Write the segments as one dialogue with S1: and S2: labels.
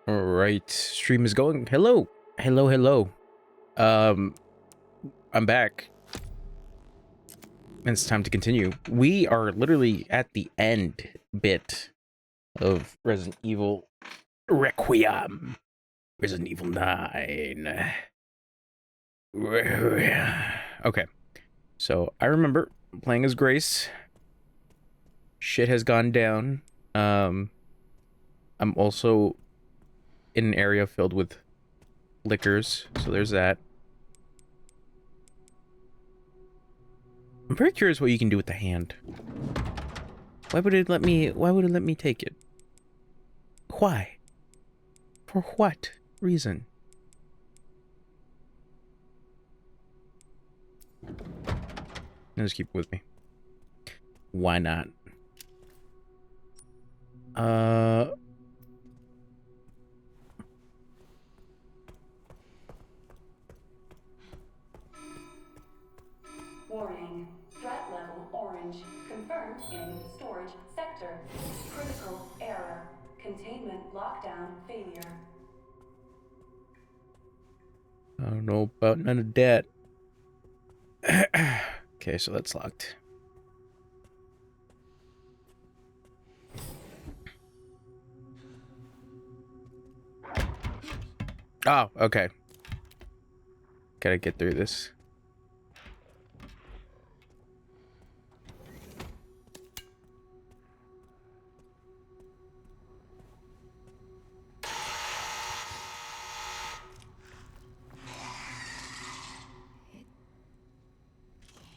S1: All right, stream is going. Hello, hello, hello. Um, I'm back, and it's time to continue. We are literally at the end bit of Resident Evil Requiem, Resident Evil 9. Okay, so I remember playing as Grace. Shit has gone down. I'm also in an area filled with liquors, so there's that. I'm very curious what you can do with the hand. Why would it let me take it? Why? For what reason? Just keep it with me. Why not?
S2: Warning. Threat level orange. Confirmed in storage sector. Critical error. Containment lockdown failure.
S1: I don't know about none of that. Okay, so that's locked. Oh, okay. Gotta get through this.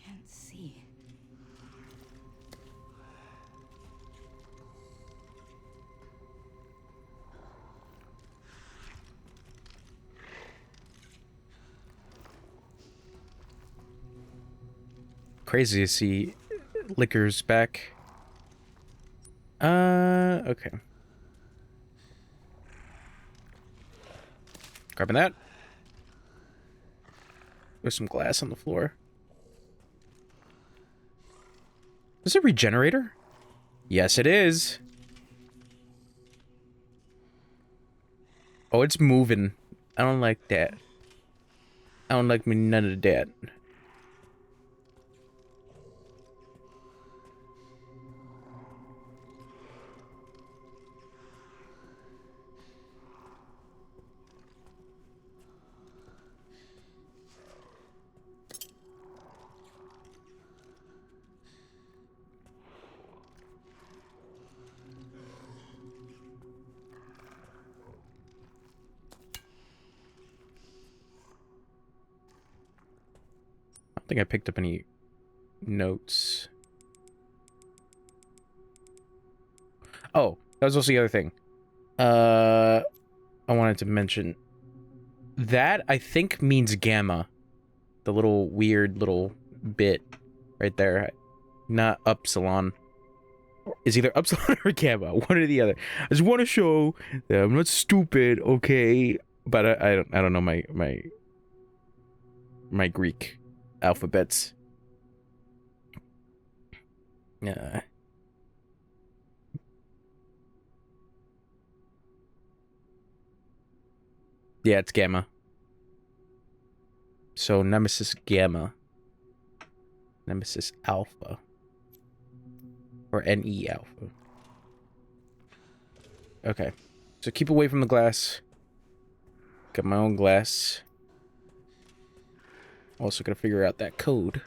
S3: Can't see.
S1: Crazy to see liquors back. Okay. Grabbing that. There's some glass on the floor. Is it a regenerator? Yes, it is. Oh, it's moving. I don't like that. I don't like me none of that. I don't think I picked up any notes. Oh, that was also the other thing. I wanted to mention that I think means gamma. The little weird little bit right there. Not upsilon. It's either upsilon or gamma, one or the other. I just want to show that I'm not stupid, okay? But I don't know my Greek alphabets. Yeah. Yeah, it's gamma. So Nemesis Gamma. Nemesis Alpha. Or NE Alpha. Okay. So keep away from the glass. Got my own glass. Also gotta figure out that code.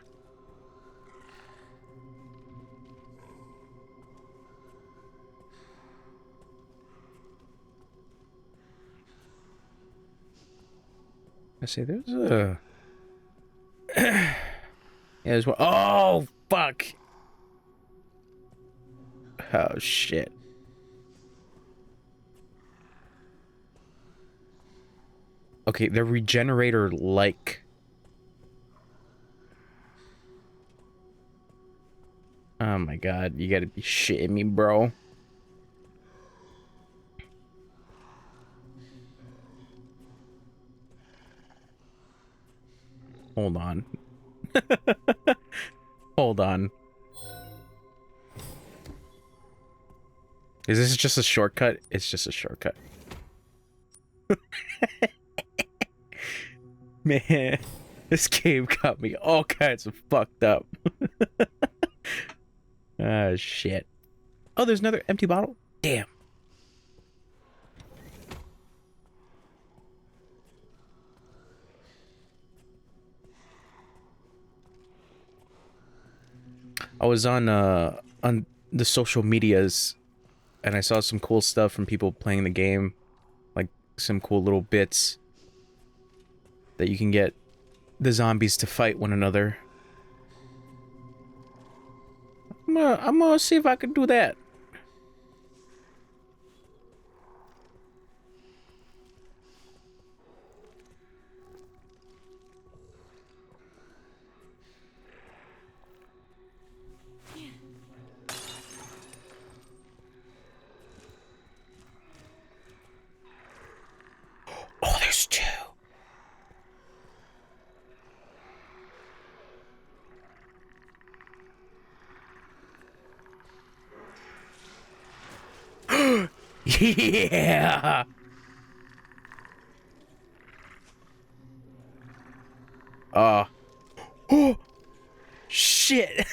S1: I say there's a... yeah, there's one. Oh, fuck! Oh, shit. Okay, they're regenerator-like. Oh my god, you gotta be shitting me, bro. Hold on. Hold on. Is this just a shortcut? It's just a shortcut. Man, this game got me all kinds of fucked up. Ah, shit. Oh, there's another empty bottle? Damn. I was on the social medias and I saw some cool stuff from people playing the game, like some cool little bits that you can get the zombies to fight one another. I'm gonna see if I can do that. Oh, there's two. Yeah. Oh, shit.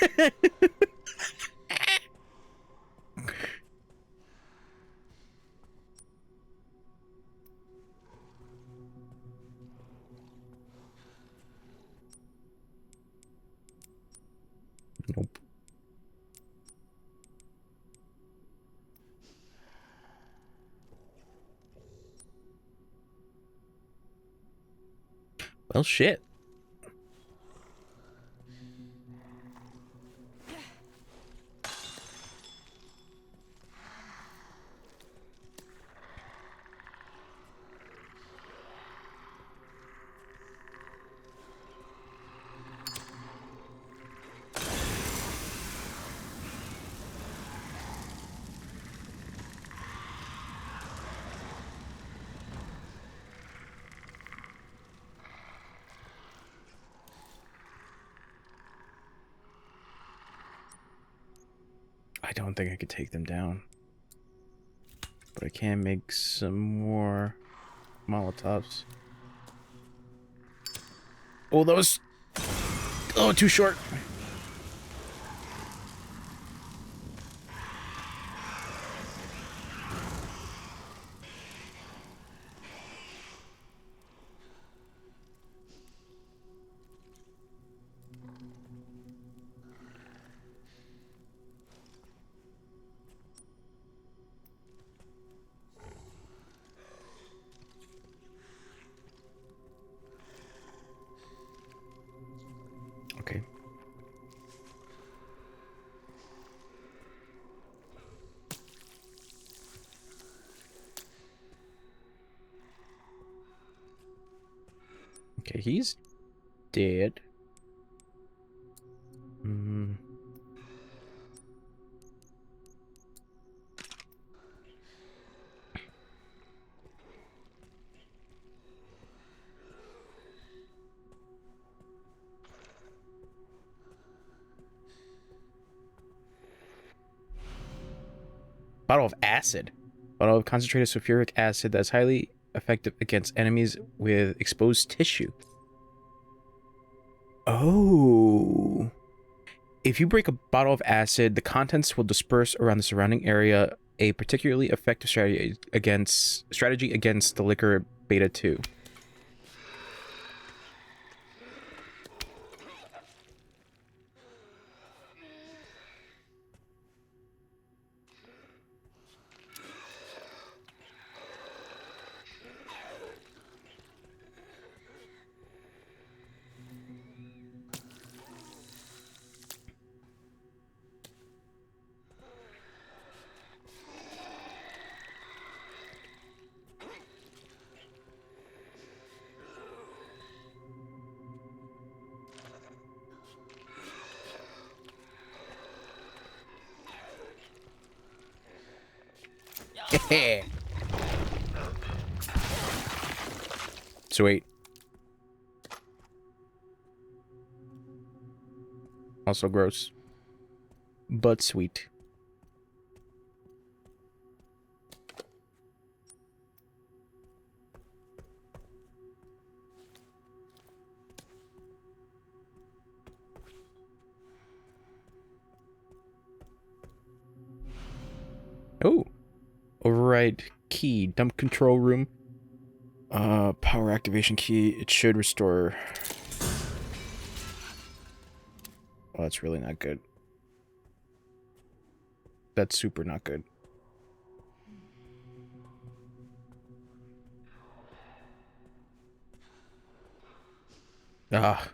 S1: Nope. Well, shit. I don't think I could take them down. But I can make some more Molotovs. Oh, that was... Oh, too short. Okay. Okay, he's dead. Hmm. Bottle of acid. Bottle of concentrated sulfuric acid that's highly effective against enemies with exposed tissue. Oh. If you break a bottle of acid, the contents will disperse around the surrounding area. A particularly effective strategy against the liquor beta 2. Sweet. Also gross. But sweet. Oh, override key, dump control room. Power activation key. It should restore. Oh, that's really not good. That's super not good. Ah.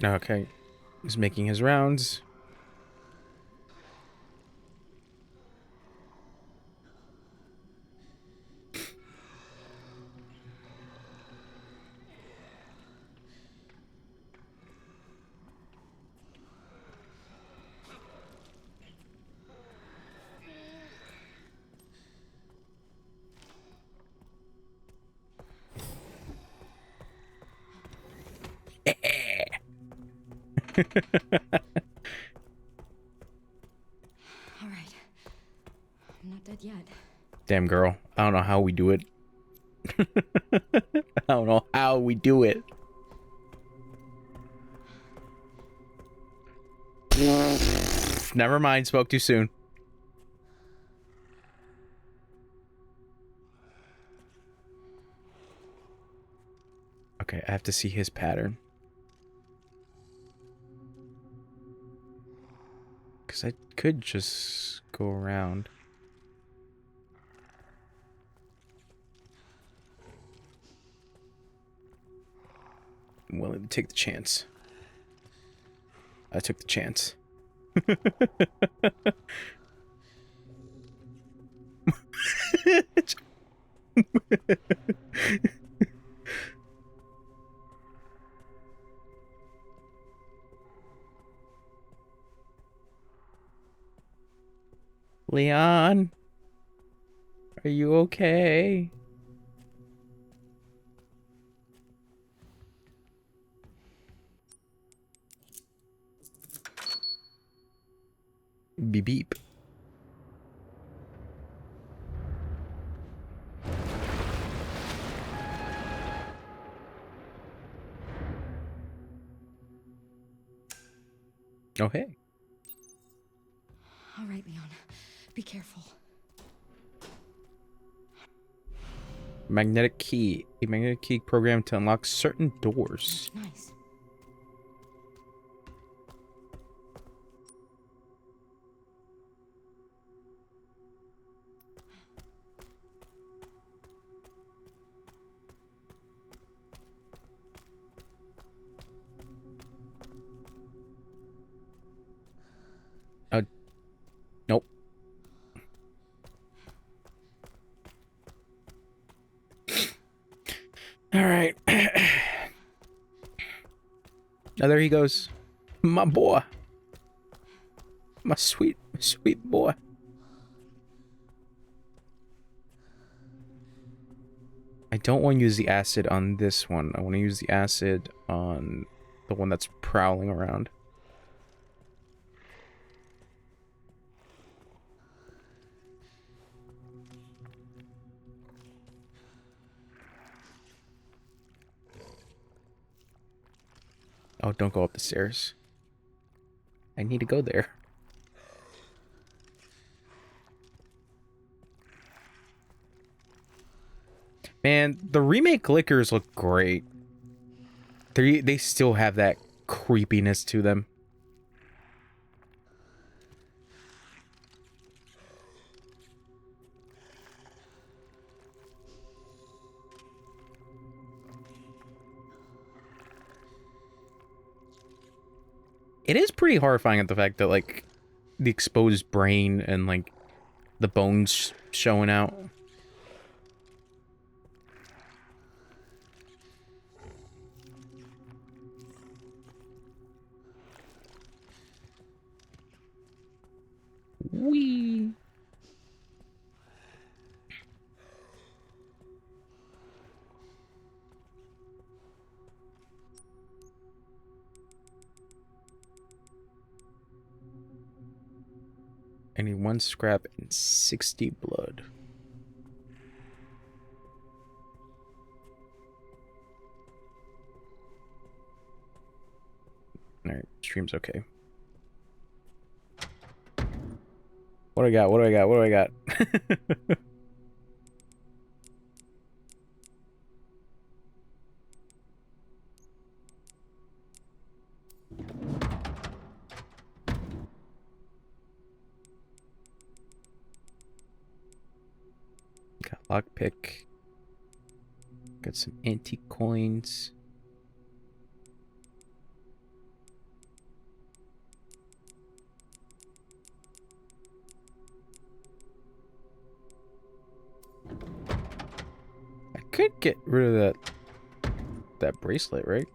S1: Okay. He's making his rounds.
S3: All right. I'm not dead yet.
S1: Damn, girl. I don't know how we do it. I don't know how we do it. Never mind. Spoke too soon. Okay, I have to see his pattern. Because I could just go around. I'm willing to take the chance. I took the chance. Leon, are you okay? Beep beep. Oh, hey.
S3: All right, Leon. Be careful.
S1: Magnetic key. A magnetic key programmed to unlock certain doors.
S3: Nice.
S1: Nope. All right. Now there he goes. My boy. My sweet boy. I don't want to use the acid on this one. I want to use the acid on the one that's prowling around. Oh, don't go up the stairs. I need to go there. Man, the remake liquors look great. They still have that creepiness to them. It is pretty horrifying at the fact that, like, the exposed brain and, like, the bones showing out. Wee. I need 1 scrap and 60 blood. Alright, stream's okay. What do I got? What do I got? What do I got? Got lockpick. Got some antique coins. I could get rid of that bracelet, right?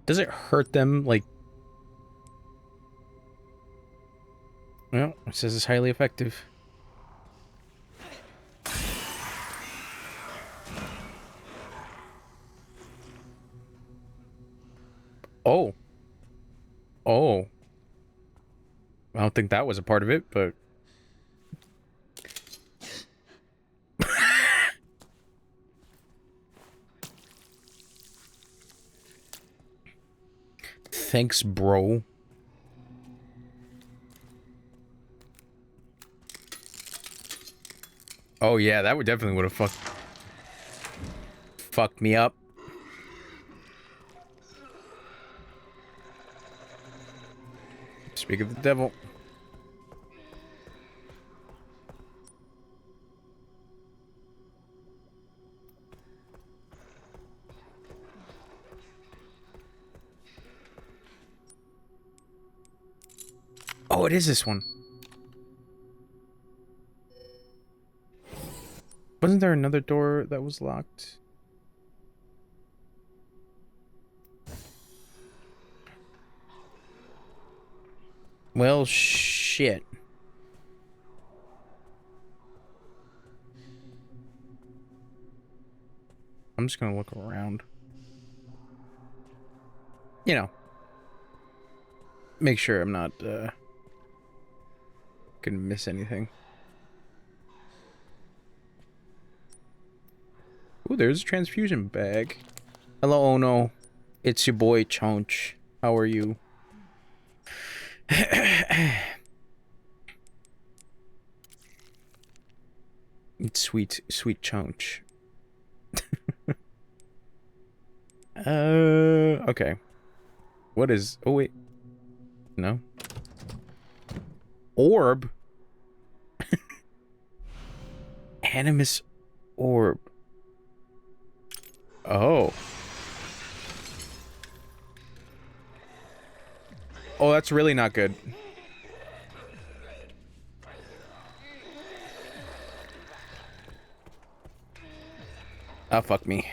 S1: Does it hurt them, like... Well, it says it's highly effective. Oh. Oh. I don't think that was a part of it, but... Thanks, bro. Oh yeah, that would definitely would have fucked me up. Speak of the devil. Oh, it is this one. Wasn't there another door that was locked? Well, shit. I'm just gonna look around. You know. Make sure I'm not, gonna miss anything. Ooh, there's a transfusion bag. Hello, Ono. It's your boy, Chonch. How are you? It's sweet, sweet Chonch. Okay. What is... Oh, wait. No. Orb? Animus orb. Oh. Oh, that's really not good. Oh, fuck me.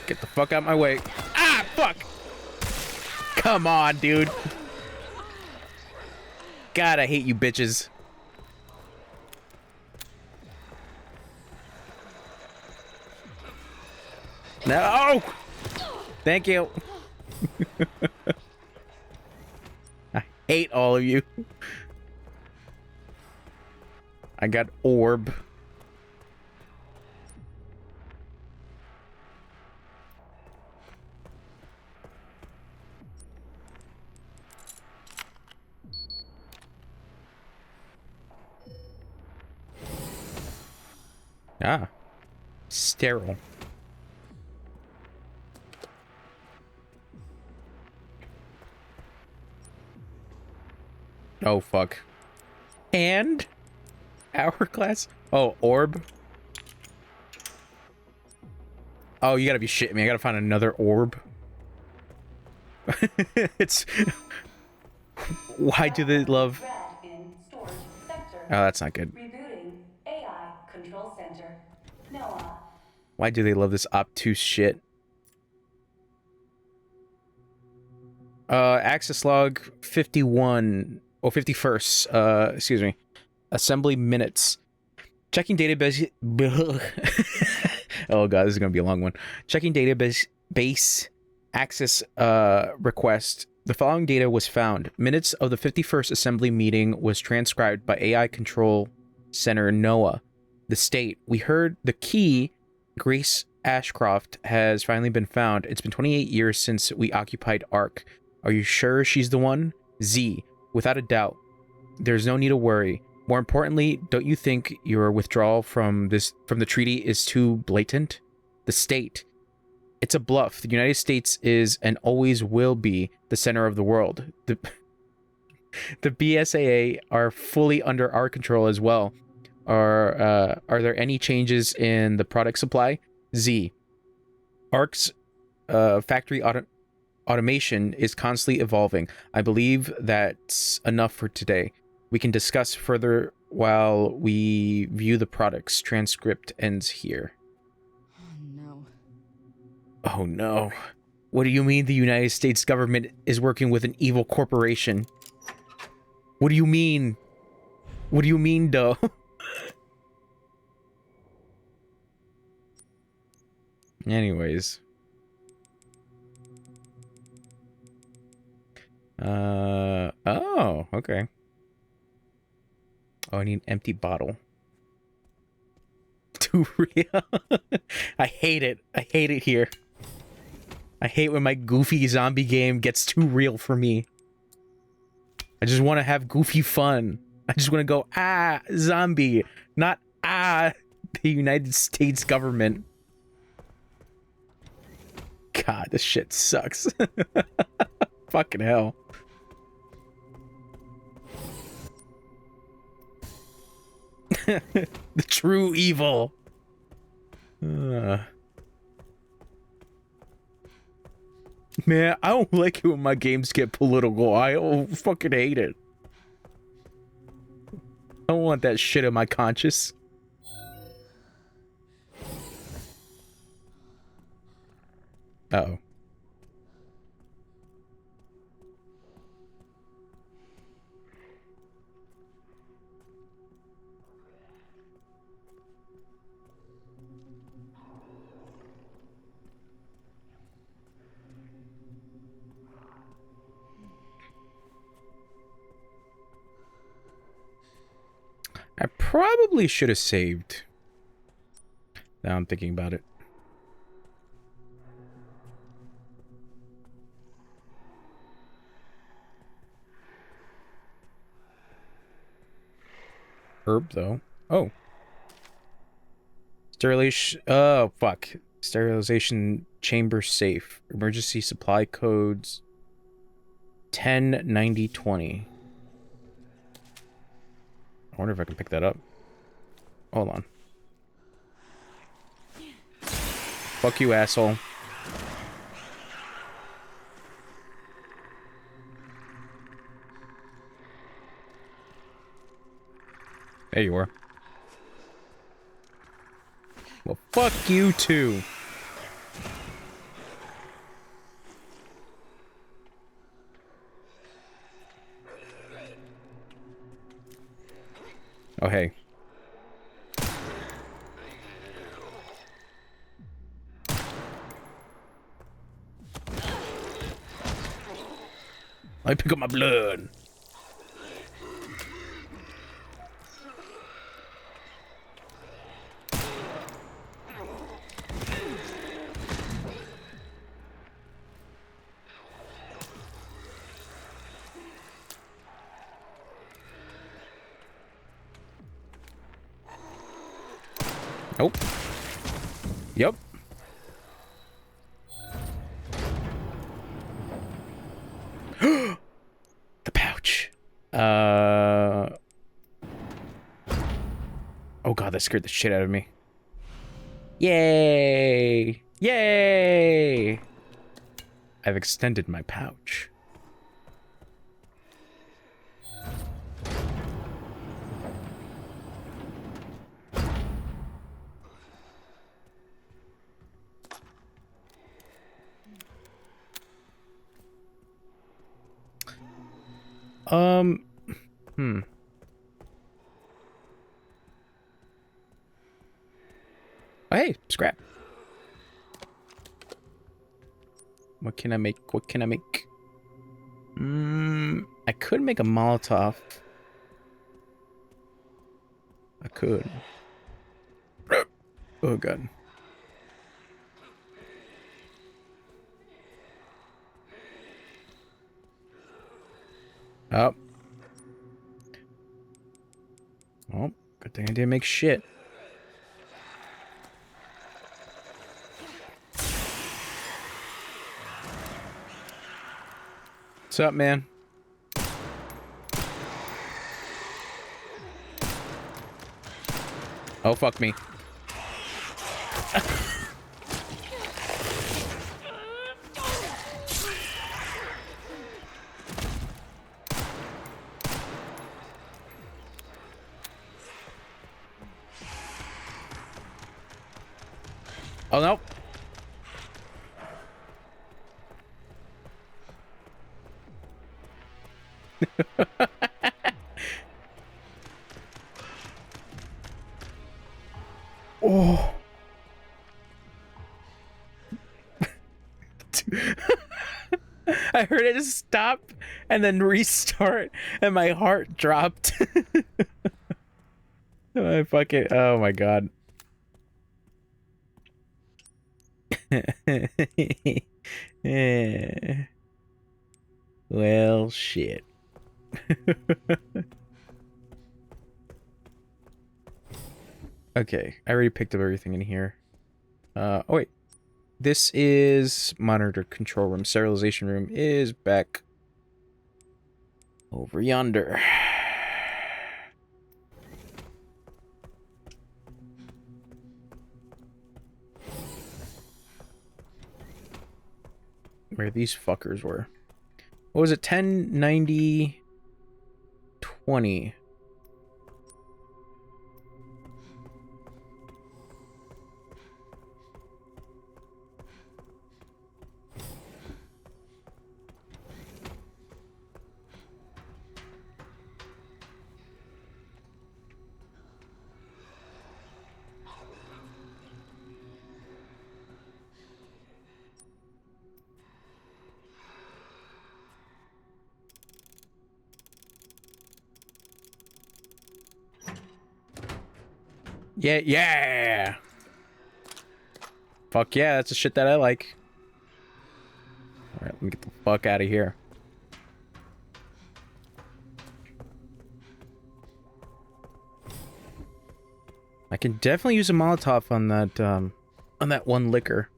S1: Get the fuck out of my way. Ah! fuck? Come on, dude. God, I hate you bitches. No! Thank you. I hate all of you. I got orb. Ah. Sterile. Oh, fuck. And? Hourglass? Oh, orb? Oh, you gotta be shitting me. I gotta find another orb. It's... Why do they love...
S2: Storage sector.
S1: Oh, that's not good.
S2: Rebooting AI control center. Noah.
S1: Why do they love this obtuse shit? Access log 51... Oh, 51st. Excuse me. Assembly minutes. Checking database... Oh god, this is gonna be a long one. Checking database access request. The following data was found. Minutes of the 51st assembly meeting was transcribed by AI Control Center NOAA. The state. We heard the key, Grace Ashcroft, has finally been found. It's been 28 years since we occupied Ark. Are you sure she's the one? Z. Without a doubt. There's no need to worry. More importantly, don't you think your withdrawal from the treaty is too blatant? The state. It's a bluff. The United States is and always will be the center of the world. The BSAA are fully under our control as well. Are there any changes in the product supply? Z. Ark's factory automation is constantly evolving. I believe that's enough for today. We can discuss further while we view the products. Transcript ends here.
S3: Oh, no.
S1: Oh no. What do you mean the United States government is working with an evil corporation? What do you mean? What do you mean, though? Anyways. Oh, okay. Oh, I need an empty bottle. Too real. I hate it. I hate it here. I hate when my goofy zombie game gets too real for me. I just want to have goofy fun. I just want to go, ah, zombie. Not, ah, the United States government. God, this shit sucks. Fucking hell. The true evil. Man, I don't like it when my games get political. I fucking hate it. I don't want that shit in my conscience. Uh-oh. I probably should have saved. Now I'm thinking about it. Herb, though. Oh. Sterilization. Oh, fuck. Sterilization chamber safe. Emergency supply codes 109020. I wonder if I can pick that up. Hold on. Fuck you, asshole. There you are. Well, fuck you too. Oh, hey. I pick up my blood. Nope. Yep. The pouch. Oh god, that scared the shit out of me. Yay! Yay! I've extended my pouch. Hmm. Oh, hey, scrap. What can I make? What can I make? I could make a Molotov. I could. Oh god. Oh. Oh, good thing I didn't make shit. What's up, man? Oh, fuck me. Oh, no. Oh. I heard it stop and then restart, and my heart dropped. I fucking, oh my god. Well, shit. Okay, I already picked up everything in here. Oh wait. This is monitor control room. Sterilization room is back over yonder. Where these fuckers were. What was it? 10, 90, 20. Yeah, yeah. Fuck yeah, that's the shit that I like. Alright, let me get the fuck out of here. I can definitely use a Molotov on that one liquor.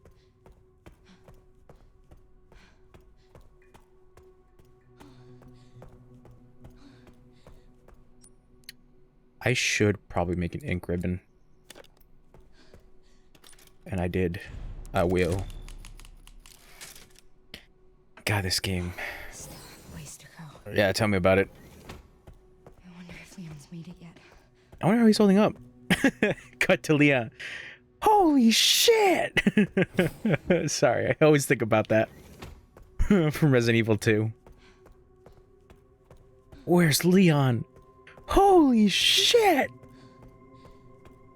S1: I should probably make an ink ribbon. And I did. I will. God, this game.
S3: Still have a ways to go.
S1: Yeah, tell me about it.
S3: I wonder if Leon's made it yet.
S1: I wonder how he's holding up. Cut to Leon. Holy shit! Sorry, I always think about that. From Resident Evil 2. Where's Leon? Holy shit!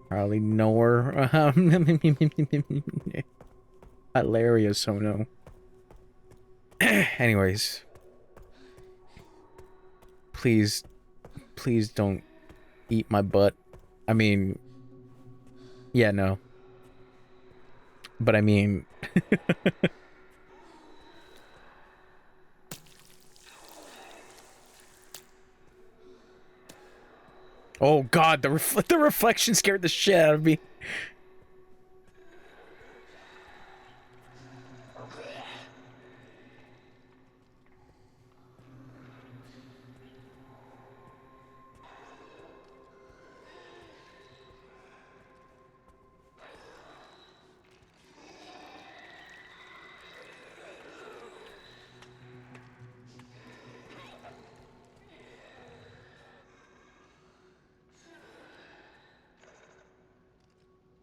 S1: Probably know her. Hilarious, oh no. Anyways. Please, please don't eat my butt. I mean, yeah, no. But I mean... Oh god, the reflection scared the shit out of me.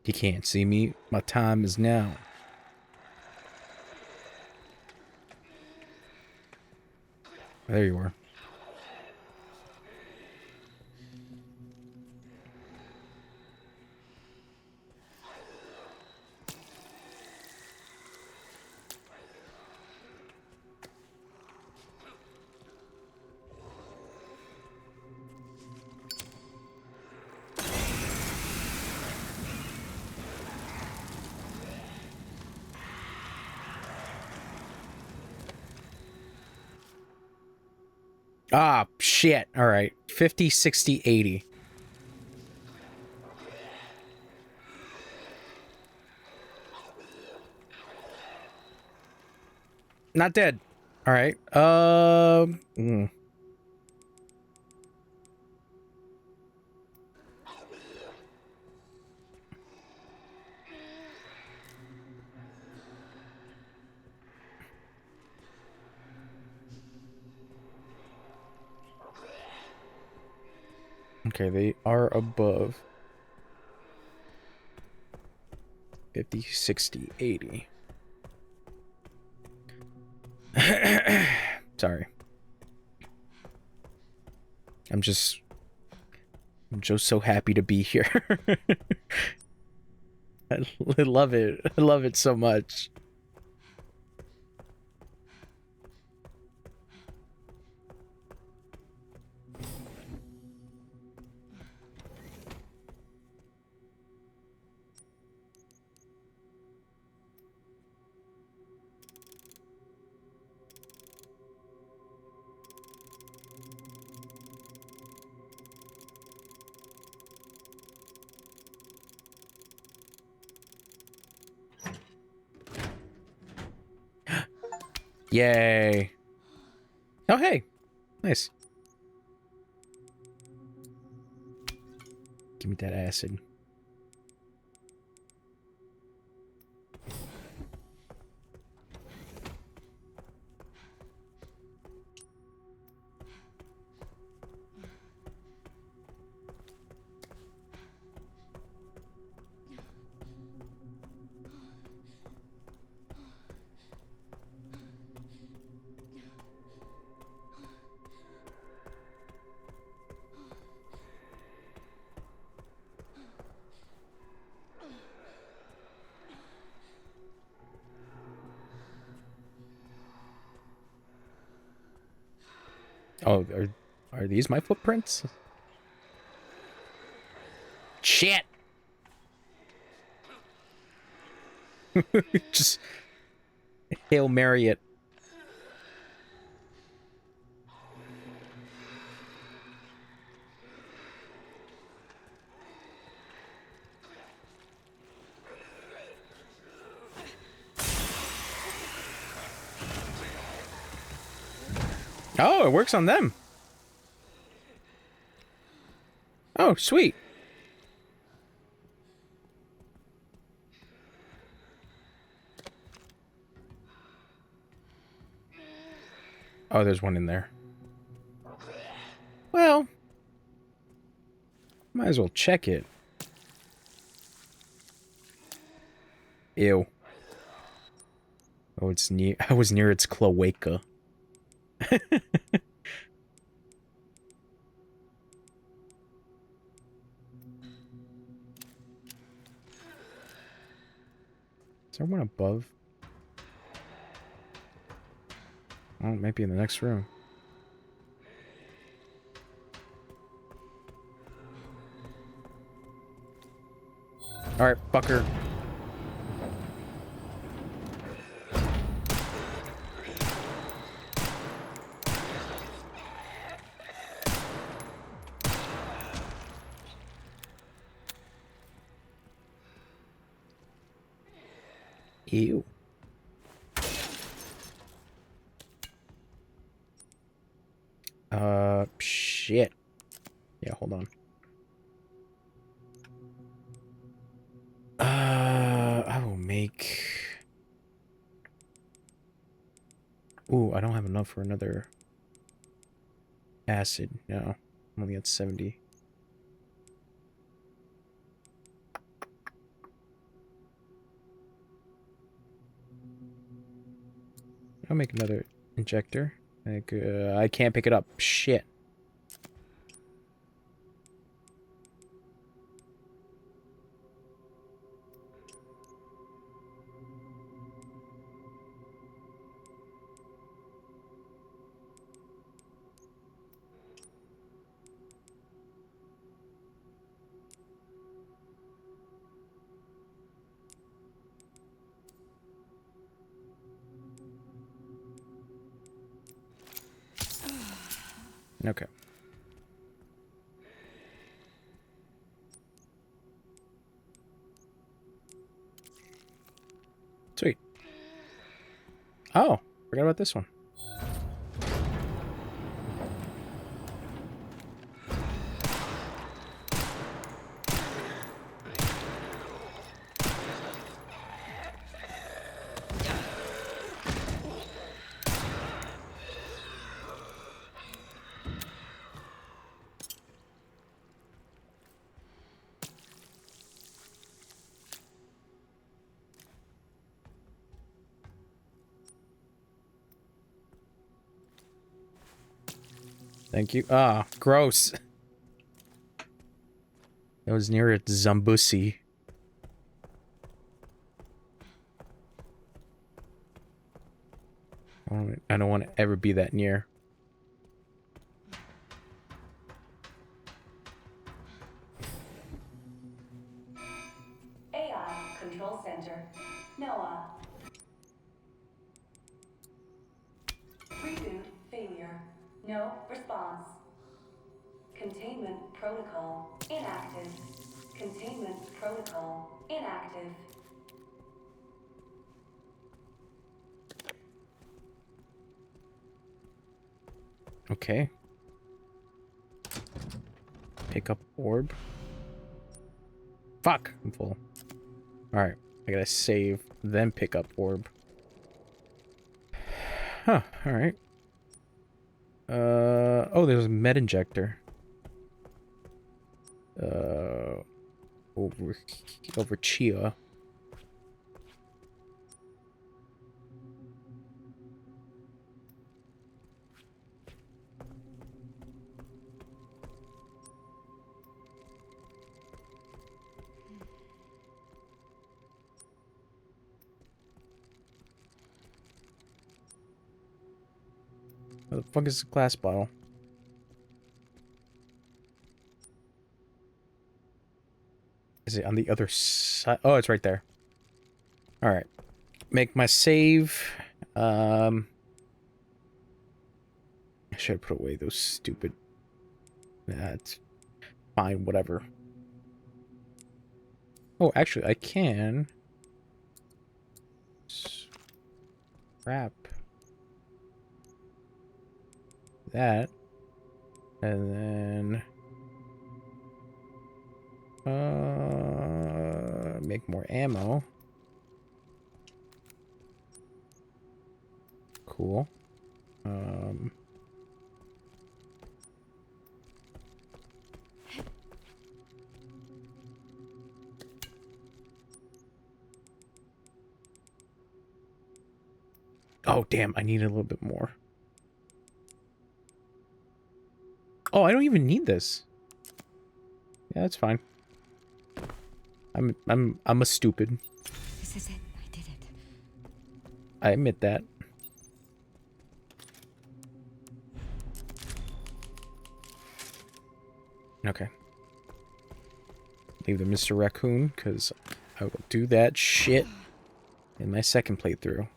S1: You can't see me. My time is now. There you are. Ah, shit. All right. 50, 60, 80. Not dead. All right. Okay, they are above 50, 60, 80. Sorry. I'm just so happy to be here. I love it. I love it so much. Yay. Oh, hey. Nice. Give me that acid. Oh, are these my footprints? Shit! Just Hail Mary it. Oh, it works on them. Oh, sweet. Oh, there's one in there. Well, might as well check it. Ew. Oh, it's near. I was near its cloaca. there one above? Oh, it might be in the next room. Alright, fucker. Ew. Shit. Yeah, hold on. I will make... Ooh, I don't have enough for another acid. No, I'm only at 70. I'll make another injector. Like, I can't pick it up. Shit. Okay. Sweet. Oh, forgot about this one. Thank you. Ah, gross. That was near a Zambusi. I don't want to ever be that near.
S2: AI Control Center. Noah. Reboot failure. No response. Containment protocol inactive. Containment protocol inactive.
S1: Okay. Pick up orb. Fuck, I'm full. Alright, I gotta save, then pick up orb. Huh, alright. Oh, there's a med injector. Over Chia. Where the fuck is the glass bottle? Is it on the other side? Oh, it's right there. Alright. Make my save. I should have put away those stupid... That's fine, whatever. Oh, actually, I can... Scrap that. And then... make more ammo. Cool. Oh, damn, I need a little bit more. Oh, I don't even need this. Yeah, that's fine. I'm a stupid.
S3: This is it. I did it.
S1: I admit that. Okay. Leave the Mr. Raccoon, because I will do that shit in my second playthrough.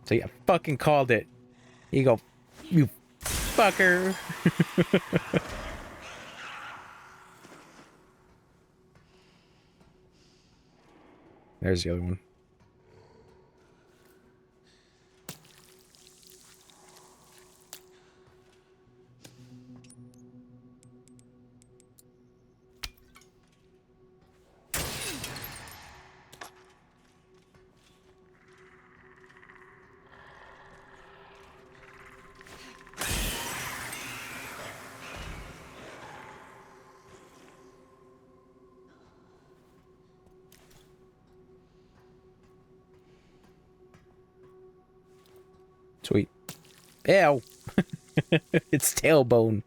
S1: So yeah, fucking called it. You go, you fucker. There's the other one. Sweet. Ew. It's tailbone.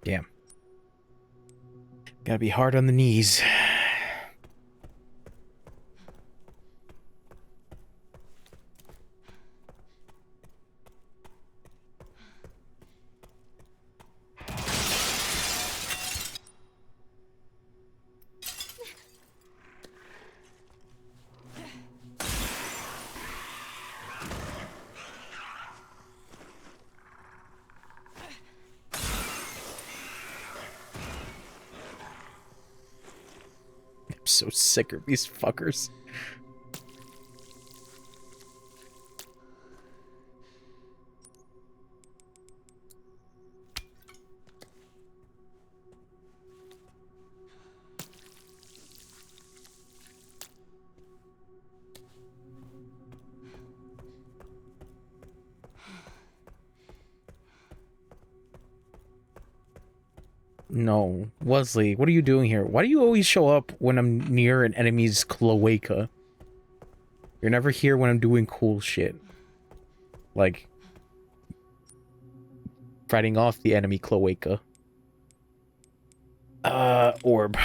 S1: Damn. Gotta be hard on the knees. I'm so sick of these fuckers. No, Wesley, what are you doing here? Why do you always show up when I'm near an enemy's cloaca? You're never here when I'm doing cool shit. Like fighting off the enemy cloaca. Orb.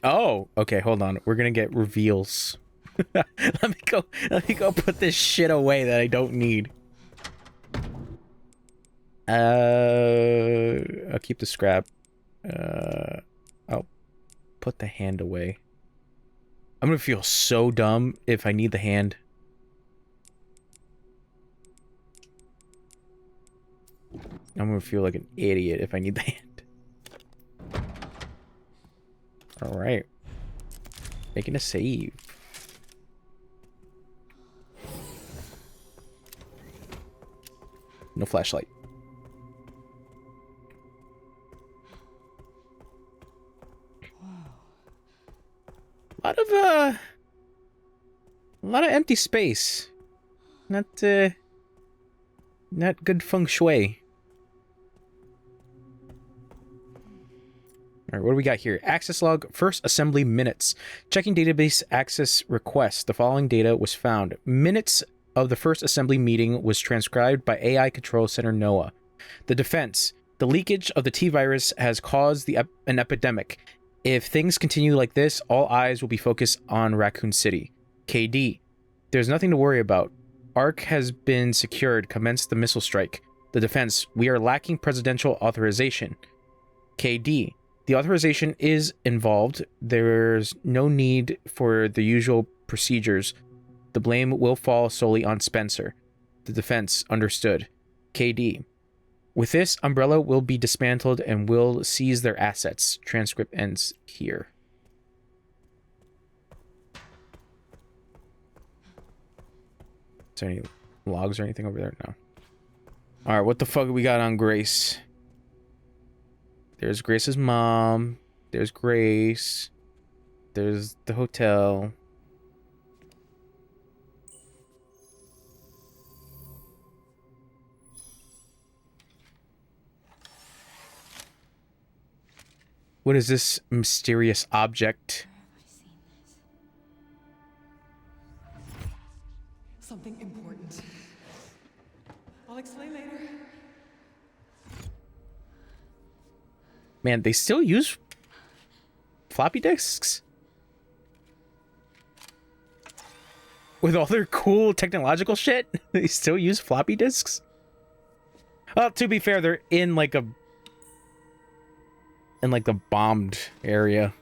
S1: Oh, okay, hold on. We're gonna get reveals. Let me go put this shit away that I don't need. I'll keep the scrap. I'll put the hand away. I'm gonna feel so dumb if I need the hand. I'm gonna feel like an idiot if I need the hand. Alright. Making a save. No flashlight. A lot of empty space. Not good feng shui. All right, what do we got here? Access log, first assembly minutes. Checking database access requests. The following data was found. Minutes of the first assembly meeting was transcribed by AI Control Center NOAA. The defense. The leakage of the T-virus has caused an epidemic. If things continue like this, all eyes will be focused on Raccoon City. KD. There's nothing to worry about. ARC has been secured. Commence the missile strike. The defense. We are lacking presidential authorization. KD. The authorization is involved. There's no need for the usual procedures. The blame will fall solely on Spencer. The defense. Understood. KD. With this, Umbrella will be dismantled and will seize their assets. Transcript ends here. Is there any logs or anything over there? No. Alright, what the fuck we got on Grace? There's Grace's mom. There's Grace. There's the hotel. What is this mysterious object?
S4: Something important. I'll explain later.
S1: Man, they still use floppy disks? With all their cool technological shit? They still use floppy disks? Well, to be fair, they're in like a... in like the bombed area.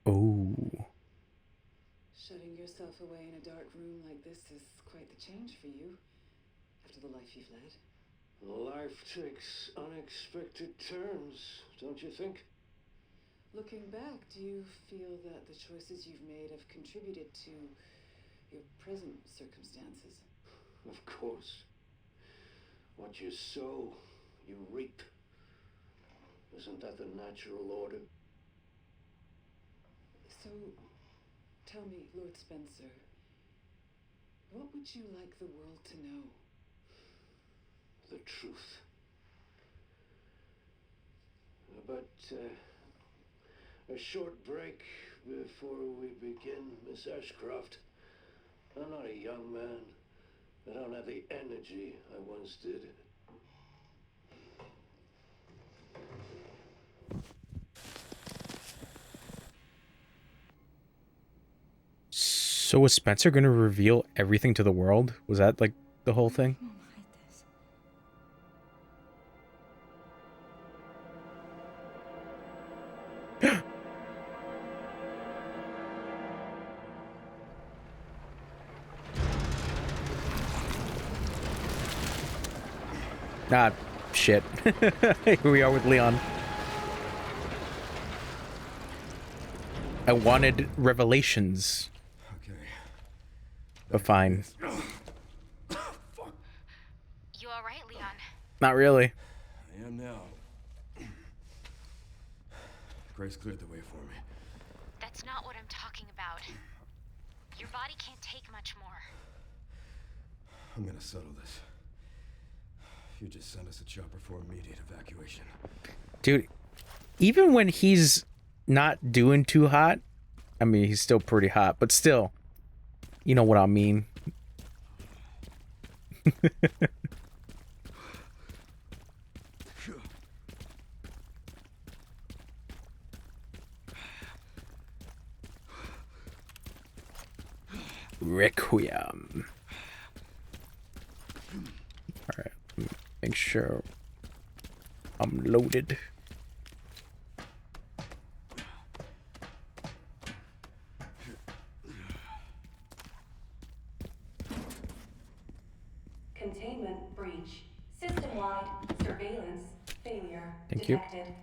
S1: Oh.
S4: Shutting yourself away in a dark room like this is quite the change for you, after the life you've led.
S5: Life takes unexpected turns, don't you think?
S4: Looking back, do you feel that the choices you've made have contributed to your present circumstances?
S5: Of course. What you sow, you reap. Isn't that the natural order?
S4: So, tell me, Lord Spencer, what would you like the world to know?
S5: The truth. But a short break before we begin, Miss Ashcroft. I'm not a young man. I don't have the energy I once did.
S1: So was Spencer gonna reveal everything to the world? Was that like the whole thing?
S3: Mom, hide this.
S1: Ah, shit. Here we are with Leon. I wanted revelations,
S5: Okay.
S1: but fine.
S3: You all right, Leon?
S1: Not really.
S5: I am now. Grace cleared the way for me.
S3: That's not what I'm talking about. Your body can't take much more.
S5: I'm gonna settle this. You just send us a chopper for immediate evacuation.
S1: Dude, even when he's not doing too hot, I mean, he's still pretty hot, but still, you know what I mean. Requiem. Alright, make sure I'm loaded.
S2: Containment breach. System-wide surveillance failure
S1: Thank you.
S2: detected.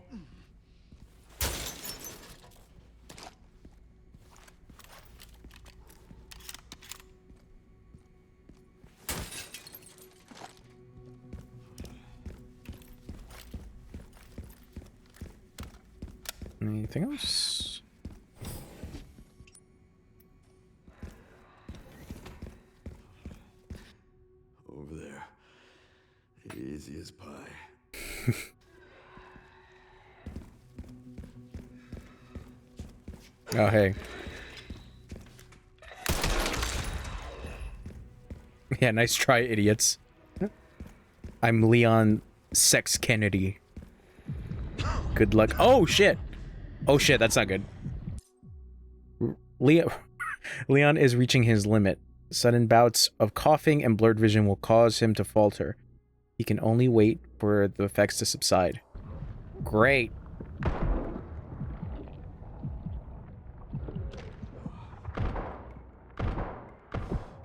S1: Anything else?
S5: Over there. Easy as pie.
S1: Oh, hey. Yeah, nice try, idiots. I'm Leon Sex Kennedy. Good luck. Oh, shit. Oh, shit, that's not good. Leon is reaching his limit. Sudden bouts of coughing and blurred vision will cause him to falter. He can only wait for the effects to subside. Great.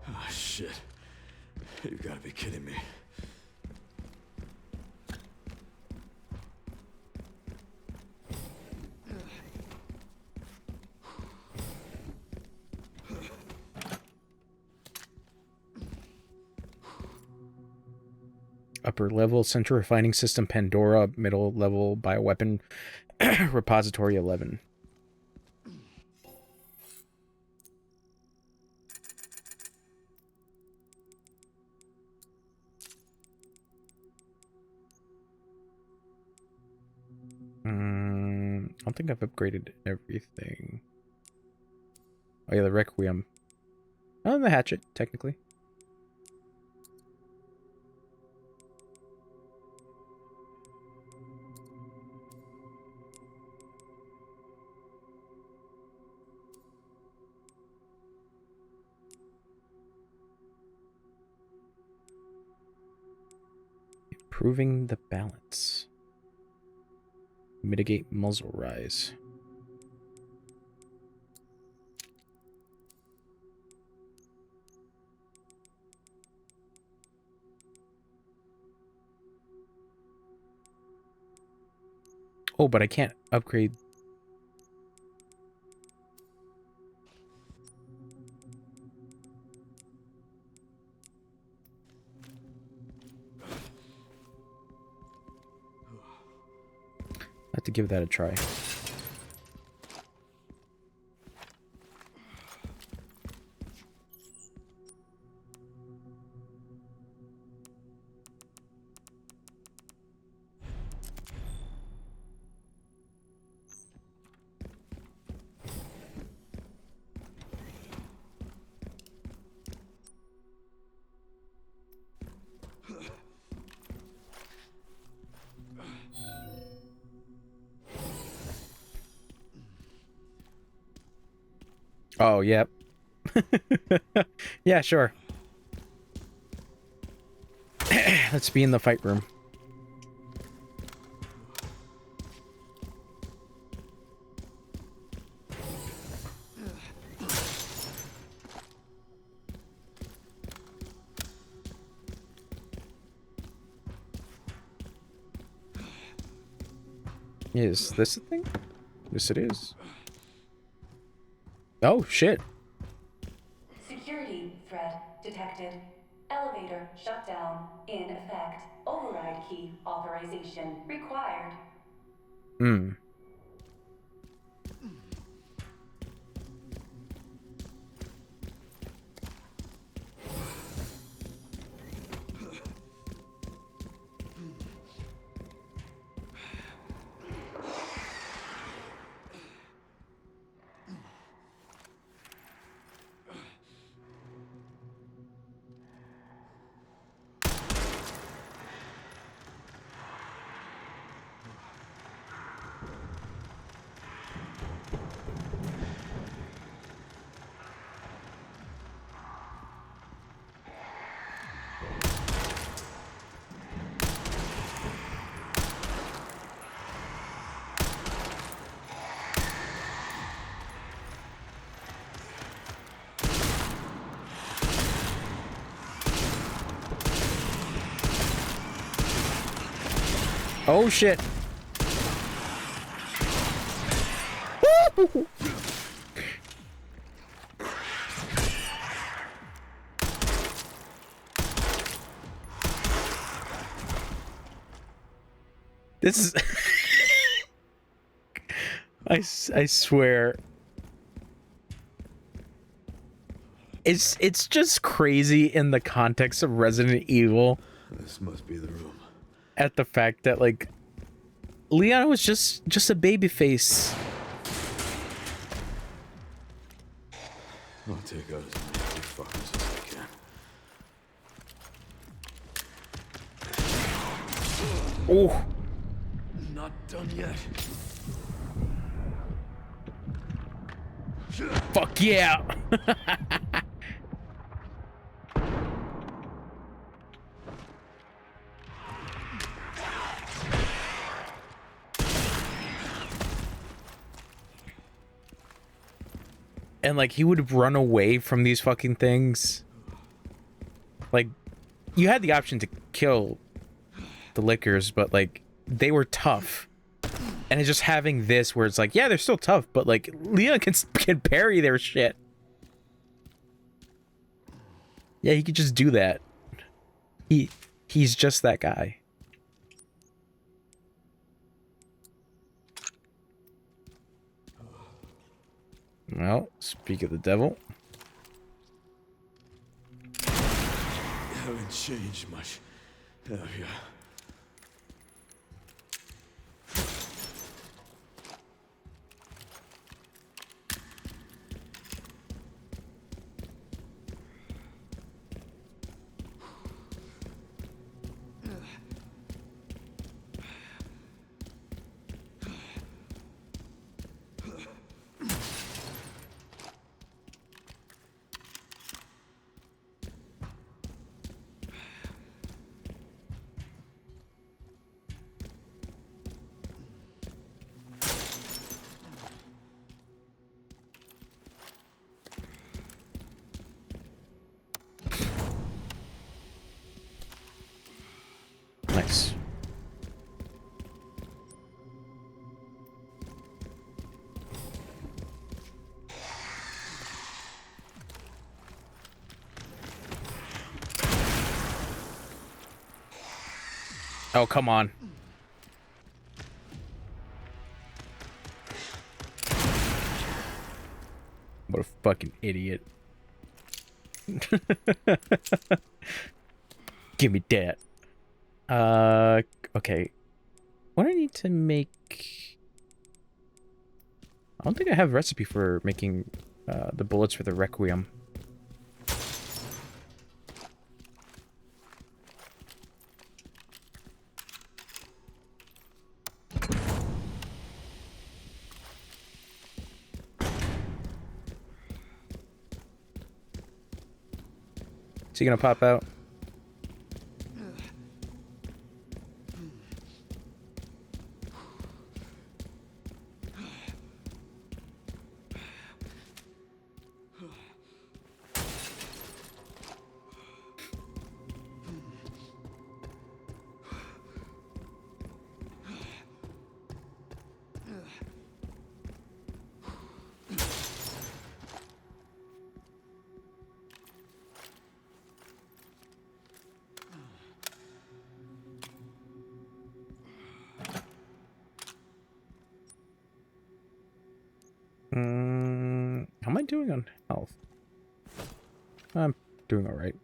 S5: Oh, shit. You've got to be kidding me.
S1: upper level, central refining system Pandora, middle level bioweapon repository 11. I don't think I've upgraded everything. Oh yeah, the Requiem. Oh, the hatchet, technically. Improving the balance. Mitigate muzzle rise. Oh, but I can't upgrade. I have to give that a try. Oh, yep. Yeah, sure. Let's be in the fight room. Is this a thing? Yes, it is. Oh, shit.
S2: Security threat detected. Elevator shut down. In effect. Override key authorization required.
S1: Hmm. Oh, shit. This is... I swear. It's just crazy in the context of Resident Evil.
S5: This must be the room.
S1: At the fact that, like, Leon was just a baby face.
S5: I'll take out as many big fuckers as I can.
S1: Oh,
S5: Not done yet.
S1: fuck yeah. And, like, he would run away from these fucking things. Like, you had the option to kill the lickers, but, like, they were tough. And it's just having this where it's like, yeah, they're still tough, but, like, Leon can parry their shit. Yeah, he could just do that. He's just that guy. Well, speak of the devil.
S6: Haven't changed much, have you?
S1: Nice. Oh, come on. What a fucking idiot. Give me that. Okay. What do I need to make? I don't think I have a recipe for making the bullets for the Requiem. Is he gonna pop out? How am I doing on health? I'm doing all right.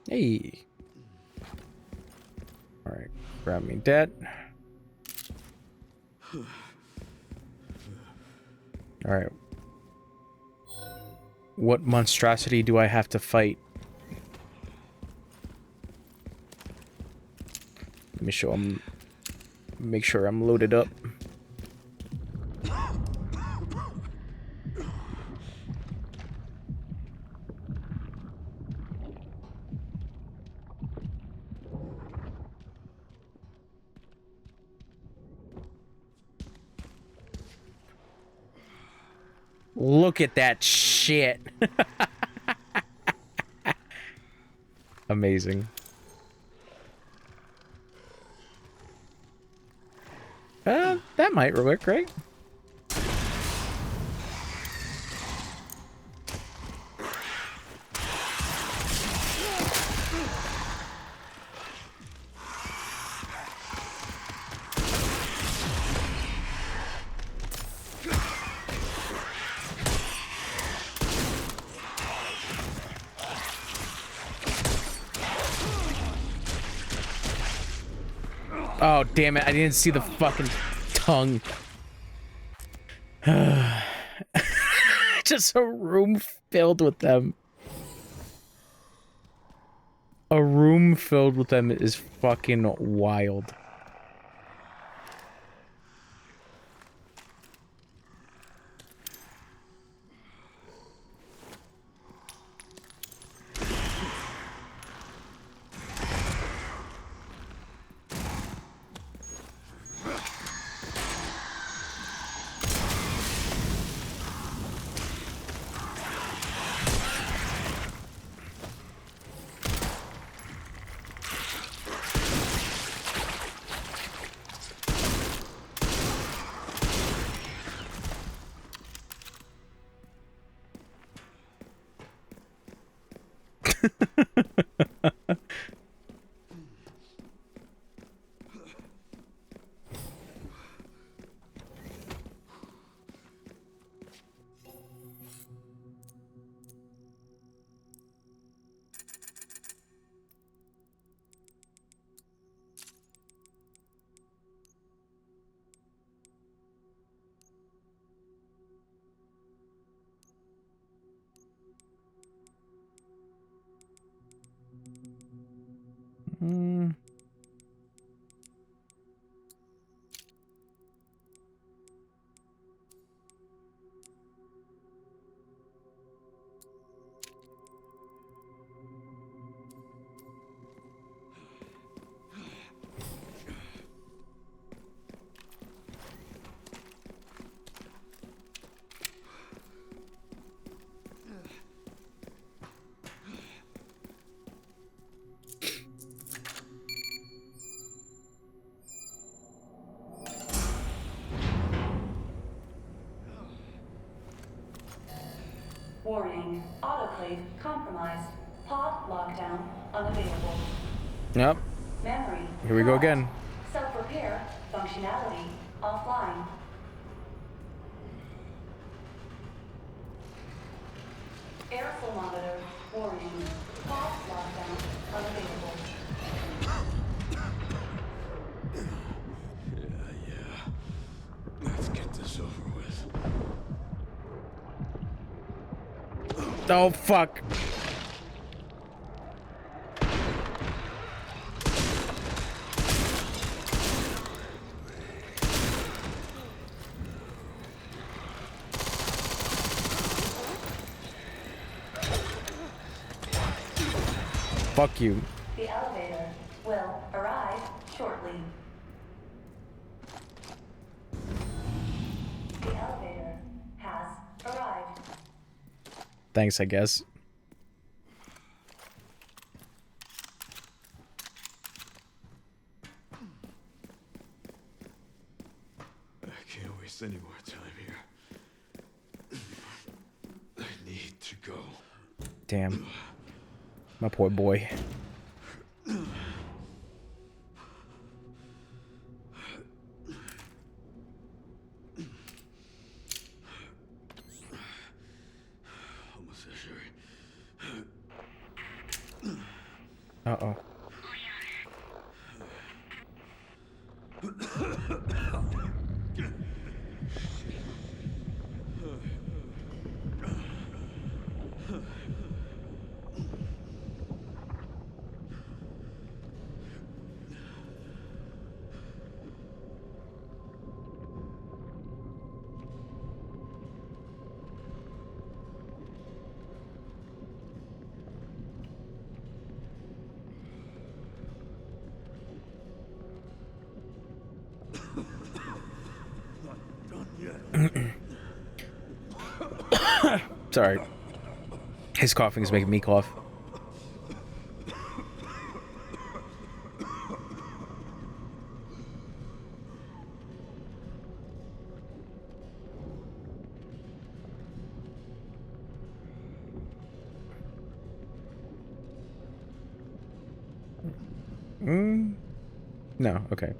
S1: Hey. All right, grab me that. All right. What monstrosity do I have to fight? Let me show him. Make sure I'm loaded up. Look at that shit. Amazing. That might work, right? Oh, damn it. I didn't see the fucking tongue. Just a room filled with them. A room filled with them is fucking wild. Mm.
S2: Warning, autoclave compromised. Pod lockdown unavailable.
S1: Yep.
S2: Memory.
S1: Here we go
S2: locked.
S1: again.
S2: Self-repair functionality offline. Airflow monitor. Warning. Pod lockdown unavailable.
S6: Yeah. Let's get this over with.
S1: Oh, fuck. Fuck you.
S2: The elevator will arrive shortly. The elevator has arrived.
S1: Thanks, I guess.
S6: I can't waste any more time here. I need to go.
S1: Damn. My poor boy.
S6: Almost there, Sherry.
S1: Uh-oh. Sorry. His coughing is making me cough. No, okay.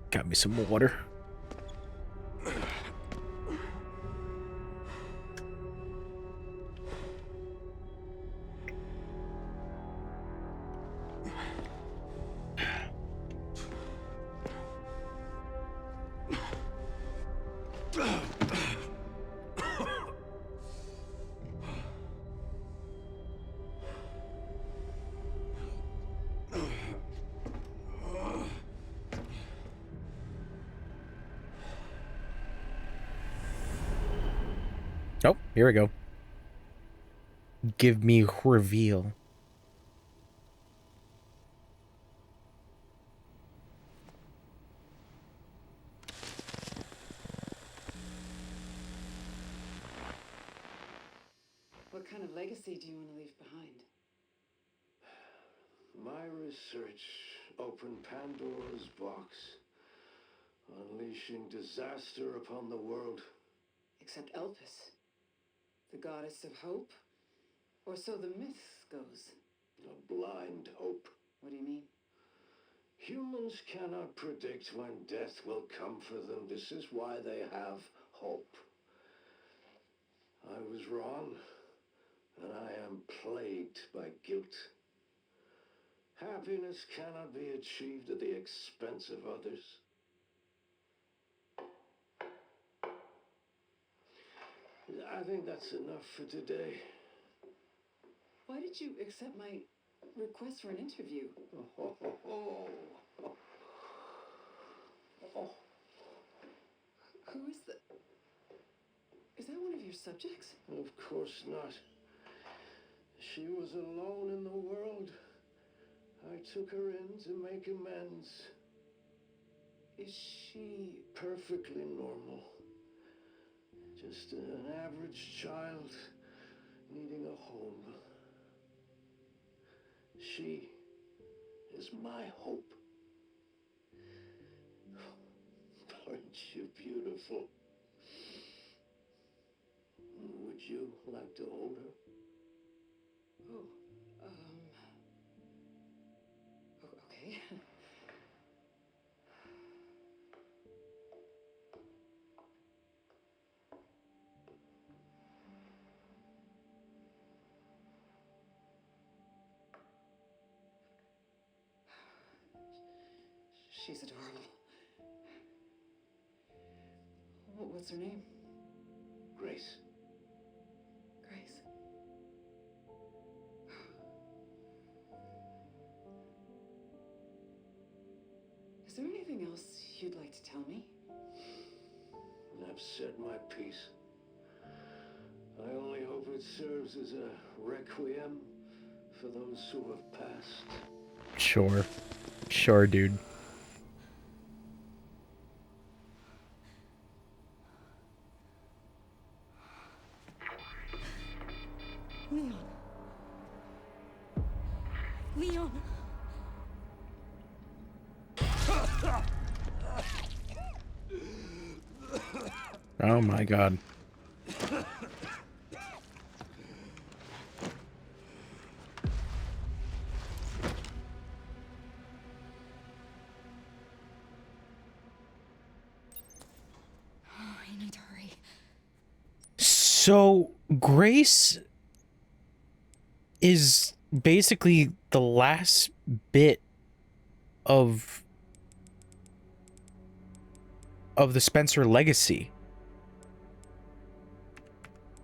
S1: Got me some water. Oh, here we go. Give me reveal.
S4: What kind of legacy do you want to leave behind?
S5: My research open Pandora's box, unleashing disaster upon the world.
S4: Except Elpis, the goddess of hope? Or so the myth goes.
S5: A blind hope.
S4: What do you mean?
S5: Humans cannot predict when death will come for them. This is why they have hope. I was wrong, and I am plagued by guilt. Happiness cannot be achieved at the expense of others. I think that's enough for today.
S4: Why did you accept my request for an interview? Who is that? Is that one of your subjects?
S5: Of course not. She was alone in the world. I took her in to make amends.
S4: Is she...
S5: Perfectly normal. Just an average child needing a home. She is my hope. Aren't you beautiful? Would you like to hold her?
S4: Okay. She's adorable. What's her name?
S5: Grace.
S4: Grace. Is there anything else you'd like to tell me?
S5: I've said my piece. I only hope it serves as a requiem for those who have passed.
S1: Sure. Sure, dude.
S4: Leon. Leon.
S1: Oh my god.
S4: I need to hurry.
S1: So, Grace is basically the last bit of the Spencer legacy.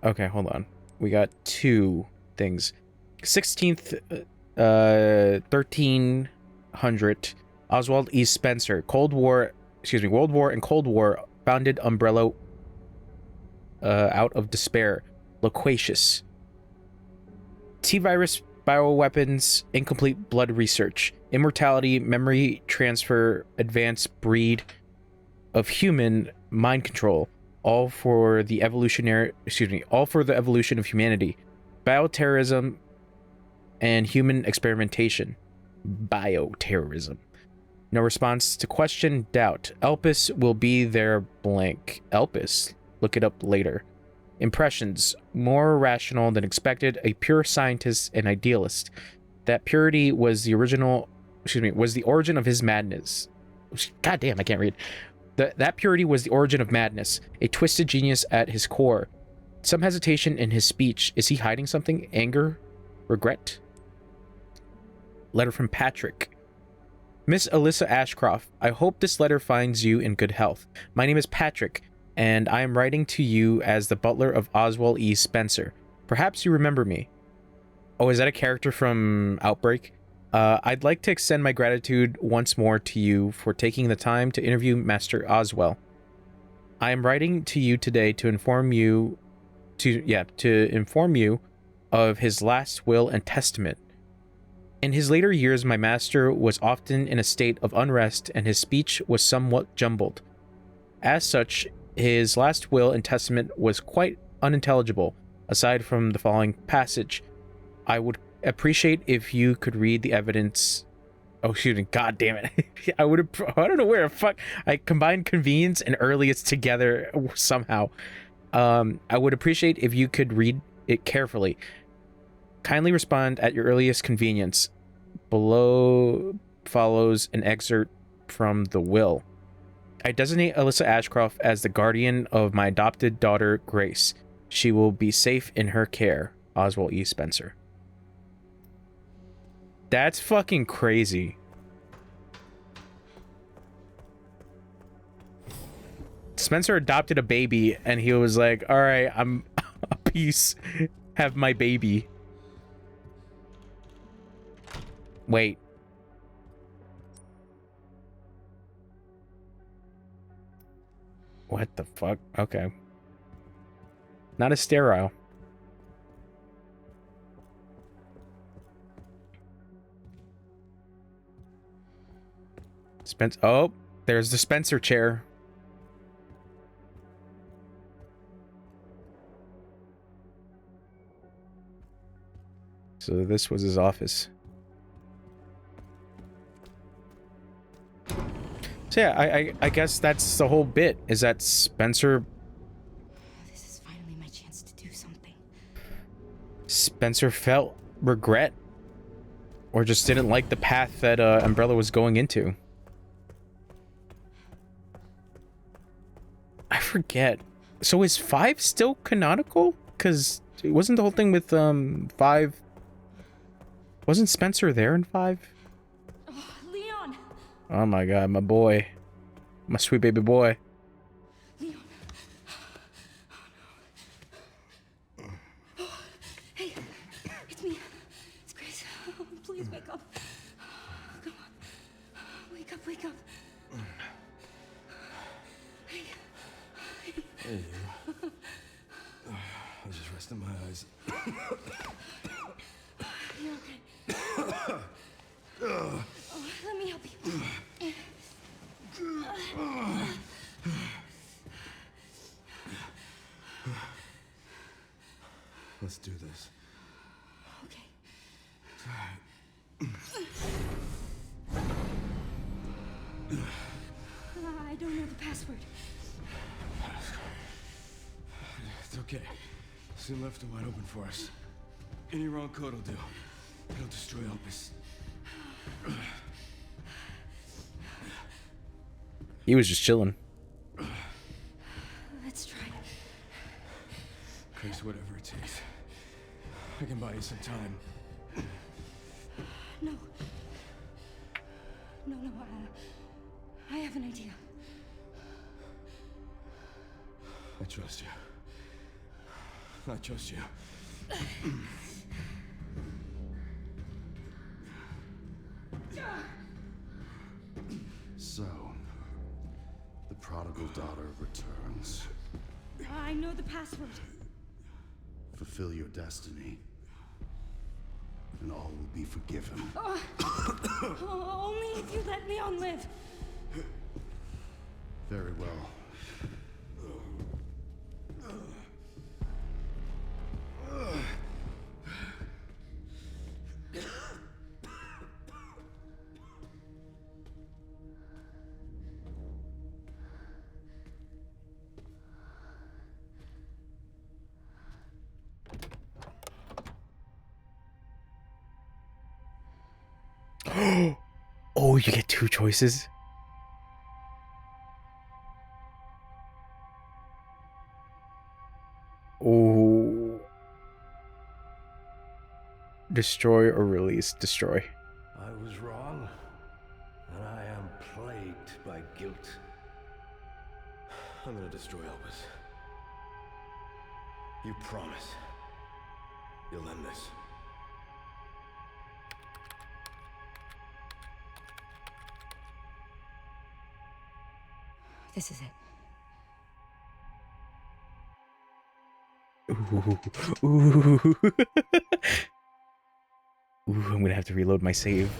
S1: Okay, hold on. We got two things. 16th, 1300, Oswald E. Spencer, World War and Cold War, founded Umbrella out of despair. Loquacious. T-virus, bioweapons, incomplete blood research, immortality, memory transfer, advanced breed of human mind control, all for the evolution of humanity. Bioterrorism and human experimentation. Bioterrorism. No response to question, doubt. Elpis will be their blank. Elpis. Look it up later. Impressions. More rational than expected. A pure scientist and idealist. That purity was the origin of his madness. God damn, I can't read. That purity was the origin of madness. A twisted genius at his core. Some hesitation in his speech. Is he hiding something? Anger? Regret? Letter from Patrick. Miss Alyssa Ashcroft, I hope this letter finds you in good health. My name is Patrick, and I am writing to you as the butler of Oswald E. Spencer. Perhaps you remember me. Oh, is that a character from Outbreak? I'd like to extend my gratitude once more to you for taking the time to interview Master Oswell. I am writing to you today to inform you of his last will and testament. In his later years, my master was often in a state of unrest and his speech was somewhat jumbled. As such, his last will and testament was quite unintelligible, aside from the following passage. I would appreciate if you could read the evidence Oh, shooting. God damn it. I would have... I don't know where the fuck... I combined convenience and earliest together somehow. I would appreciate if you could read it carefully. Kindly respond at your earliest convenience. Below follows an excerpt from the will. I designate Alyssa Ashcroft as the guardian of my adopted daughter, Grace. She will be safe in her care. Oswald E. Spencer. That's fucking crazy. Spencer adopted a baby, and he was like, all right, I'm a piece. Have my baby. Wait. What the fuck? Okay. Not a sterile. Oh, there's the Spencer chair. So this was his office. So yeah, I guess that's the whole bit, is that Spencer...
S7: This is finally my chance to do something.
S1: Spencer felt regret. Or just didn't like the path that Umbrella was going into. I forget. So is 5 still canonical? Because it wasn't the whole thing with 5... Wasn't Spencer there in 5?
S7: Oh, Leon!
S1: Oh my god, my boy. My sweet baby boy.
S7: Leon. Oh, no. Hey, it's me. It's Grace. Oh, please wake up. Come on. Wake up, wake up. Hey.
S6: Hey, you. I was just resting my eyes.
S7: You're okay. Oh, let me help you.
S6: Let's do this.
S7: Okay. I don't know the password.
S6: It's okay. Soon left it wide open for us. Any wrong code will do. It'll destroy Opus.
S1: He was just chilling.
S7: Let's try.
S6: Grace, whatever it takes. I can buy you some time.
S7: No. No, I have an idea.
S6: I trust you. I trust you.
S8: So, the prodigal daughter returns.
S7: I know the password.
S8: Fulfill your destiny, and all will be forgiven.
S7: Only if you let Leon live.
S8: Very well.
S1: Oh, you get 2 choices? Oh. Destroy or release? Destroy.
S5: I was wrong, and I am plagued by guilt.
S6: I'm gonna destroy Opus. You promise. You'll end this.
S7: This is it.
S1: Ooh. Ooh. Ooh, I'm gonna have to reload my save.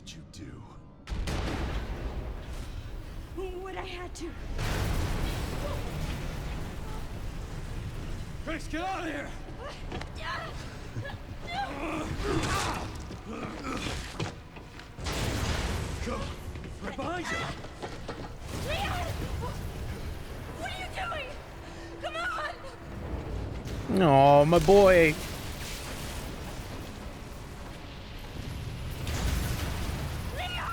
S8: did you do?
S7: What I had to.
S6: Grace, get out of here! Go! Right behind you!
S7: Leon! What are you doing? Come on!
S1: Oh, my boy.
S7: Leon!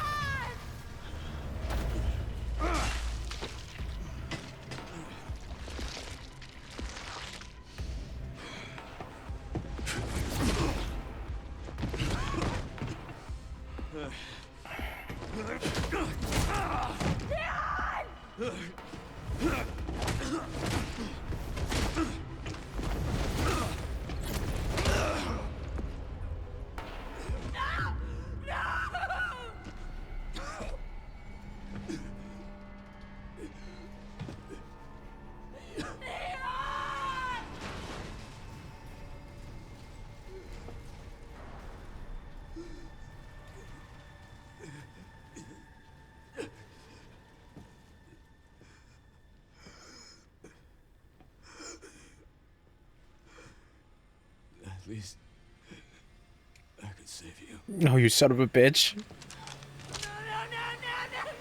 S6: At least I could save you.
S1: Oh, you son of a bitch.
S7: No, no, no, no, no, no!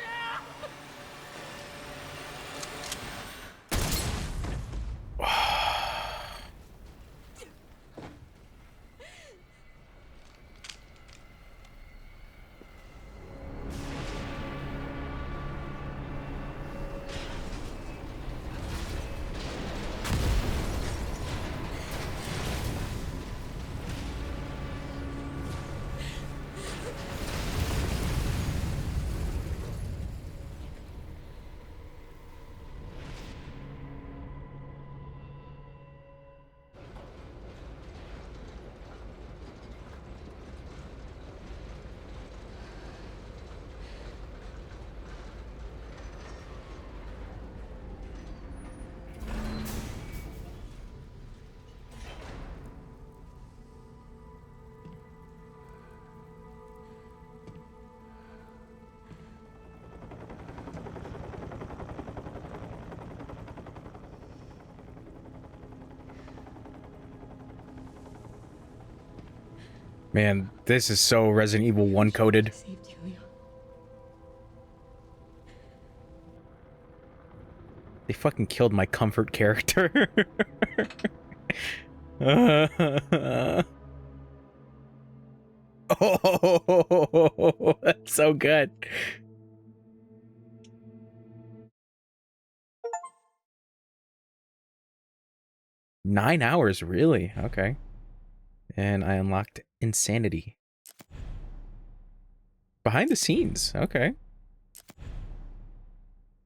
S1: Man, this is so Resident Evil 1 coded.
S7: Saved you, Leon.
S1: They fucking killed my comfort character. Oh, that's so good. Nine hours, really? Okay. And I unlocked Insanity. Behind the scenes, okay.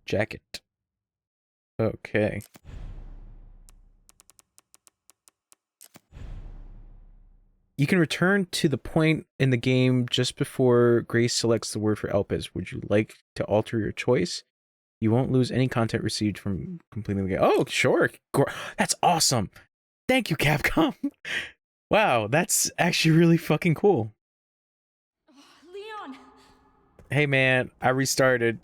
S1: Jacket. Okay. You can return to the point in the game just before Grace selects the word for Elpis. Would you like to alter your choice? You won't lose any content received from completing the game. Oh, sure. That's awesome. Thank you, Capcom. Wow, that's actually really fucking cool.
S7: Leon!
S1: Hey, man, I restarted.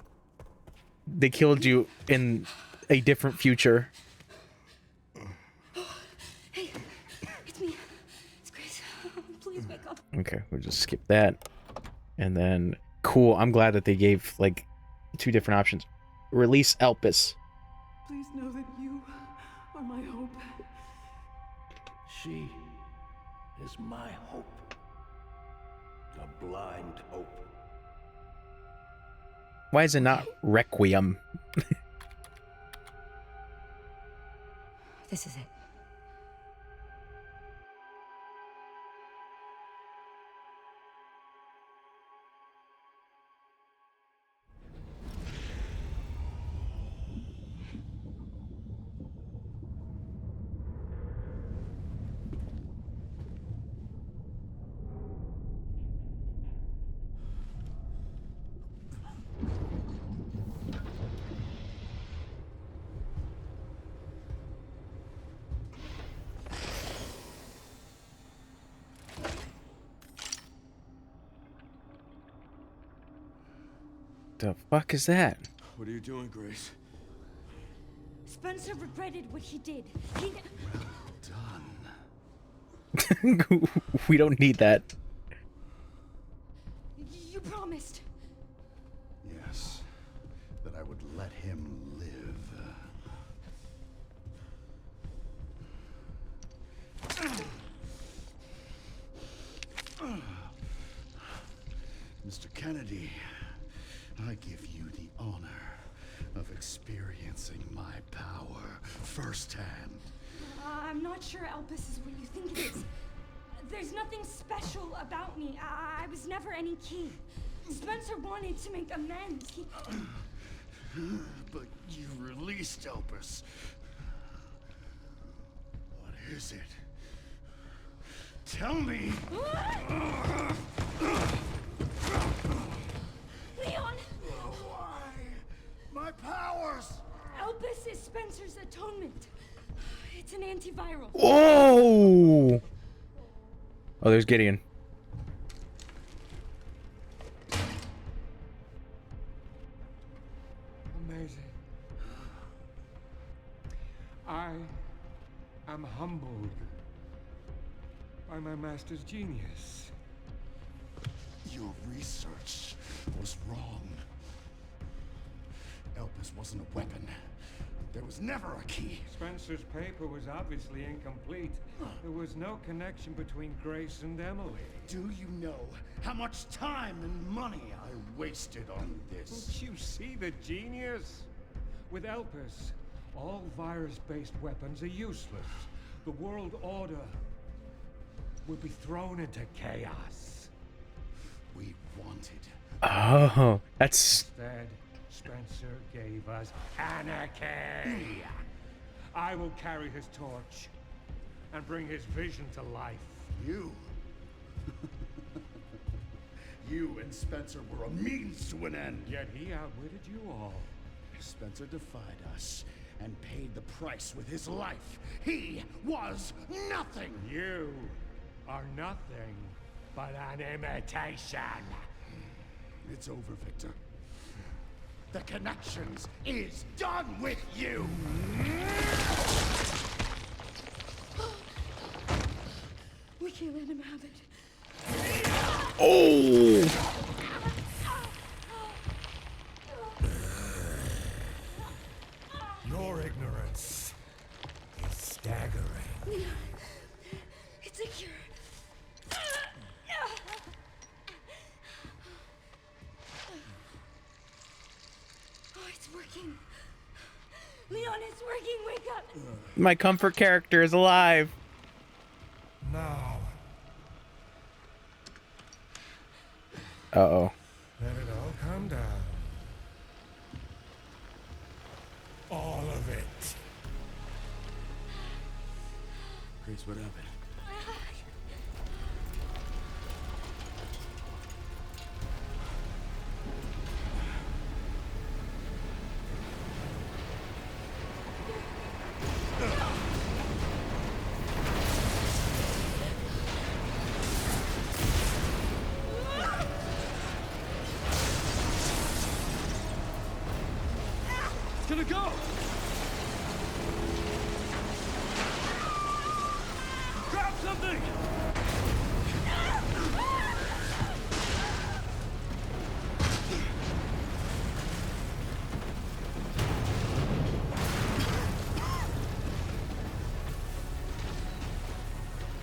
S1: They killed you in a different future.
S7: Hey, it's me. It's Grace. Please wake up.
S1: Okay, we'll just skip that. And then, cool, I'm glad that they gave, like, two different options. Release Elpis.
S4: Please know that you are my hope.
S5: She is my hope. A blind hope.
S1: Why is it not Requiem?
S7: This is it.
S1: The fuck is that?
S6: What are you doing, Grace?
S7: Spencer regretted what he did. He...
S8: Done.
S1: We don't need that.
S7: You promised.
S8: Yes, that I would let him live. Mr. Kennedy, I give you the honor of experiencing my power firsthand.
S7: I'm not sure Elpis is what you think it is. There's nothing special about me. I was never any key. Spencer wanted to make amends. He...
S8: But you released Elpis. What is it? Tell me!
S7: Leon!
S8: Why? My powers!
S7: Elpis is Spencer's atonement. It's an antiviral.
S1: Whoa! Oh, there's Gideon.
S9: Amazing. I am humbled by my master's genius.
S8: Your research was wrong. Elpis wasn't a weapon. There was never a key.
S9: Spencer's paper was obviously incomplete. There was no connection between Grace and Emily.
S8: Do you know how much time and money I wasted on this?
S9: Don't you see the genius? With Elpis, all virus-based weapons are useless. The world order will be thrown into chaos.
S8: We wanted.
S1: Oh, that's...
S9: Instead, Spencer gave us anarchy. I will carry his torch and bring his vision to life.
S8: You. You and Spencer were a means to an end.
S9: Yet he outwitted you all.
S8: Spencer defied us and paid the price with his life. He was nothing.
S9: You are nothing but an imitation.
S8: It's over, Victor. The Connections is done with you.
S7: We can't let him have it.
S1: Oh!
S9: Your ignorance is staggering.
S7: It's a cure. Oh, it's working. Leon, it's working. Wake up.
S1: My comfort character is alive.
S9: Now,
S1: Uh-oh.
S9: let it all come down. All of it.
S6: Grace, what happened?
S9: It's gonna go! Grab something!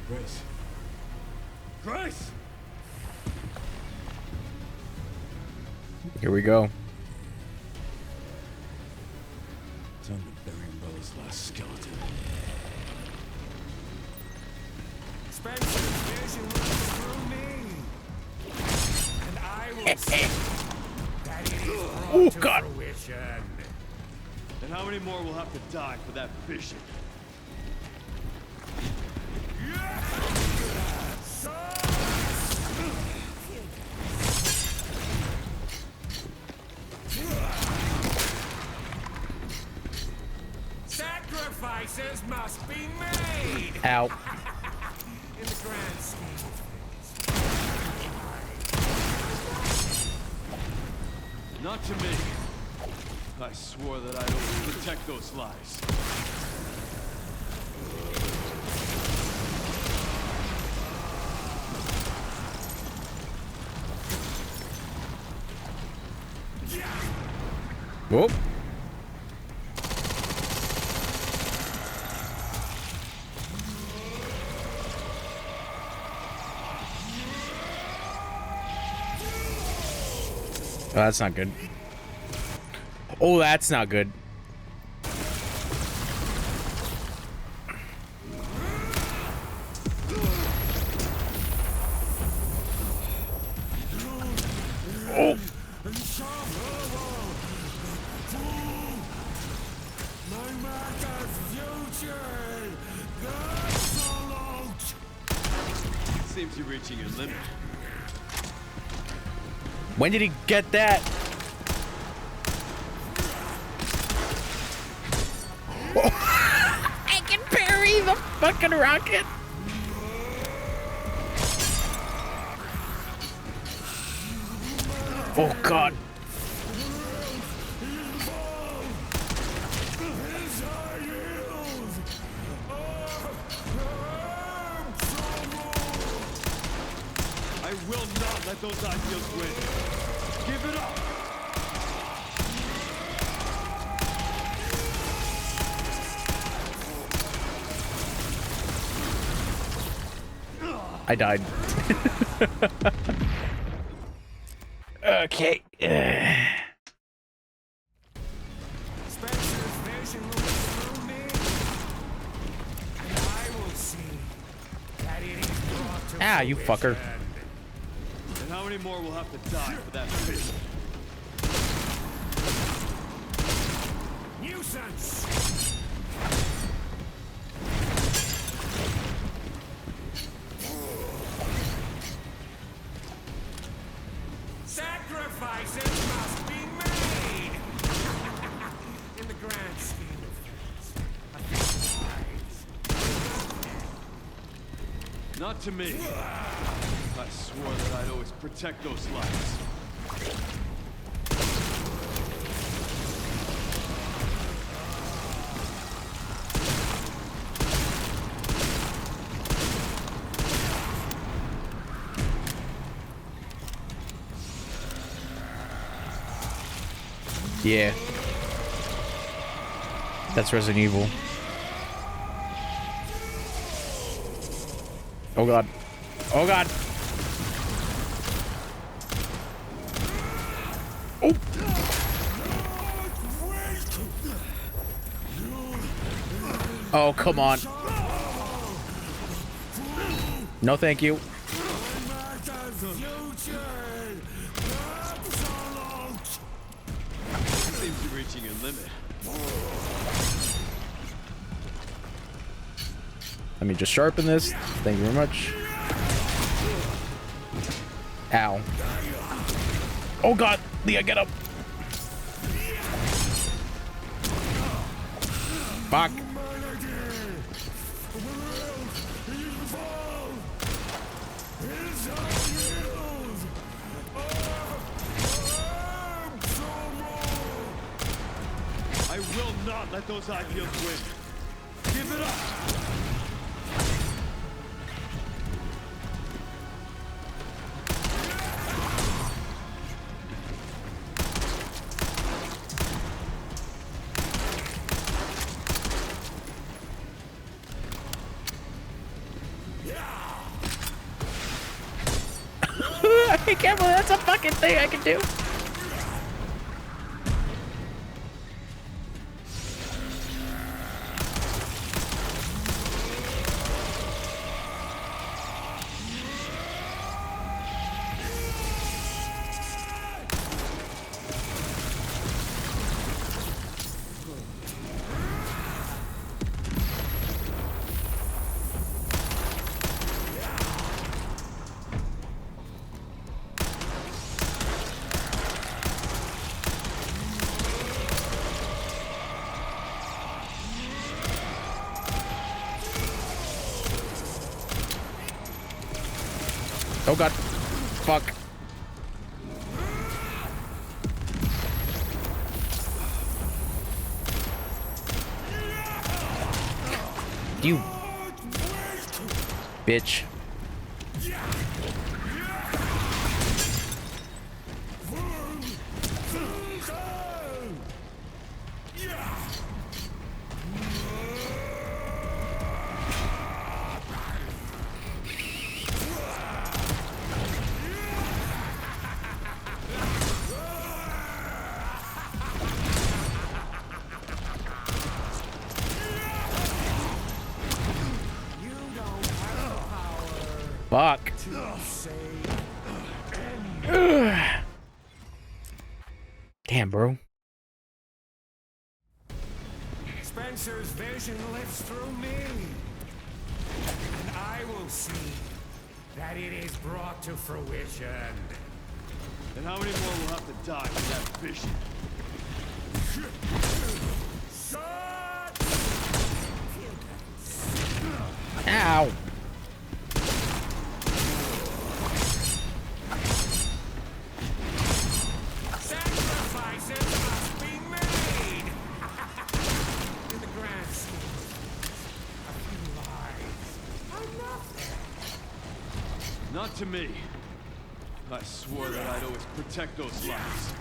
S6: Grace. Grace!
S1: Here we go.
S6: Time to bury Umbrella's last skeleton.
S9: Spencer's vision runs through me. And I will see that it is brought
S1: Oh,
S9: to
S1: God.
S9: fruition.
S6: And how many more will have to die for that vision?
S9: Sacrifices must be made!
S1: Ow.
S9: In the grand scheme of things.
S6: Not to me. I swore that I'd always protect those lives.
S1: Whoop. Oh, that's not good. Oh, that's not good. Oh.
S6: Seems you're reaching your limit.
S1: When did he get that? Oh. I can parry the fucking rocket. Oh god.
S6: I will not let those ideals win. Give it up!
S1: I died. Okay. Ah, you fucker.
S6: And how many more will have to die for that fish?
S9: Nuisance! Sacrifices must be made! In the grand scheme of things, I think wise.
S6: Not to me. I swore that I'd always protect those lives.
S1: Yeah. That's Resident Evil. Oh god. Oh god. Oh. Oh, come on. No, thank you.
S6: Seems you're reaching your limit.
S1: Let me just sharpen this. Thank you very much. Ow. Oh god, Leah, get up. Fuck.
S6: I will not let those ideals win. Give it up!
S1: I can't believe that's a fucking thing I can do. Oh god. Fuck. You bitch. Fuck. Ugh. Damn, bro.
S9: Spencer's vision lives through me, and I will see that it is brought to fruition.
S8: And how many more will have to die for that vision?
S1: Ow.
S9: Sacrifices must be made. In the grand scheme, a few lives are nothing.
S8: Not to me. I swore that I'd always protect those lives.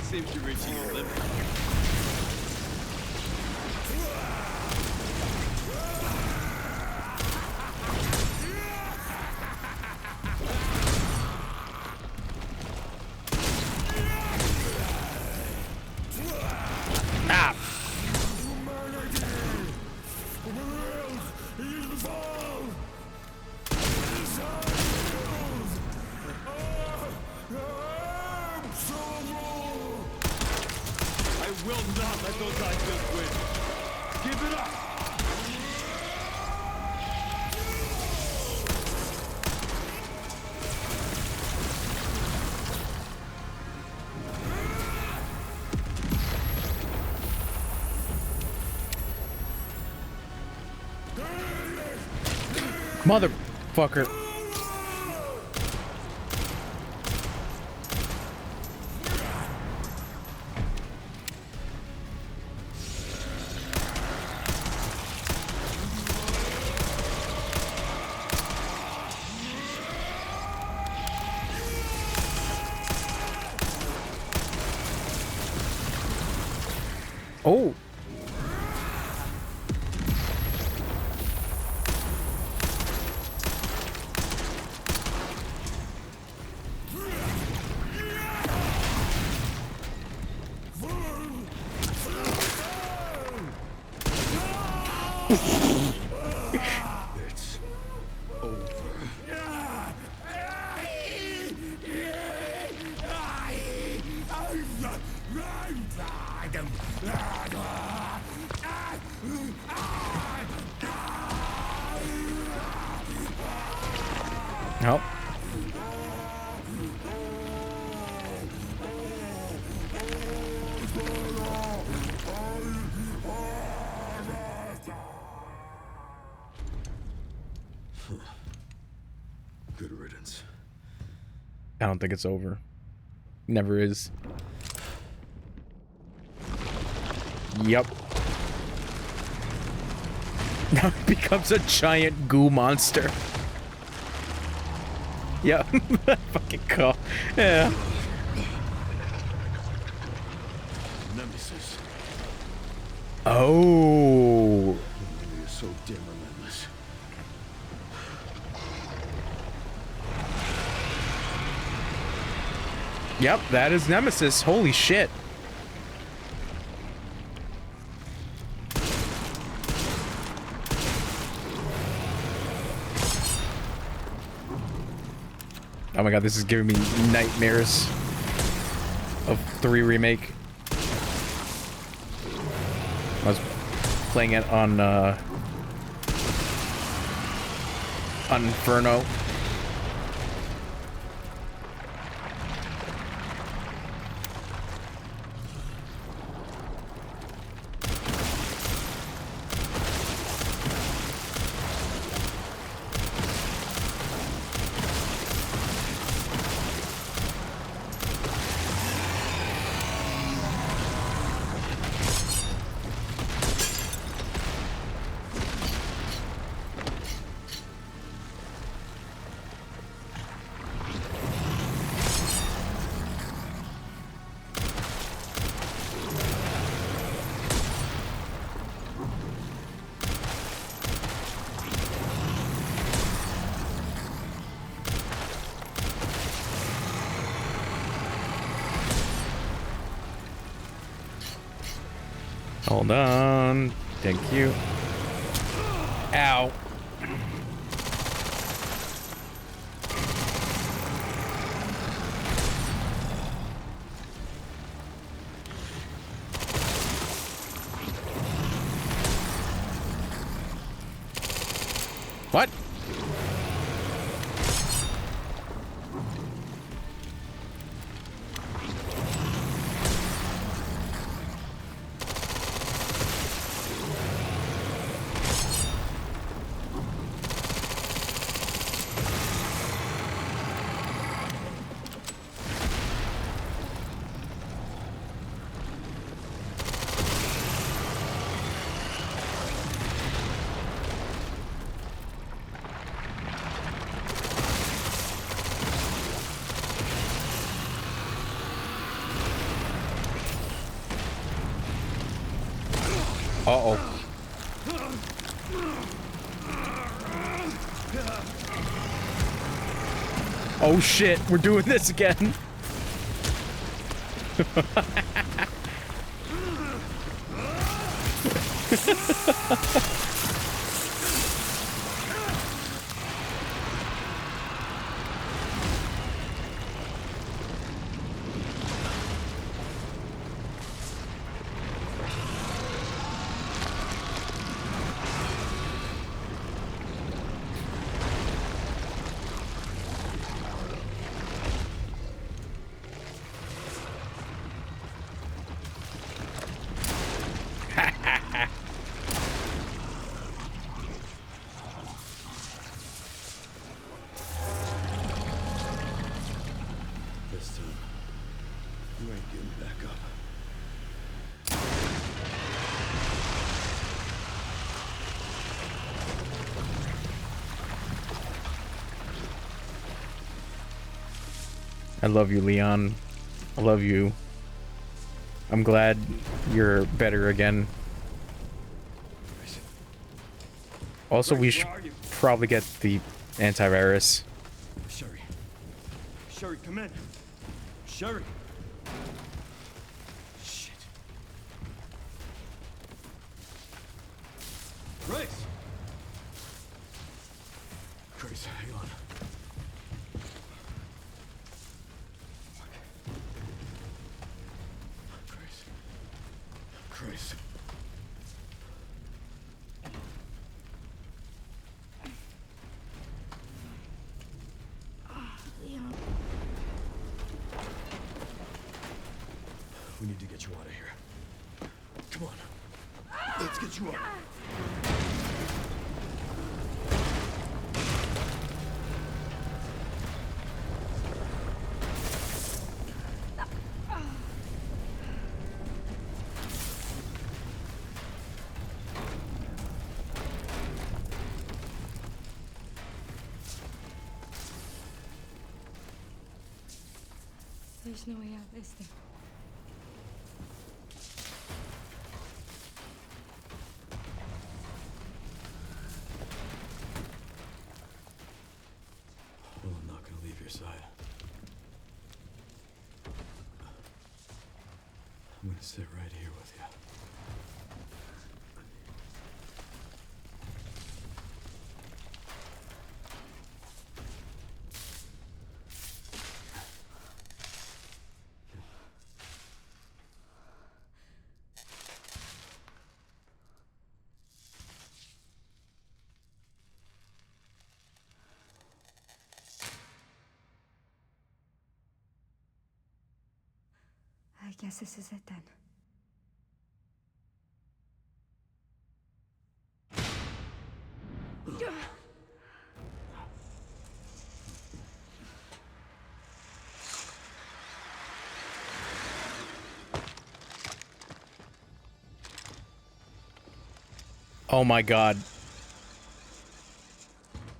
S8: Seems you're reaching your limit.
S1: Ah.
S8: I will not let those ideas win. Give it up!
S1: Motherfucker. Oh.
S8: It's over.
S1: Nope.
S8: Good riddance.
S1: I don't think it's over. Never is. Yep. Now it becomes a giant goo monster. Yep. Fucking call. Yeah.
S8: Nemesis.
S1: Oh.
S8: You're so damn relentless.
S1: Yep, that is Nemesis. Holy shit. Oh my god, this is giving me nightmares of 3 remake. I was playing it on Inferno. Hold on. Thank you. Ow. What? Uh-oh. Oh shit, we're doing this again.
S6: This time, you ain't getting back up.
S1: I love you, Leon. I love you. I'm glad you're better again. Also, we should probably get the antivirus.
S6: Sherry. Sherry, come in. Sherry. Shit. Grace. Grace, hang on. Grace. Grace.
S7: Leon.
S6: We need to get you out of here. Come on. Let's get you out.
S7: There's no way out, is there?
S6: Well, I'm not gonna leave your side. I'm gonna sit right here with you.
S7: guess this is it then.
S1: Oh my god.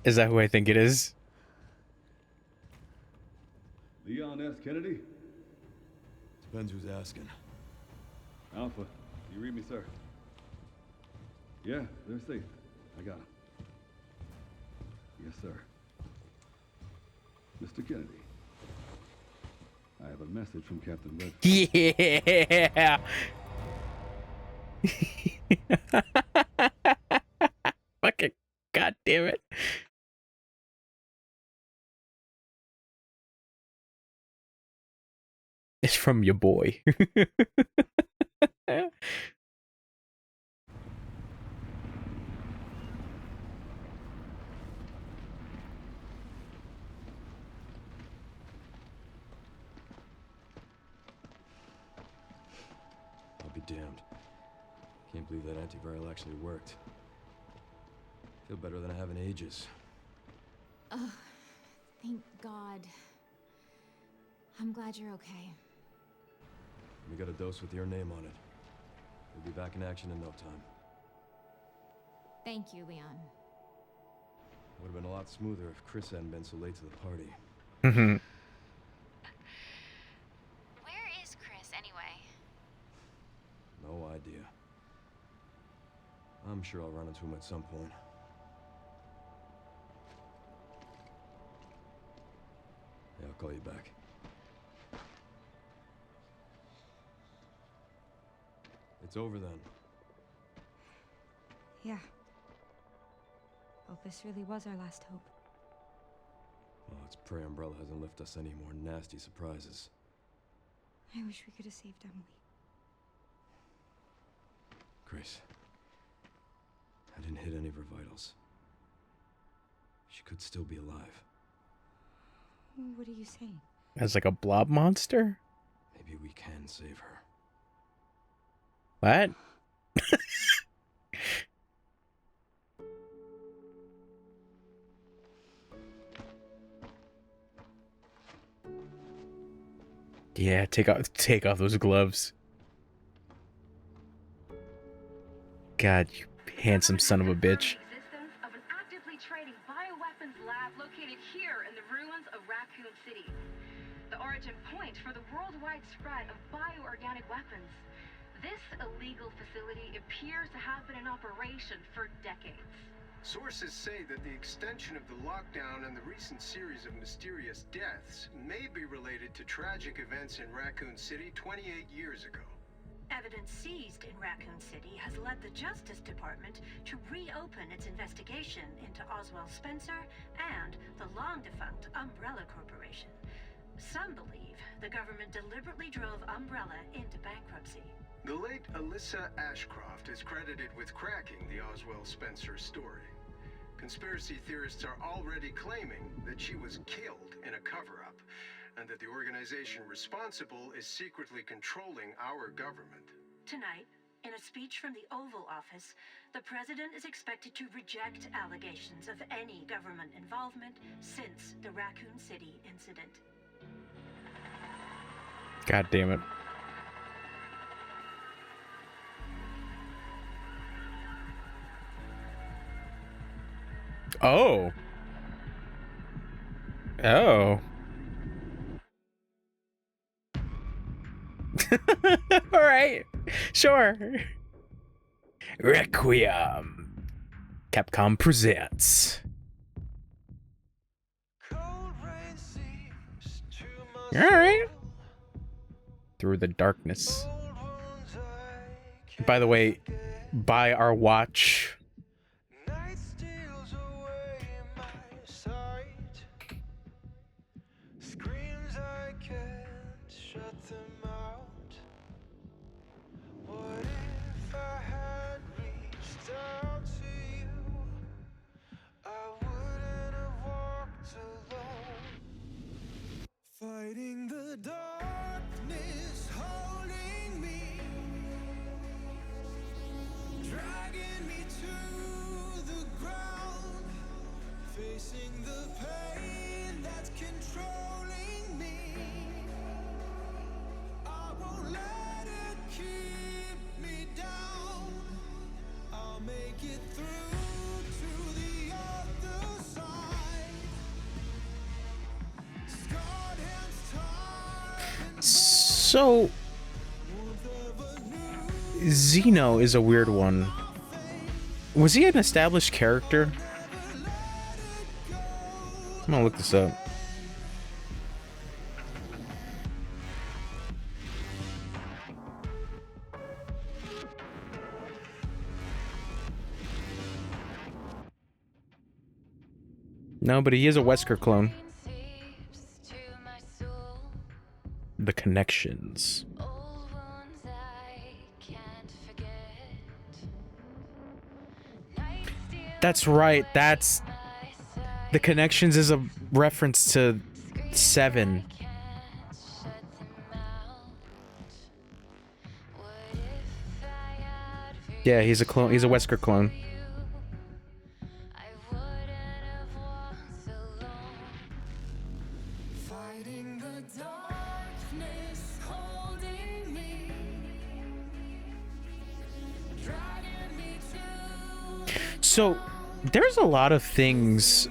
S1: Is that who I think it is?
S6: Leon S. Kennedy? Depends who's asking. Alpha, you read me, sir? Yeah, they're safe. I got him. Yes, sir. Mr. Kennedy, I have a message from Captain Red.
S1: Yeah. Fucking god damn it. It's from your boy.
S6: I'll be damned. Can't believe that antiviral actually worked. Feel better than I have in ages.
S3: Oh, thank God. I'm glad you're okay.
S6: We got a dose with your name on it. We'll be back in action in no time.
S3: Thank you, Leon.
S6: Would have been a lot smoother if Chris hadn't been so late to the party.
S1: Mhm.
S3: Where is Chris, anyway?
S6: No idea. I'm sure I'll run into him at some point. Yeah, I'll call you back. It's over then.
S7: Yeah. Opus really was our last hope.
S6: Well, let's pray Umbrella hasn't left us any more nasty surprises.
S7: I wish we could have saved Emily.
S6: Grace. I didn't hit any of her vitals. She could still be alive.
S7: What are you saying?
S1: As like a blob monster?
S6: Maybe we can save her.
S1: What? Yeah, take off those gloves. God, you handsome son of a bitch.
S2: Existence of an actively trading bioweapons lab located here in the ruins of Raccoon City. The origin point for the worldwide spread of bioorganic weapons. This illegal facility appears to have been in operation for decades.
S10: Sources say that the extension of the lockdown and the recent series of mysterious deaths may be related to tragic events in Raccoon City 28 years ago.
S11: Evidence seized in Raccoon City has led the Justice Department to reopen its investigation into Oswald Spencer and the long-defunct Umbrella Corporation. Some believe the government deliberately drove Umbrella into bankruptcy.
S10: The late Alyssa Ashcroft is credited with cracking the Oswald Spencer story. Conspiracy theorists are already claiming that she was killed in a cover-up, and that the organization responsible is secretly controlling our government.
S11: Tonight, in a speech from the Oval Office, the president is expected to reject allegations of any government involvement since the Raccoon City incident.
S1: God damn it. Oh. Oh. All right. Sure. Requiem. Capcom presents. All right. Through the darkness. By the way, buy our watch.
S12: Fighting the darkness, holding
S1: So, Zeno is a weird one. Was he an established character? I'm gonna look this up. No, but he is a Wesker clone. The connections. That's right. That's the connections is a reference to 7. Yeah, he's a clone. He's a Wesker clone. So, there's a lot of things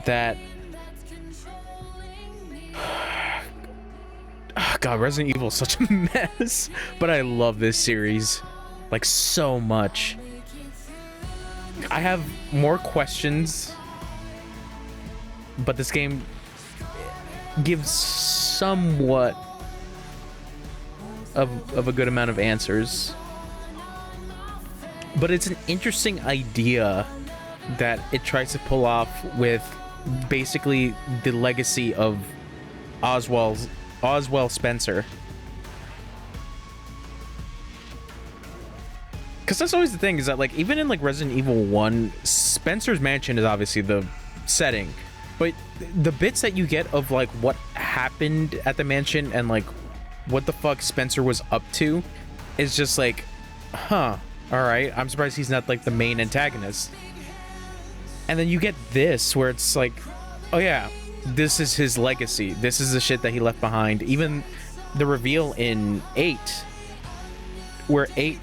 S1: that... Oh, God, Resident Evil is such a mess. But I love this series. Like, so much. I have more questions. But this game gives somewhat of a good amount of answers. But it's an interesting idea that it tries to pull off with basically the legacy of Oswald Spencer. Because that's always the thing, is that like even in like Resident Evil 1, Spencer's mansion is obviously the setting, but the bits that you get of like what happened at the mansion and like what the fuck Spencer was up to is just like, huh. All right, I'm surprised he's not like the main antagonist. And then you get this where it's like, oh yeah, this is his legacy. This is the shit that he left behind. Even the reveal in 8, where 8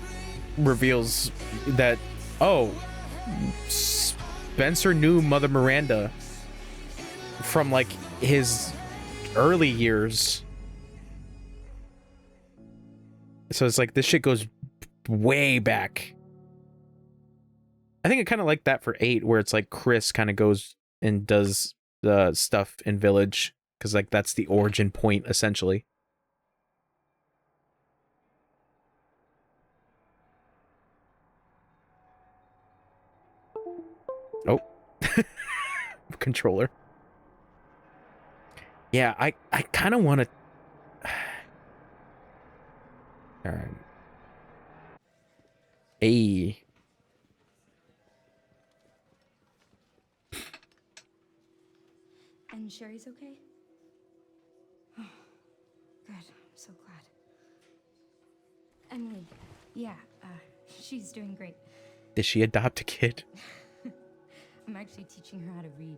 S1: reveals that, oh, Spencer knew Mother Miranda from like his early years. So it's like this shit goes way back. I think I kind of like that for 8, where it's like Chris kind of goes and does the stuff in Village, because like that's the origin point essentially. Oh. Controller. Yeah, I kind of want to... All right. Hey.
S7: And Sherry's okay? Oh, good. I'm so glad. Emily, yeah, she's doing great.
S1: Did she adopt a kid?
S7: I'm actually teaching her how to read.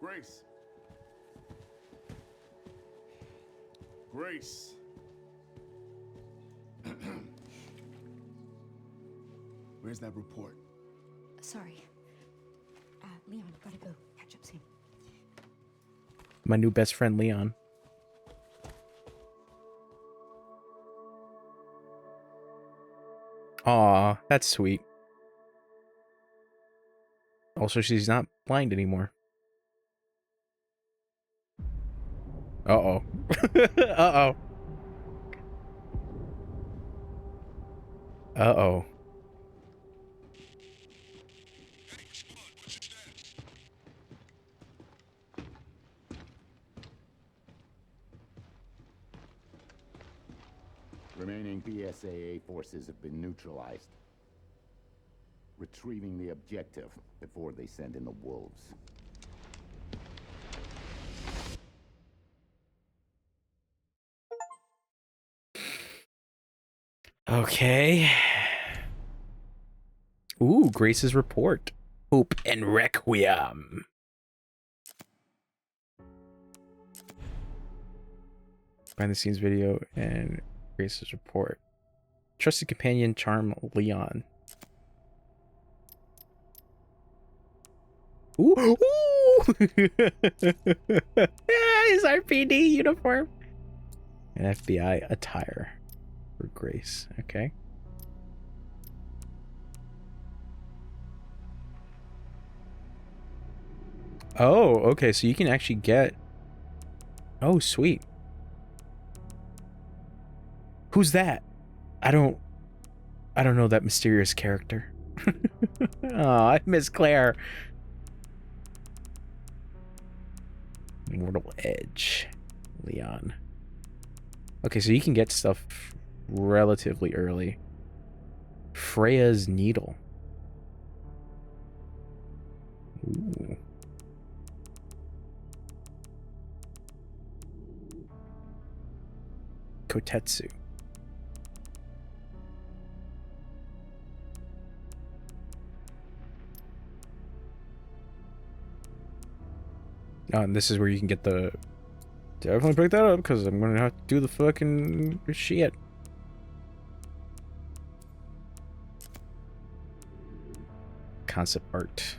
S8: Grace. Grace. Where's that report?
S7: Sorry. Leon, gotta go. Catch up soon.
S1: My new best friend, Leon. Aw, that's sweet. Also, she's not blind anymore. Uh-oh. Uh-oh. Uh-oh.
S12: Remaining BSAA forces have been neutralized. Retrieving the objective before they send in the wolves.
S1: Okay. Ooh, Grace's report. Hope and Requiem. Behind the scenes video and Grace's report. Trusted companion charm Leon. Ooh. Ooh. His RPD uniform. An FBI attire for Grace. Okay. Oh, okay. So you can actually get. Oh, sweet. Who's that? I don't know that mysterious character. Oh, I miss Claire. Mortal Edge. Leon. Okay, so you can get stuff relatively early. Freya's Needle. Ooh. Kotetsu. Oh, and this is where you can get the... Definitely pick that up, because I'm going to have to do the fucking shit. Concept art.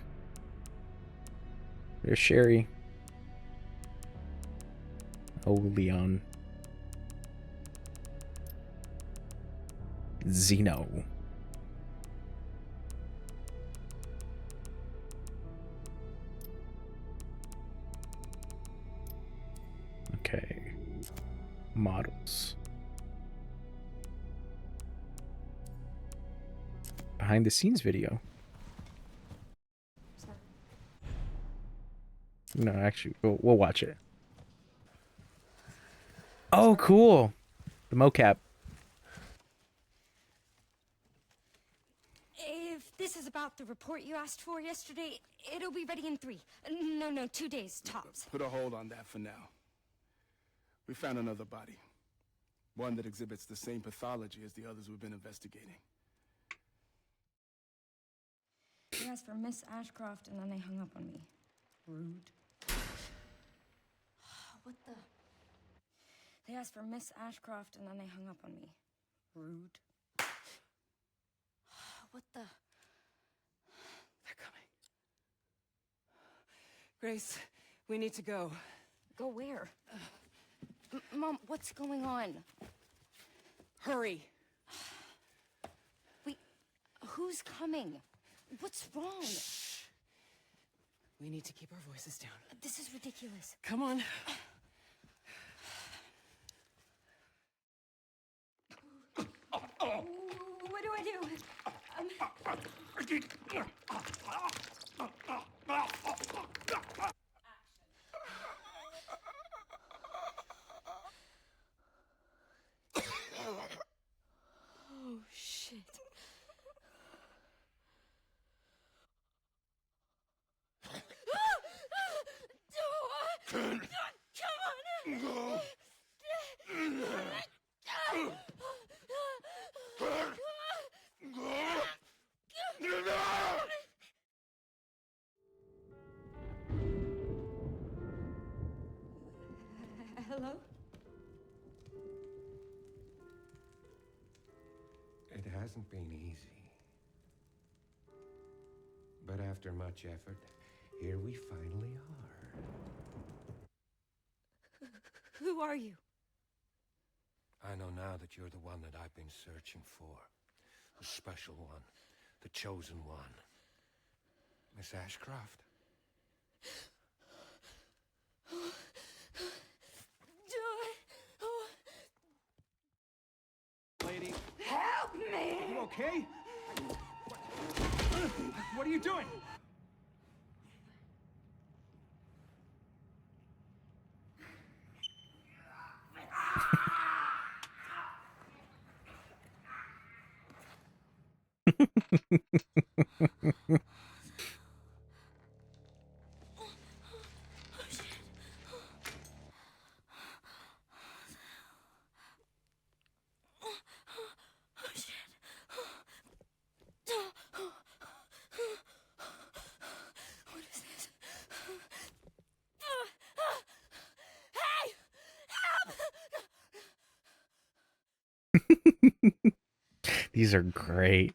S1: There's Sherry. Oh, Leon. Zeno. Okay. Models. Behind the scenes video. No, actually, we'll watch it. Oh, cool. The mocap.
S7: If this is about the report you asked for yesterday, it'll be ready in 3. No, 2 days, tops.
S13: Put a hold on that for now. We found another body. One that exhibits the same pathology as the others we've been investigating.
S7: They asked for Miss Ashcroft and then they hung up on me. Rude. What the? They asked for Miss Ashcroft and then they hung up on me. Rude. What the?
S14: They're coming. Grace, we need to go.
S7: Go where? Mom, what's going on?
S14: Hurry.
S7: Wait, who's coming? What's wrong?
S14: Shh. We need to keep our voices down.
S7: This is ridiculous.
S14: Come on.
S7: What do I do? Oh, shit. Come on! Hello?
S15: It hasn't been easy. But after much effort, here we finally are.
S7: Who are you?
S15: I know now that you're the one that I've been searching for. The special one. The chosen one. Miss Ashcroft.
S9: Lady.
S7: Help me!
S9: Are you okay? What are you doing?
S1: These are great.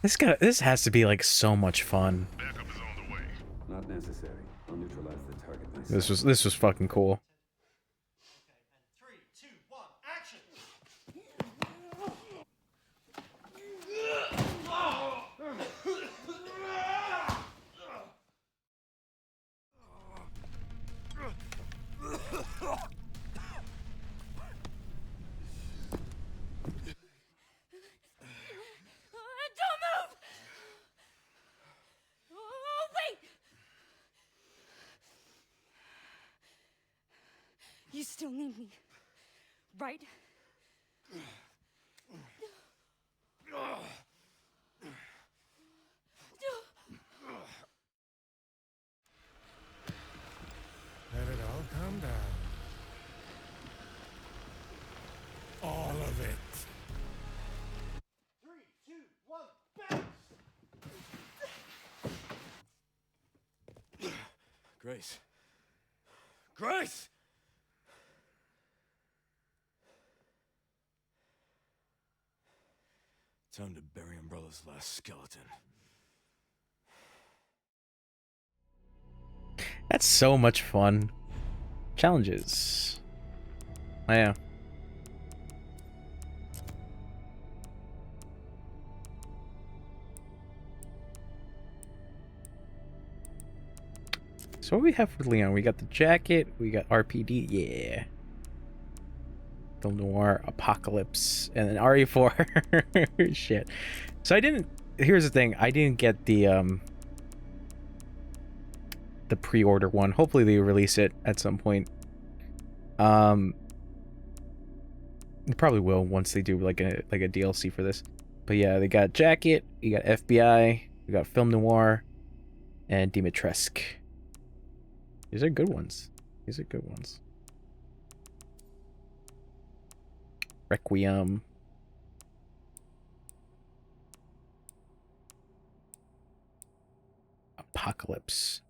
S1: This has to be like so much fun.
S6: Not necessary. I'll neutralize the target myself.
S1: This was fucking cool.
S7: Don't move! Oh, wait! You still need me, right?
S9: Let it all come down. All of it.
S13: Grace. Grace! Time to bury Umbrella's last skeleton.
S1: That's so much fun. Challenges. Oh, yeah. So what do we have for Leon? We got the jacket, we got RPD, yeah. Film Noir, Apocalypse, and then RE4. Shit. So here's the thing, I didn't get the pre-order one. Hopefully they release it at some point. They probably will once they do like a DLC for this. But yeah, they got jacket, you got FBI, we got Film Noir, and Dimitrescu. These are good ones. These are good ones. Requiem. Apocalypse.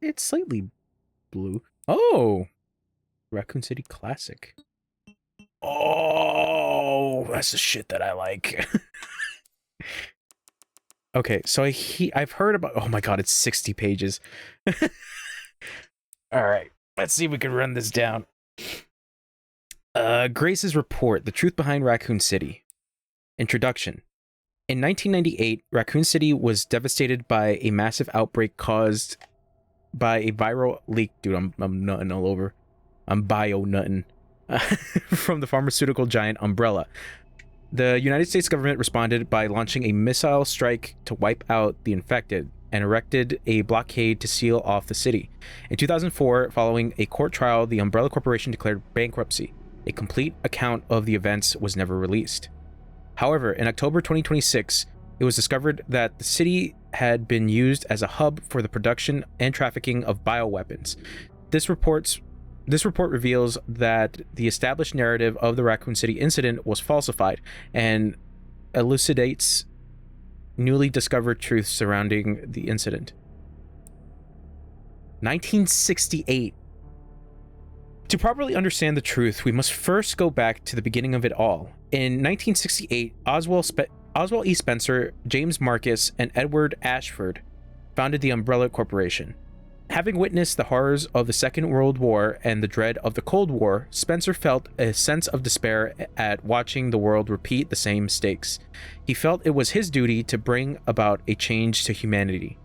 S1: It's slightly blue. Oh! Raccoon City Classic. Oh, that's the shit that I like. Okay, so I've heard about... Oh my god, it's 60 pages. Alright, let's see if we can run this down. Grace's report, The Truth Behind Raccoon City. Introduction. In 1998, Raccoon City was devastated by a massive outbreak caused by a viral leak. Dude, I'm nutting all over. I'm bio-nutting. From the pharmaceutical giant Umbrella. The United States government responded by launching a missile strike to wipe out the infected and erected a blockade to seal off the city. In 2004, following a court trial, the Umbrella Corporation declared bankruptcy. A complete account of the events was never released. However, in October 2026, it was discovered that the city had been used as a hub for the production and trafficking of bioweapons. This report reveals that the established narrative of the Raccoon City incident was falsified and elucidates newly discovered truths surrounding the incident. 1968. To properly understand the truth, we must first go back to the beginning of it all. In 1968, Oswald E. Spencer, James Marcus, and Edward Ashford founded the Umbrella Corporation. Having witnessed the horrors of the Second World War and the dread of the Cold War, Spencer felt a sense of despair at watching the world repeat the same mistakes. He felt it was his duty to bring about a change to humanity.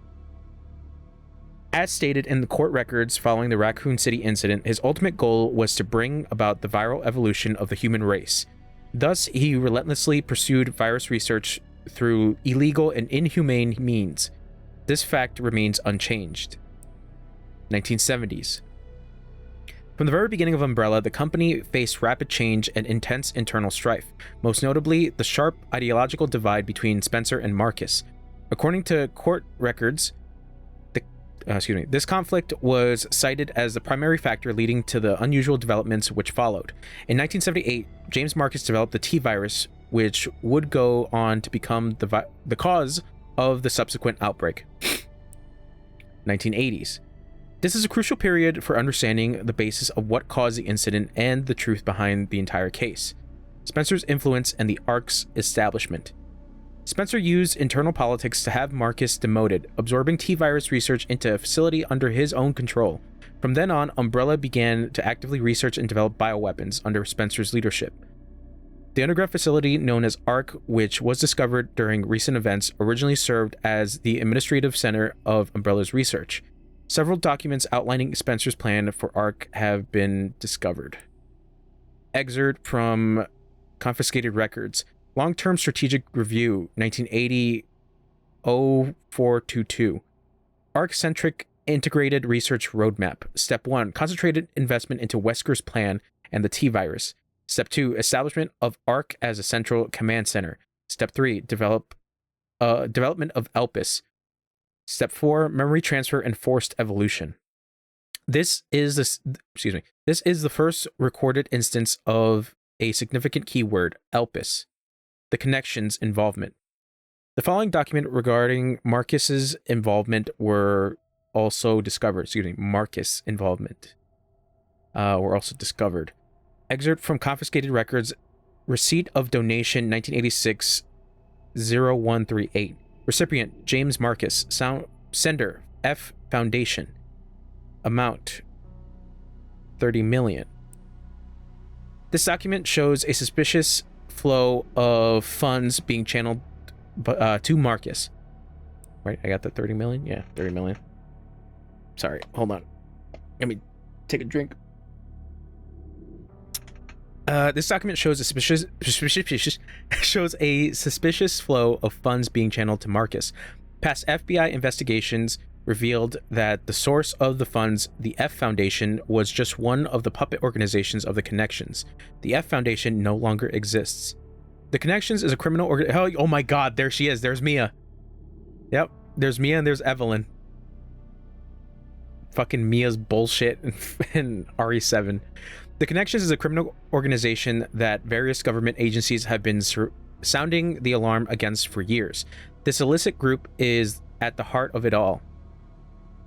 S1: As stated in the court records following the Raccoon City incident, his ultimate goal was to bring about the viral evolution of the human race. Thus, he relentlessly pursued virus research through illegal and inhumane means. This fact remains unchanged. 1970s. From the very beginning of Umbrella, the company faced rapid change and intense internal strife, most notably the sharp ideological divide between Spencer and Marcus. According to court records, this conflict was cited as the primary factor leading to the unusual developments which followed. In 1978, James Marcus developed the T-virus, which would go on to become the cause of the subsequent outbreak. 1980s. This is a crucial period for understanding the basis of what caused the incident and the truth behind the entire case. Spencer's influence and the ARC's establishment. Spencer used internal politics to have Marcus demoted, absorbing T-virus research into a facility under his own control. From then on, Umbrella began to actively research and develop bioweapons under Spencer's leadership. The underground facility known as ARC, which was discovered during recent events, originally served as the administrative center of Umbrella's research. Several documents outlining Spencer's plan for ARC have been discovered. Excerpt from confiscated records. Long-Term Strategic Review, 1980-0422. ARC-centric Integrated Research Roadmap. Step 1. Concentrated investment into Wesker's plan and the T-virus. Step 2. Establishment of ARC as a central command center. Step 3. Development of Elpis. Step 4. Memory transfer and forced evolution. This is the first recorded instance of a significant keyword, Elpis. The connections involvement. The following document regarding Marcus's involvement were also discovered. Marcus involvement were also discovered. Excerpt from confiscated records. Receipt of donation 1986-0138. Recipient James Marcus. Sender F Foundation. Amount 30 million. This document shows a suspicious flow of funds being channeled to Marcus. Right, I got the 30 million? Yeah, 30 million. Sorry, hold on. Let me take a drink. This document shows a suspicious flow of funds being channeled to Marcus. Past FBI investigations revealed that the source of the funds, the F Foundation, was just one of the puppet organizations of the Connections. The F Foundation no longer exists. The Connections is a criminal oh my god, there she is. There's Mia. Yep, there's Mia and there's Evelyn. Fucking Mia's bullshit in RE7. The Connections is a criminal organization that various government agencies have been sounding the alarm against for years. This illicit group is at the heart of it all.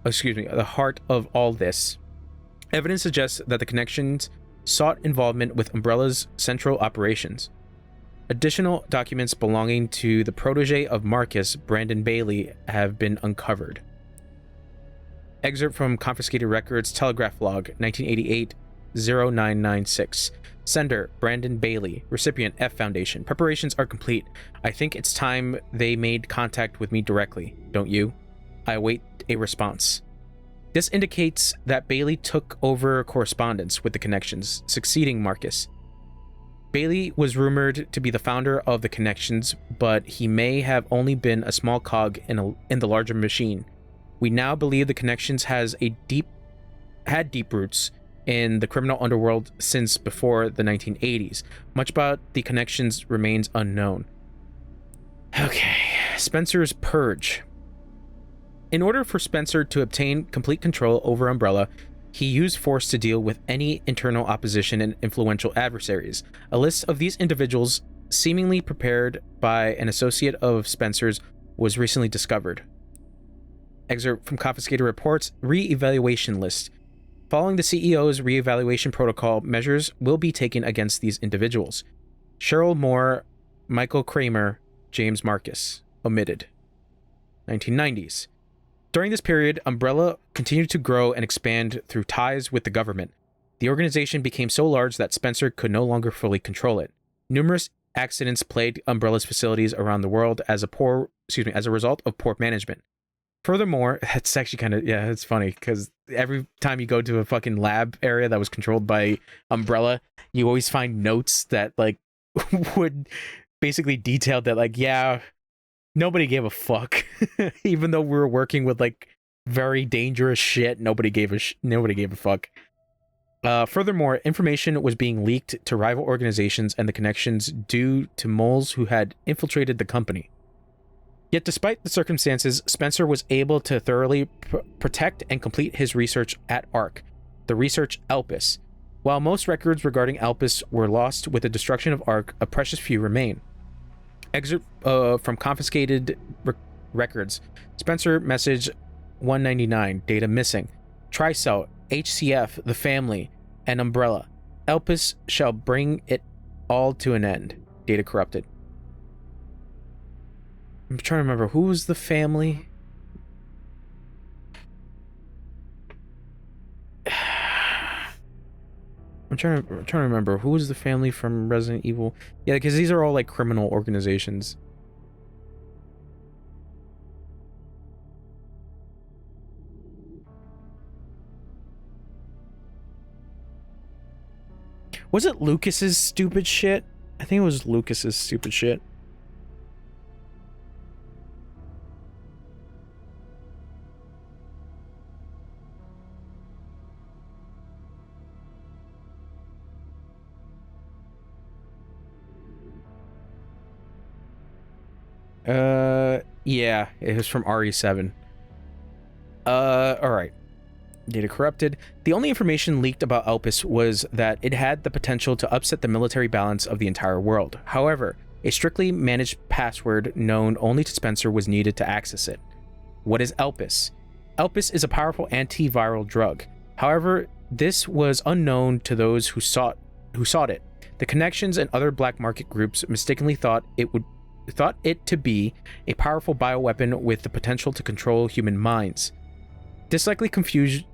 S1: The heart of all this. Evidence suggests that the Connections sought involvement with Umbrella's central operations. Additional documents belonging to the protege of Marcus, Brandon Bailey, have been uncovered. Excerpt from confiscated records, telegraph log, 1988-0996. Sender, Brandon Bailey. Recipient, F Foundation. Preparations are complete. I think it's time they made contact with me directly. Don't you? I await a response. This indicates that Bailey took over correspondence with the Connections, succeeding Marcus. Bailey was rumored to be the founder of the Connections, but he may have only been a small cog in the larger machine. We now believe the Connections had deep roots in the criminal underworld since before the 1980s. Much about the Connections remains unknown. Okay, Spencer's purge. In order for Spencer to obtain complete control over Umbrella, he used force to deal with any internal opposition and influential adversaries. A list of these individuals, seemingly prepared by an associate of Spencer's, was recently discovered. Excerpt from confiscated reports, re-evaluation list. Following the CEO's re-evaluation protocol, measures will be taken against these individuals. Cheryl Moore, Michael Kramer, James Marcus. Omitted. 1990s. During this period, Umbrella continued to grow and expand through ties with the government. The organization became so large that Spencer could no longer fully control it. Numerous accidents plagued Umbrella's facilities around the world as a result of poor management. Furthermore, it's actually kind of, yeah, it's funny because every time you go to a fucking lab area that was controlled by Umbrella, you always find notes that like would basically detail that like, yeah, nobody gave a fuck. Even though we were working with like very dangerous shit, nobody gave a fuck. Furthermore, information was being leaked to rival organizations and the Connections due to moles who had infiltrated the company. Yet despite the circumstances, Spencer was able to thoroughly protect and complete his research at ARC, the research Elpis. While most records regarding Elpis were lost with the destruction of ARC, a precious few remain. Excerpt from confiscated records. Spencer message 199, data missing. Tricell, HCF, the family, and Umbrella. Elpis shall bring it all to an end. Data corrupted. I'm trying to remember, who was the family? I'm trying to remember, who was the family from Resident Evil? Yeah, because these are all like criminal organizations. Was it Lucas's stupid shit? I think it was Lucas's stupid shit. Yeah, it was from RE7. Alright. Data corrupted. The only information leaked about Elpis was that it had the potential to upset the military balance of the entire world. However, a strictly managed password known only to Spencer was needed to access it. What is Elpis? Elpis is a powerful antiviral drug. However, this was unknown to those who sought it. The Connections and other black market groups mistakenly thought it to be a powerful bioweapon with the potential to control human minds. This confusion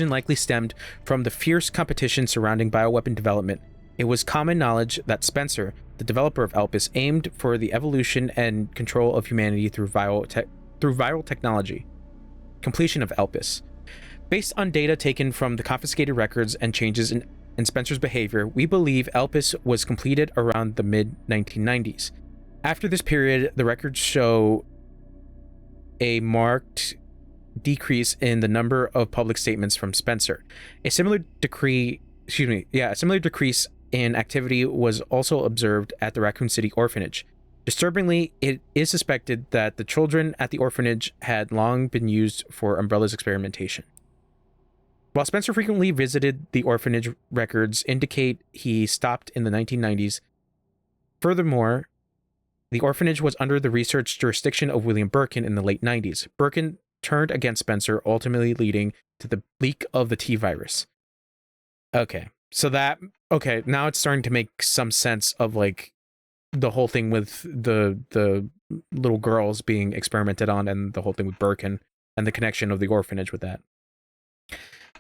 S1: likely stemmed from the fierce competition surrounding bioweapon development. It was common knowledge that Spencer, the developer of Elpis, aimed for the evolution and control of humanity through viral technology. Completion of Elpis. Based on data taken from the confiscated records and changes in Spencer's behavior, we believe Elpis was completed around the mid-1990s. After this period, the records show a marked decrease in the number of public statements from Spencer. A similar decrease in activity was also observed at the Raccoon City orphanage. Disturbingly, it is suspected that the children at the orphanage had long been used for Umbrella's experimentation. While Spencer frequently visited the orphanage, records indicate he stopped in the 1990s. Furthermore, the orphanage was under the research jurisdiction of William Birkin in the late 90s. Birkin turned against Spencer, ultimately leading to the leak of the T-virus. Okay, now it's starting to make some sense of like the whole thing with the little girls being experimented on and the whole thing with Birkin and the connection of the orphanage with that.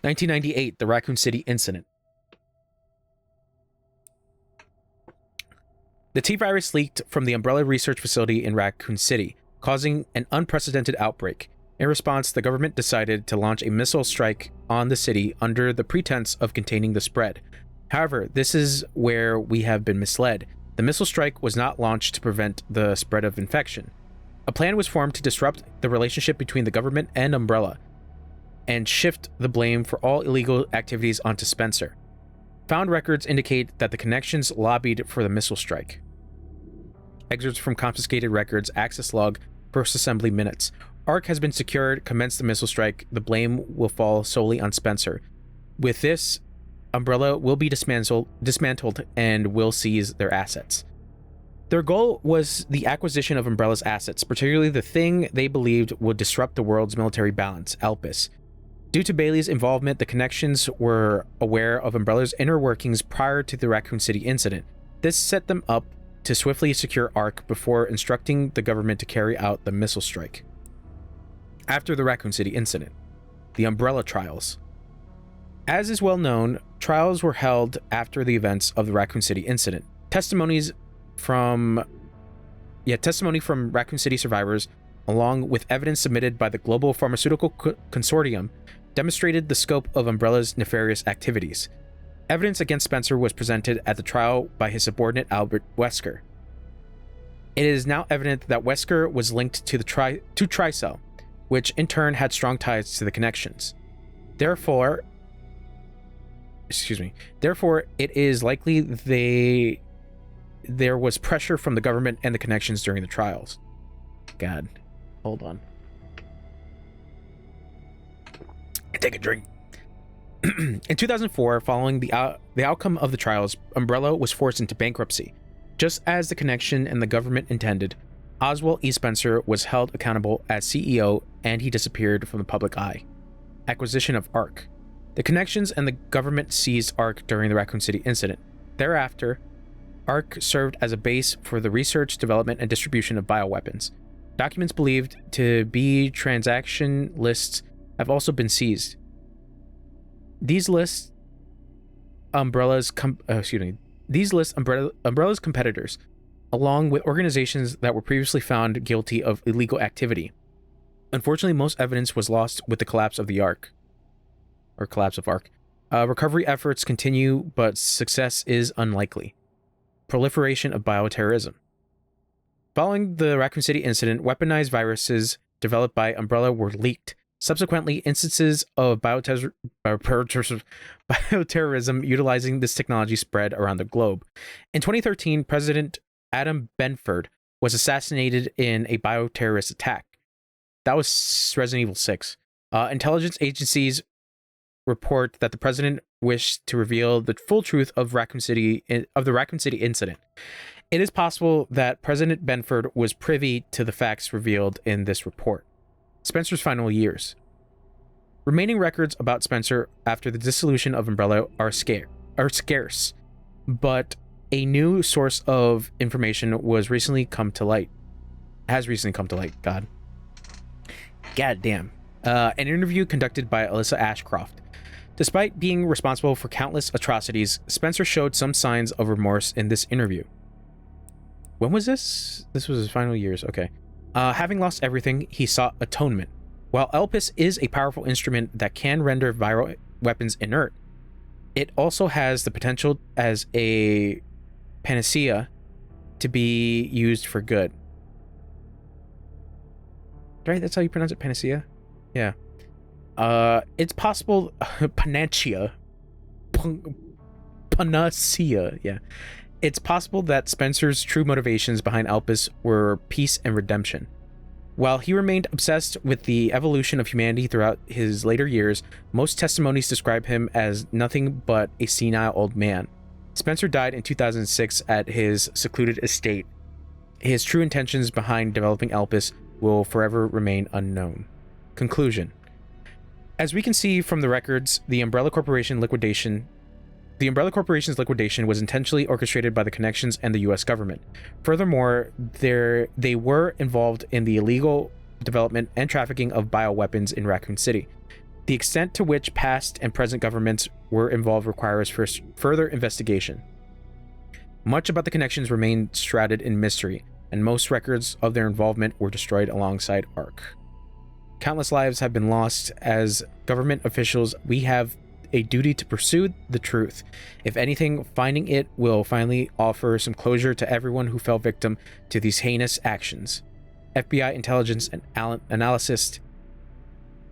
S1: 1998, the Raccoon City incident. The T-virus leaked from the Umbrella research facility in Raccoon City, causing an unprecedented outbreak. In response, the government decided to launch a missile strike on the city under the pretense of containing the spread. However, this is where we have been misled. The missile strike was not launched to prevent the spread of infection. A plan was formed to disrupt the relationship between the government and Umbrella, and shift the blame for all illegal activities onto Spencer. Found records indicate that the Connections lobbied for the missile strike. Excerpts from confiscated records, access log, first assembly minutes. ARC has been secured, commence the missile strike. The blame will fall solely on Spencer. With this, Umbrella will be dismantled and will seize their assets. Their goal was the acquisition of Umbrella's assets, particularly the thing they believed would disrupt the world's military balance, Elpis. Due to Bailey's involvement, the Connections were aware of Umbrella's inner workings prior to the Raccoon City incident. This set them up to swiftly secure ARC before instructing the government to carry out the missile strike. After the Raccoon City incident, the Umbrella trials. As is well known, trials were held after the events of the Raccoon City incident. Testimony from Raccoon City survivors, along with evidence submitted by the Global Pharmaceutical Consortium, demonstrated the scope of Umbrella's nefarious activities. Evidence against Spencer was presented at the trial by his subordinate Albert Wesker. It is now evident that Wesker was linked to Tricell, which in turn had strong ties to the Connections. Therefore, it is likely there was pressure from the government and the Connections during the trials. God, hold on. Take a drink. In 2004, following the outcome of the trials, Umbrella was forced into bankruptcy. Just as the Connection and the government intended, Oswald E. Spencer was held accountable as CEO and he disappeared from the public eye. Acquisition of ARC. The Connections and the government seized ARC during the Raccoon City incident. Thereafter, ARC served as a base for the research, development, and distribution of bioweapons. Documents believed to be transaction lists have also been seized. These lists Umbrella's competitors, along with organizations that were previously found guilty of illegal activity. Unfortunately, most evidence was lost with the collapse of the ARC. Or collapse of ARC. Recovery efforts continue, but success is unlikely. Proliferation of bioterrorism. Following the Raccoon City incident, weaponized viruses developed by Umbrella were leaked. Subsequently, instances of bioterrorism utilizing this technology spread around the globe. In 2013, President Adam Benford was assassinated in a bioterrorist attack. That was Resident Evil 6. Intelligence agencies report that the president wished to reveal the full truth of the Raccoon City incident. It is possible that President Benford was privy to the facts revealed in this report. Spencer's final years. Remaining records about Spencer after the dissolution of Umbrella are scarce, but a new source of information has recently come to light. God damn. An interview conducted by Alyssa Ashcroft. Despite being responsible for countless atrocities, Spencer showed some signs of remorse in this interview. When was this? This was his final years. Okay. Having lost everything, he sought atonement. While Elpis is a powerful instrument that can render viral weapons inert, it also has the potential as a panacea to be used for good. Right? That's how you pronounce it? Panacea? Yeah. It's possible... Panacea. Panacea. Yeah. It's possible that Spencer's true motivations behind Elpis were peace and redemption. While he remained obsessed with the evolution of humanity throughout his later years, most testimonies describe him as nothing but a senile old man. Spencer died in 2006 at his secluded estate. His true intentions behind developing Elpis will forever remain unknown. Conclusion. As we can see from the records, the Umbrella Corporation's liquidation was intentionally orchestrated by the connections and the U.S. government. Furthermore, they were involved in the illegal development and trafficking of bioweapons in Raccoon City. The extent to which past and present governments were involved requires further investigation. Much about the connections remain shrouded in mystery, and most records of their involvement were destroyed alongside ARC. Countless lives have been lost. As government officials, we have a duty to pursue the truth. If anything, finding it will finally offer some closure to everyone who fell victim to these heinous actions. FBI Intelligence and Analyst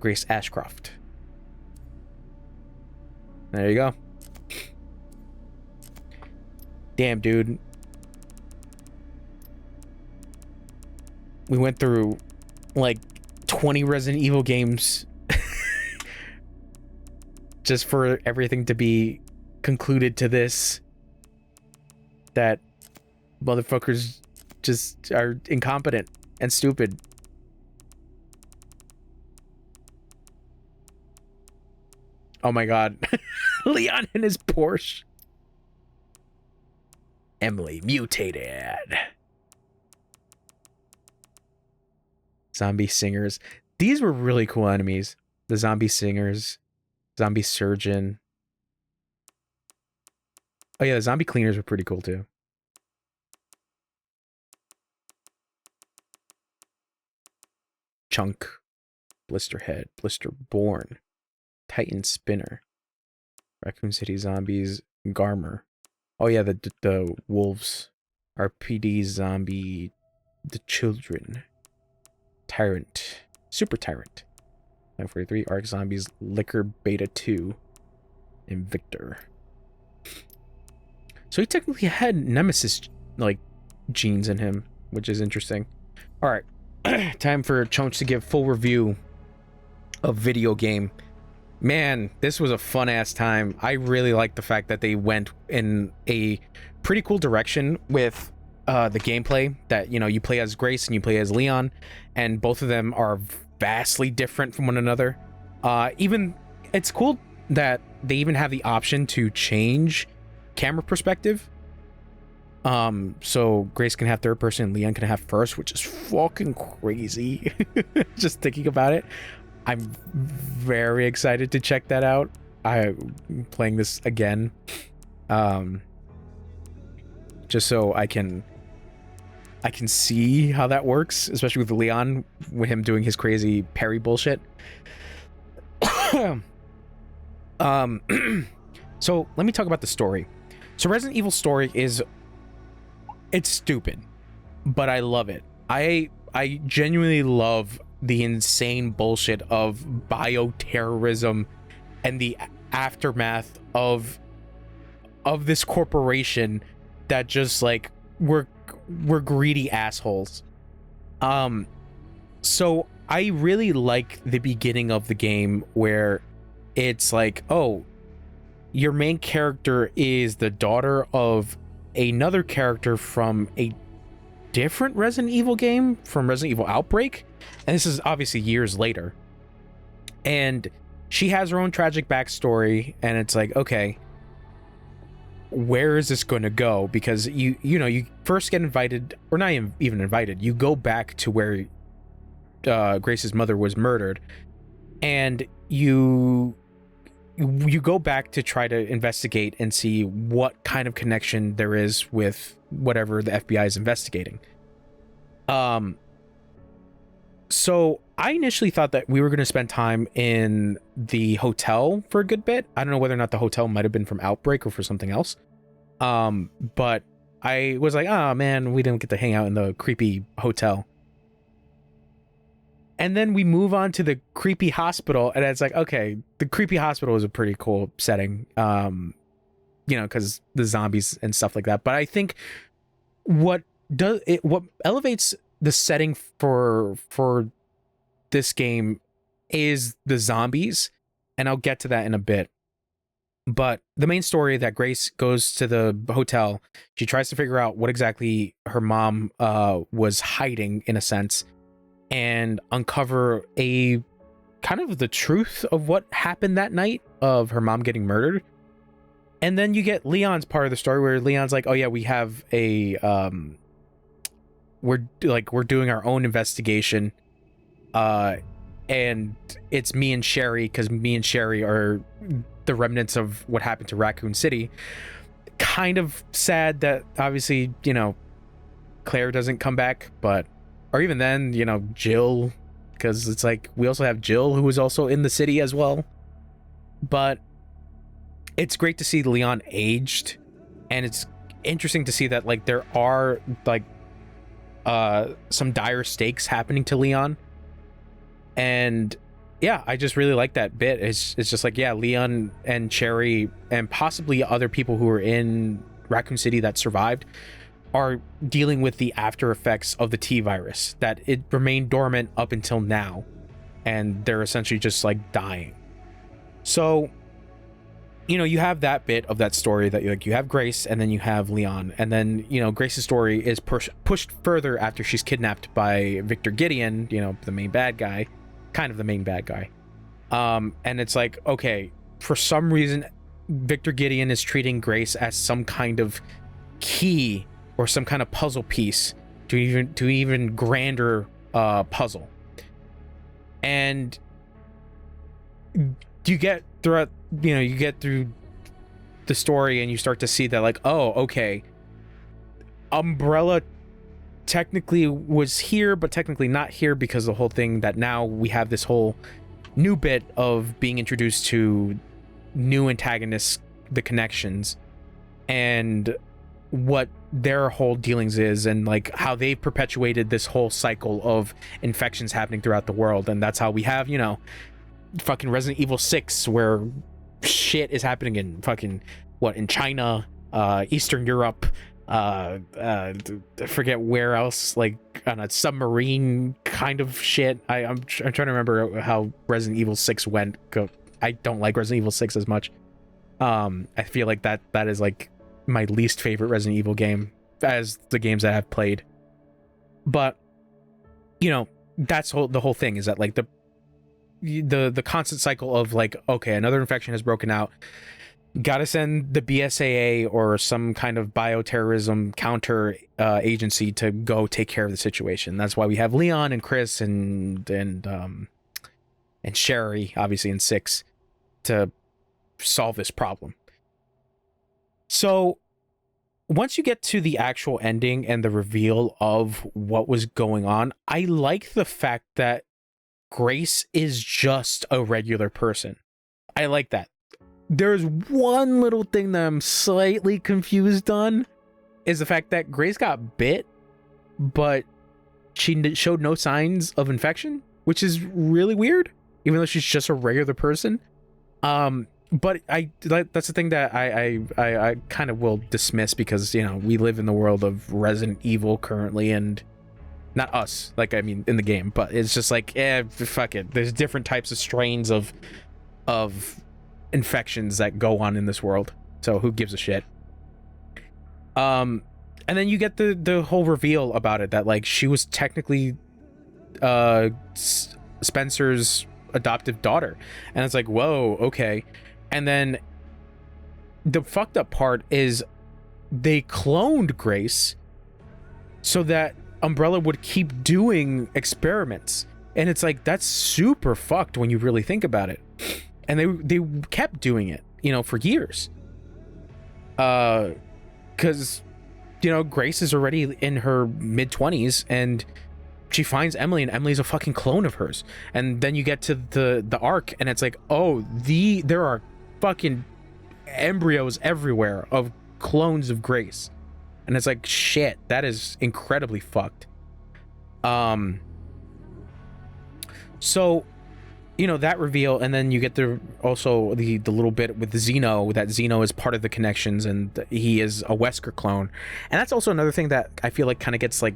S1: Grace Ashcroft. There you go. Damn, dude. We went through like 20 Resident Evil games just for everything to be concluded to this. That motherfuckers just are incompetent and stupid. Oh my god. Leon in his Porsche. Emily mutated. Zombie singers. These were really cool enemies. The zombie singers. Zombie surgeon. Oh yeah, the zombie cleaners were pretty cool too. Chunk. Blisterhead. Blisterborn. Titan Spinner. Raccoon City Zombies. Garmer. Oh yeah, the wolves. RPD Zombie. The Children. Tyrant. Super Tyrant. 943. Arc Zombies. Liquor Beta 2. And Victor. So he technically had Nemesis, like, genes in him, which is interesting. Alright. Time for Chonch to give full review of video game. Man, this was a fun-ass time. I really like the fact that they went in a pretty cool direction with the gameplay. That, you know, you play as Grace and you play as Leon, and both of them are vastly different from one another. Even, it's cool that they even have the option to change camera perspective. So Grace can have third person and Leon can have first, which is fucking crazy. Just thinking about it. I'm very excited to check that out. I'm playing this again. Just so I can see how that works, especially with Leon, with him doing his crazy parry bullshit. So let me talk about the story. So Resident Evil story it's stupid, but I love it. I genuinely love the insane bullshit of bioterrorism and the aftermath of this corporation that just like we're greedy assholes. So I really like the beginning of the game where it's like, oh, your main character is the daughter of another character from a different Resident Evil game, from Resident Evil Outbreak, and this is obviously years later, and she has her own tragic backstory, and it's like, okay, where is this going to go? Because you first get invited, or not even invited, you go back to where Grace's mother was murdered, and you go back to try to investigate and see what kind of connection there is with whatever the FBI is investigating. So I initially thought that we were going to spend time in the hotel for a good bit. I don't know whether or not the hotel might have been from Outbreak or for something else. But I was like, oh man, we didn't get to hang out in the creepy hotel. And then we move on to the creepy hospital, and it's like, okay, the creepy hospital is a pretty cool setting, because the zombies and stuff like that. But I think what elevates the setting for this game is the zombies, and I'll get to that in a bit. But the main story that Grace goes to the hotel, she tries to figure out what exactly her mom was hiding, in a sense, and uncover a kind of the truth of what happened that night of her mom getting murdered. And then you get Leon's part of the story where Leon's like, oh yeah, we have a we're doing our own investigation, and it's me and Sherry, because me and Sherry are the remnants of what happened to Raccoon City. Kind of sad that obviously, Claire doesn't come back, but or even then, Jill, because it's like we also have Jill, who is also in the city as well. But it's great to see Leon aged, and it's interesting to see that like there are like some dire stakes happening to Leon. And yeah, I just really like that bit. It's just like, yeah, Leon and Cherry and possibly other people who were in Raccoon City that survived are dealing with the after effects of the T-virus, that it remained dormant up until now, and they're essentially just like dying. So you have that bit of that story that you have Grace, and then you have Leon, and then Grace's story is pushed further after she's kidnapped by Victor Gideon, the main bad guy, kind of the main bad guy. And it's like, okay, for some reason Victor Gideon is treating Grace as some kind of key or some kind of puzzle piece to even grander puzzle. And you get throughout, you get through the story and you start to see that like, oh, okay, Umbrella technically was here, but technically not here, because the whole thing that now we have this whole new bit of being introduced to new antagonists, the connections, and what their whole dealings is, and like how they perpetuated this whole cycle of infections happening throughout the world. And that's how we have, fucking Resident Evil 6, where shit is happening in fucking in China, Eastern Europe, I forget where else, like on a submarine kind of shit. I'm trying to remember how Resident Evil 6 went. I don't like Resident Evil 6 as much. I feel like that is like my least favorite Resident Evil game as the games that I've played. But that's the whole thing, is that like the constant cycle of like, okay, another infection has broken out, gotta send the BSAA or some kind of bioterrorism counter agency to go take care of the situation. That's why we have Leon and Chris and Sherry, obviously in 6, to solve this problem. So once you get to the actual ending and the reveal of what was going on, I like the fact that Grace is just a regular person. I like that. There's one little thing that I'm slightly confused on, is the fact that Grace got bit, but she showed no signs of infection, which is really weird, even though she's just a regular person. But that's the thing that I kind of will dismiss, because, you know, we live in the world of Resident Evil currently, and not us, like, I mean, in the game, but it's just like, fuck it. There's different types of strains of infections that go on in this world, so who gives a shit. And then you get the whole reveal about it, that like she was technically Spencer's adoptive daughter, and it's like, whoa, okay. And then the fucked up part is they cloned Grace so that Umbrella would keep doing experiments, and it's like, that's super fucked when you really think about it. And they kept doing it, you know, for years. Because, you know, Grace is already in her mid-20s, and she finds Emily, and Emily's a fucking clone of hers. And then you get to the arc, and it's like, oh, there are fucking embryos everywhere of clones of Grace. And it's like, shit, that is incredibly fucked. So, you know, that reveal, and then you get also the little bit with Zeno, that Zeno is part of the connections, and he is a Wesker clone. And that's also another thing that I feel like kind of gets like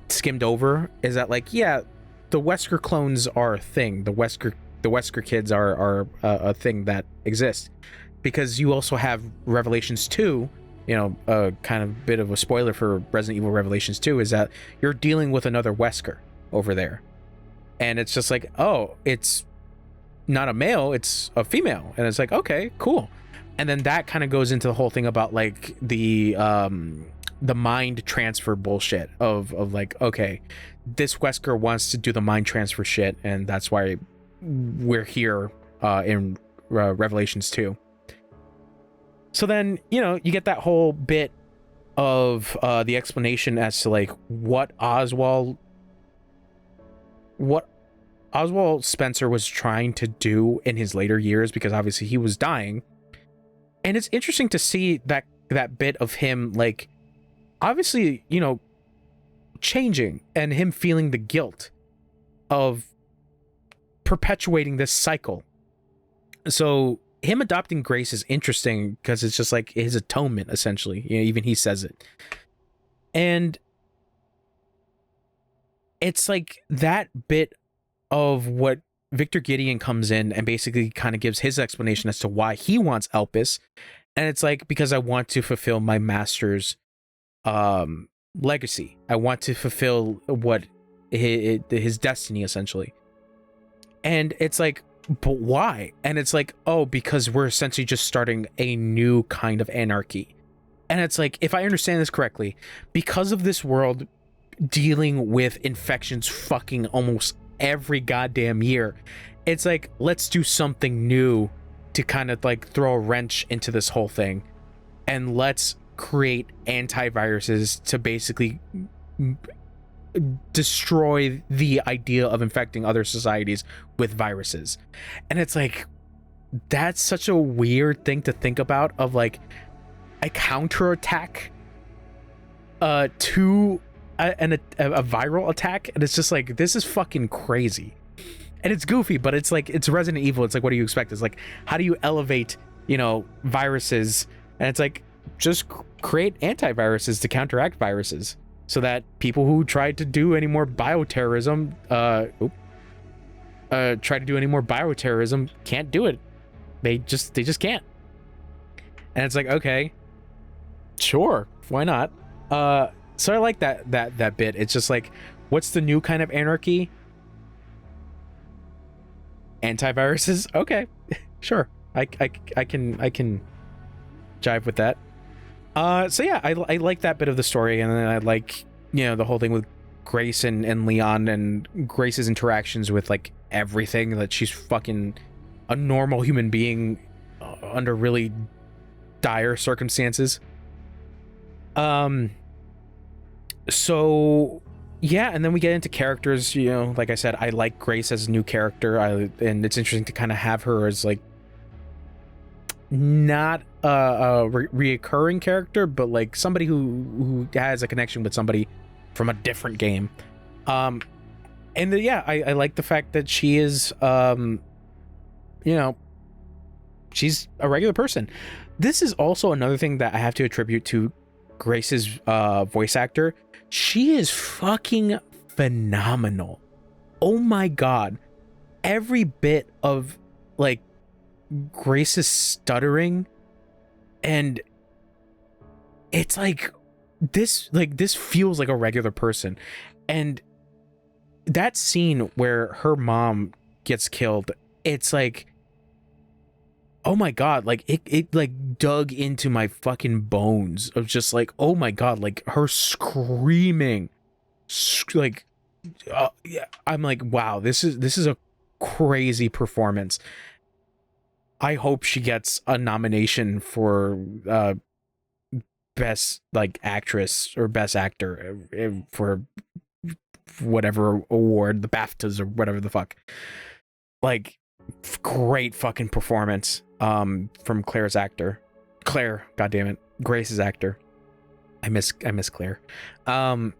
S1: skimmed over, is that like, yeah, the Wesker clones are a thing. The Wesker kids are a thing that exists, because you also have Revelations 2, you know, a kind of bit of a spoiler for Resident Evil Revelations 2, is that you're dealing with another Wesker over there. And it's just like, oh, it's not a male, it's a female. And it's like, okay, cool. And then that kind of goes into the whole thing about like the mind transfer bullshit of like, okay, this Wesker wants to do the mind transfer shit, and that's why we're here in Revelations 2. So then, you know, you get that whole bit of the explanation as to like what Oswald Spencer was trying to do in his later years, because obviously he was dying. And it's interesting to see that bit of him, like, obviously, you know, changing, and him feeling the guilt of perpetuating this cycle. So him adopting Grace is interesting, because it's just like his atonement, essentially. You know, even he says it. And it's like that bit of what Victor Gideon comes in and basically kind of gives his explanation as to why he wants Elpis. And it's like, because I want to fulfill my master's legacy. I want to fulfill what his destiny, essentially. And it's like, but why? And it's like, oh, because we're essentially just starting a new kind of anarchy. And it's like, if I understand this correctly, because of this world dealing with infections fucking almost every goddamn year, it's like, let's do something new to kind of like throw a wrench into this whole thing, and let's create antiviruses to basically destroy the idea of infecting other societies with viruses. And it's like, that's such a weird thing to think about, of like a counterattack to a viral attack. And it's just like, this is fucking crazy. And it's goofy, but it's like, it's Resident Evil. It's like, what do you expect? It's like, how do you elevate, you know, viruses? And it's like, just create antiviruses to counteract viruses, so that people who try to do any more bioterrorism can't do it. They just can't. And it's like, okay, sure, why not? So I like that bit. It's just like, what's the new kind of anarchy? Antiviruses? Okay, sure. I can jive with that. So yeah, I like that bit of the story, and then I like, you know, the whole thing with Grace and Leon, and Grace's interactions with like everything, that she's fucking a normal human being under really dire circumstances. So yeah, and then we get into characters. You know, like I said, I like Grace as a new character, and it's interesting to kind of have her as like not a reoccurring character, but like somebody who has a connection with somebody from a different game. And yeah, I like the fact that she is, you know, she's a regular person. This is also another thing that I have to attribute to Grace's voice actor. She is fucking phenomenal. Oh my god. Every bit of like Grace's stuttering, and it's like this feels like a regular person. And that scene where her mom gets killed, it's like, oh my god, like it like dug into my fucking bones of just like, oh my god, like her screaming, like yeah, I'm like, wow, this is a crazy performance. I hope she gets a nomination for best like actress or best actor for whatever award, the BAFTAs or whatever the fuck. Like, great fucking performance from Claire's actor. Claire, goddammit, Grace's actor. I miss Claire. And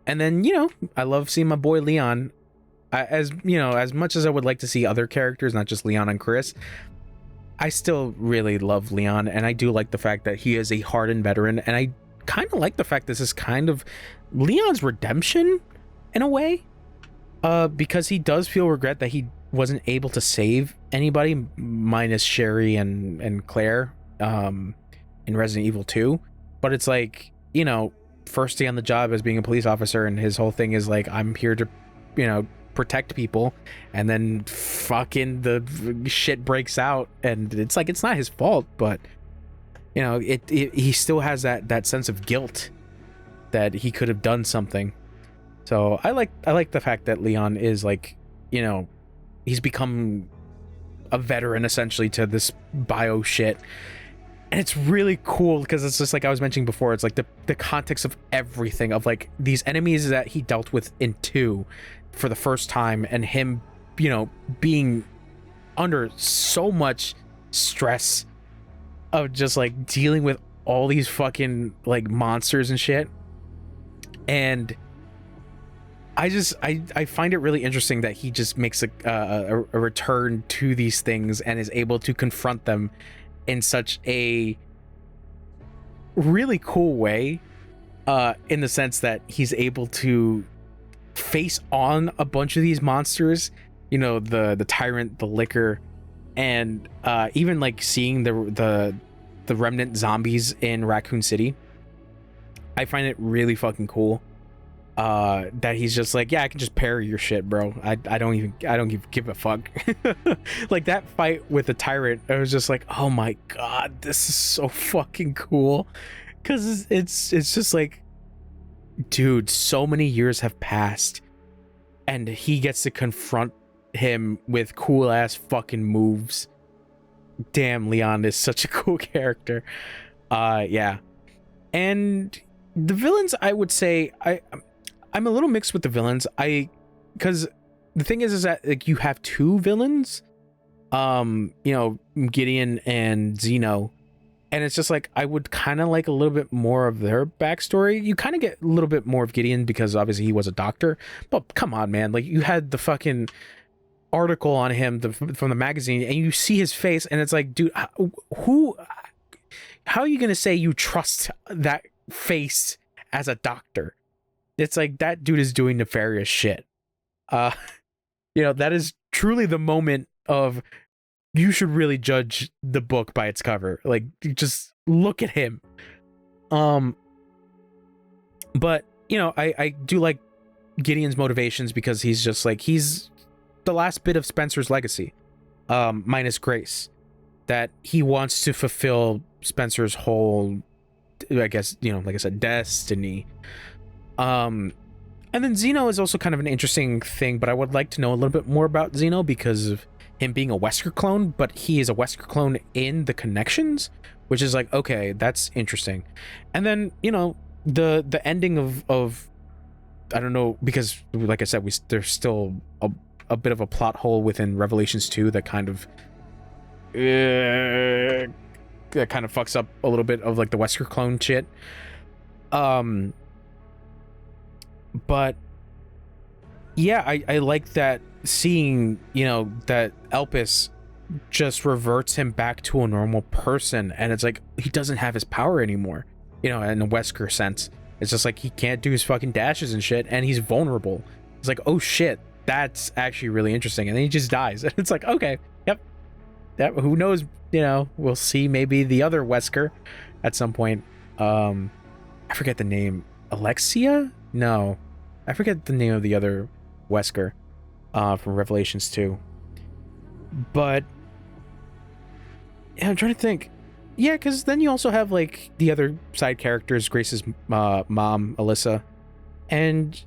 S1: then, you know, I love seeing my boy Leon. As you know, as much as I would like to see other characters, not just Leon and Chris, I still really love Leon, and I do like the fact that he is a hardened veteran, and I kind of like the fact this is kind of Leon's redemption in a way, because he does feel regret that he wasn't able to save anybody minus Sherry and Claire in Resident Evil 2. But it's like, you know, first day on the job as being a police officer, and his whole thing is like, I'm here to, you know, protect people, and then fucking the shit breaks out, and it's like, it's not his fault, but you know, he still has that sense of guilt that he could have done something. So I like the fact that Leon is like, you know, he's become a veteran essentially to this bio shit. And it's really cool because it's just like I was mentioning before, it's like the context of everything, of like these enemies that he dealt with in 2 for the first time, and him, you know, being under so much stress of just like dealing with all these fucking like monsters and shit. And I find it really interesting that he just makes a return to these things and is able to confront them in such a really cool way, in the sense that he's able to face on a bunch of these monsters, you know, the tyrant, the liquor, and even like seeing the remnant zombies in Raccoon City. I find it really fucking cool that he's just like, yeah, I can just parry your shit, bro. I don't give a fuck. Like that fight with the tyrant, I was just like, oh my god, this is so fucking cool, because it's just like, dude, so many years have passed and he gets to confront him with cool ass fucking moves. Damn, Leon is such a cool character. Yeah. And the villains, I would say, I'm a little mixed with the villains. Because the thing is that like you have 2 villains, you know, Gideon and Zeno. And it's just like, I would kind of like a little bit more of their backstory. You kind of get a little bit more of Gideon because obviously he was a doctor. But come on, man. Like, you had the fucking article on him from the magazine, and you see his face, and it's like, dude, how are you going to say you trust that face as a doctor? It's like, that dude is doing nefarious shit. You know, that is truly the moment of, you should really judge the book by its cover. Like, just look at him. But, you know, I do like Gideon's motivations, because he's just like, he's the last bit of Spencer's legacy, minus Grace. that he wants to fulfill Spencer's whole, I guess, you know, like I said, destiny. And then Zeno is also kind of an interesting thing, but I would like to know a little bit more about Zeno because of him being a Wesker clone, but he is a Wesker clone in the connections, which is like, okay, that's interesting. And then, you know, the ending of I don't know, because like I said, there's still a bit of a plot hole within Revelations 2 that kind of fucks up a little bit of like the Wesker clone shit. But yeah, I like that, seeing, you know, that Elpis just reverts him back to a normal person, and it's like he doesn't have his power anymore, you know, in a Wesker sense. It's just like he can't do his fucking dashes and shit, and he's vulnerable. It's like, oh shit, that's actually really interesting. And then he just dies. And it's like, okay, yep, who knows, you know, we'll see maybe the other Wesker at some point. I forget the name. Alexia? No, I forget the name of the other Wesker from Revelations 2. But yeah, I'm trying to think. Yeah, because then you also have like the other side characters, Grace's mom, Alyssa, and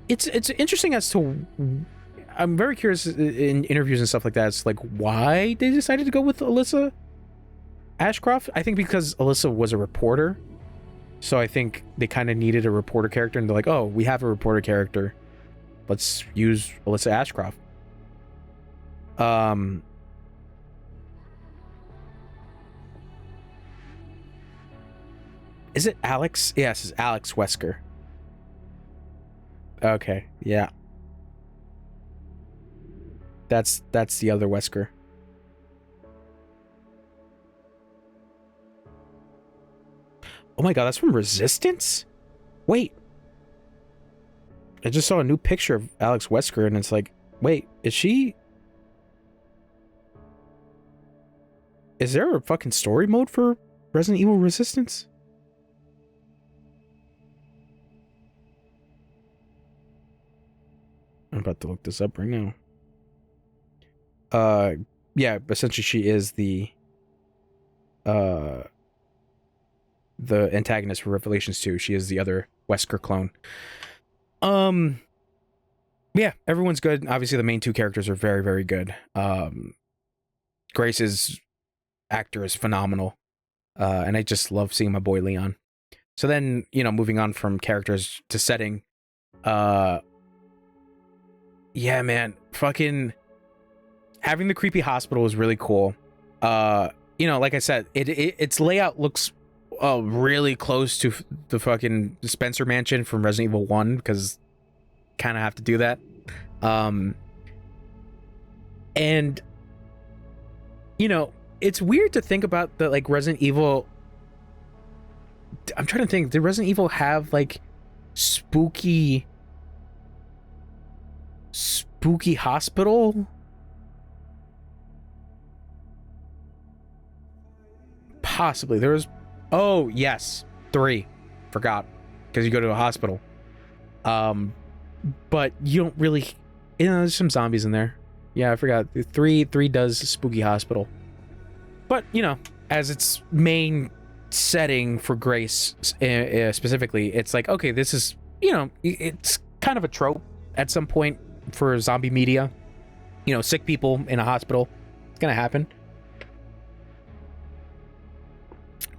S1: it's interesting as to, I'm very curious in interviews and stuff like that. It's like why they decided to go with Alyssa Ashcroft. I think because Alyssa was a reporter, so I think they kind of needed a reporter character, and they're like, oh, we have a reporter character, let's use Alyssa Ashcroft. Is it Alex? Yes, it's Alex Wesker. Okay, yeah. That's the other Wesker. Oh my god, that's from Resistance? Wait. I just saw a new picture of Alex Wesker, and it's like, wait, is she... Is there a fucking story mode for Resident Evil Resistance? I'm about to look this up right now. Yeah, essentially she is the antagonist for Revelations 2. She is the other Wesker clone. Yeah, everyone's good. Obviously the main two characters are very, very good. Grace's actor is phenomenal. And I just love seeing my boy Leon. So then, you know, moving on from characters to setting, yeah, man, fucking having the creepy hospital is really cool. You know, like I said, its layout looks really close to the fucking Spencer Mansion from Resident Evil 1, because kind of have to do that. And you know, it's weird to think about the like Resident Evil. I'm trying to think, did Resident Evil have like spooky hospital? Possibly. There was, oh yes, 3. Forgot, because you go to a hospital. But you don't really, you know, there's some zombies in there. Yeah, I forgot. 3 does spooky hospital. But you know, as its main setting for Grace specifically, it's like, okay, this is, you know, it's kind of a trope at some point for zombie media. You know, sick people in a hospital. It's gonna happen.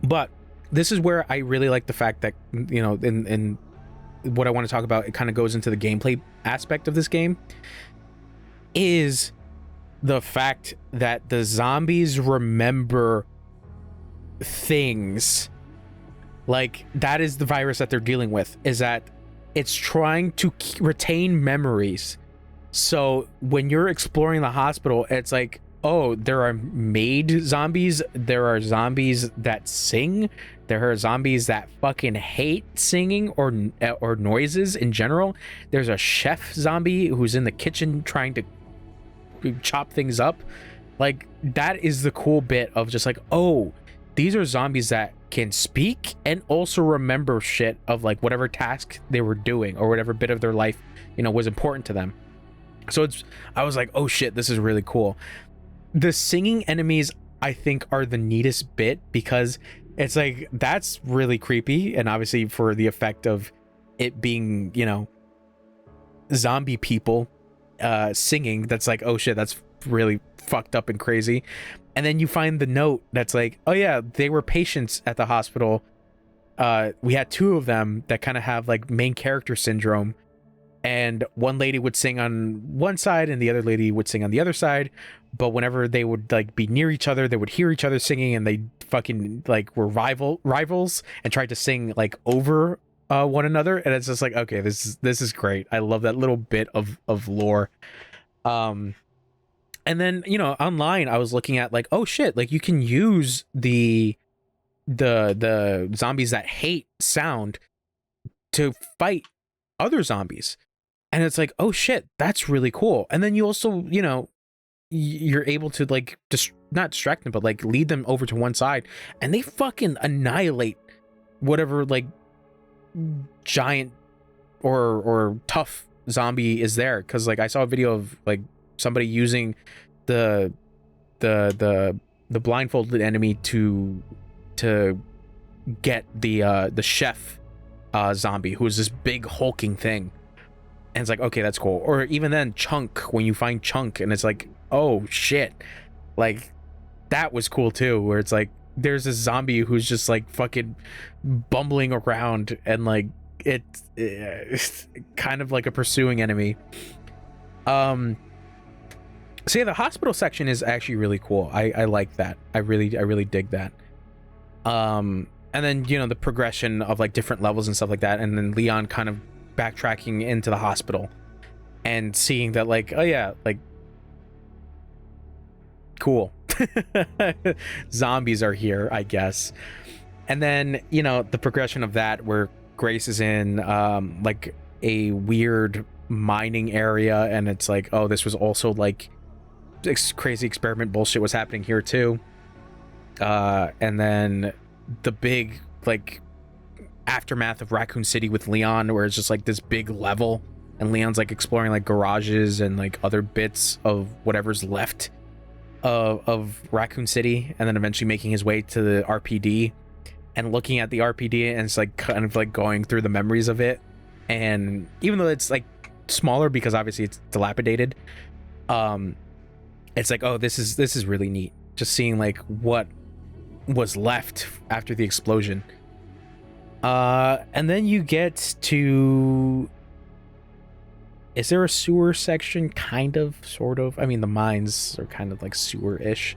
S1: But this is where I really like the fact that, you know, in what I want to talk about, it kind of goes into the gameplay aspect of this game, is the fact that the zombies remember things. Like, that is the virus that they're dealing with, is that it's trying to retain memories. So when you're exploring the hospital, it's like, oh, there are made zombies, there are zombies that sing, there are zombies that fucking hate singing or noises in general. There's a chef zombie who's in the kitchen trying to chop things up. Like, that is the cool bit of just like, oh, these are zombies that can speak and also remember shit of like whatever task they were doing or whatever bit of their life, you know, was important to them. So I was like, oh shit, this is really cool. the singing enemies, I think, are the neatest bit, because it's like, that's really creepy, and obviously for the effect of it being, you know, zombie people singing, that's like, oh shit, that's really fucked up and crazy. And then you find the note that's like, oh yeah, they were patients at the hospital. We had 2 of them that kind of have like main character syndrome, and one lady would sing on one side and the other lady would sing on the other side, but whenever they would like be near each other, they would hear each other singing, and they fucking like were rivals and tried to sing like over one another. And it's just like, okay, this is great. I love that little bit of lore. And then, you know, online I was looking at like, oh shit, like you can use the zombies that hate sound to fight other zombies. And it's like, oh shit, that's really cool. And then you also, you know, you're able to like not distract them, but like lead them over to one side, and they fucking annihilate whatever like giant or tough zombie is there. Because like I saw a video of like somebody using the blindfolded enemy to get the chef zombie, who is this big hulking thing. And it's like, okay, that's cool. Or even then, Chunk, when you find Chunk, and it's like, oh shit, like that was cool too, where it's like there's this zombie who's just like fucking bumbling around, and like it's kind of like a pursuing enemy. So yeah, the hospital section is actually really cool. I like that. I really dig that. And then, you know, the progression of like different levels and stuff like that, and then Leon kind of backtracking into the hospital and seeing that like, oh yeah, like cool. Zombies are here, I guess. And then, you know, the progression of that where Grace is in like a weird mining area, and it's like, oh, this was also like crazy experiment bullshit was happening here too. And then the big like aftermath of Raccoon City with Leon, where it's just like this big level, and Leon's like exploring like garages and like other bits of whatever's left of Raccoon City, and then eventually making his way to the RPD and looking at the RPD, and it's like kind of like going through the memories of it. And even though it's like smaller because obviously it's dilapidated, it's like, oh, this is really neat, just seeing like what was left after the explosion. And then you get to, is there a sewer section? Kind of, sort of. I mean, the mines are kind of like sewer-ish.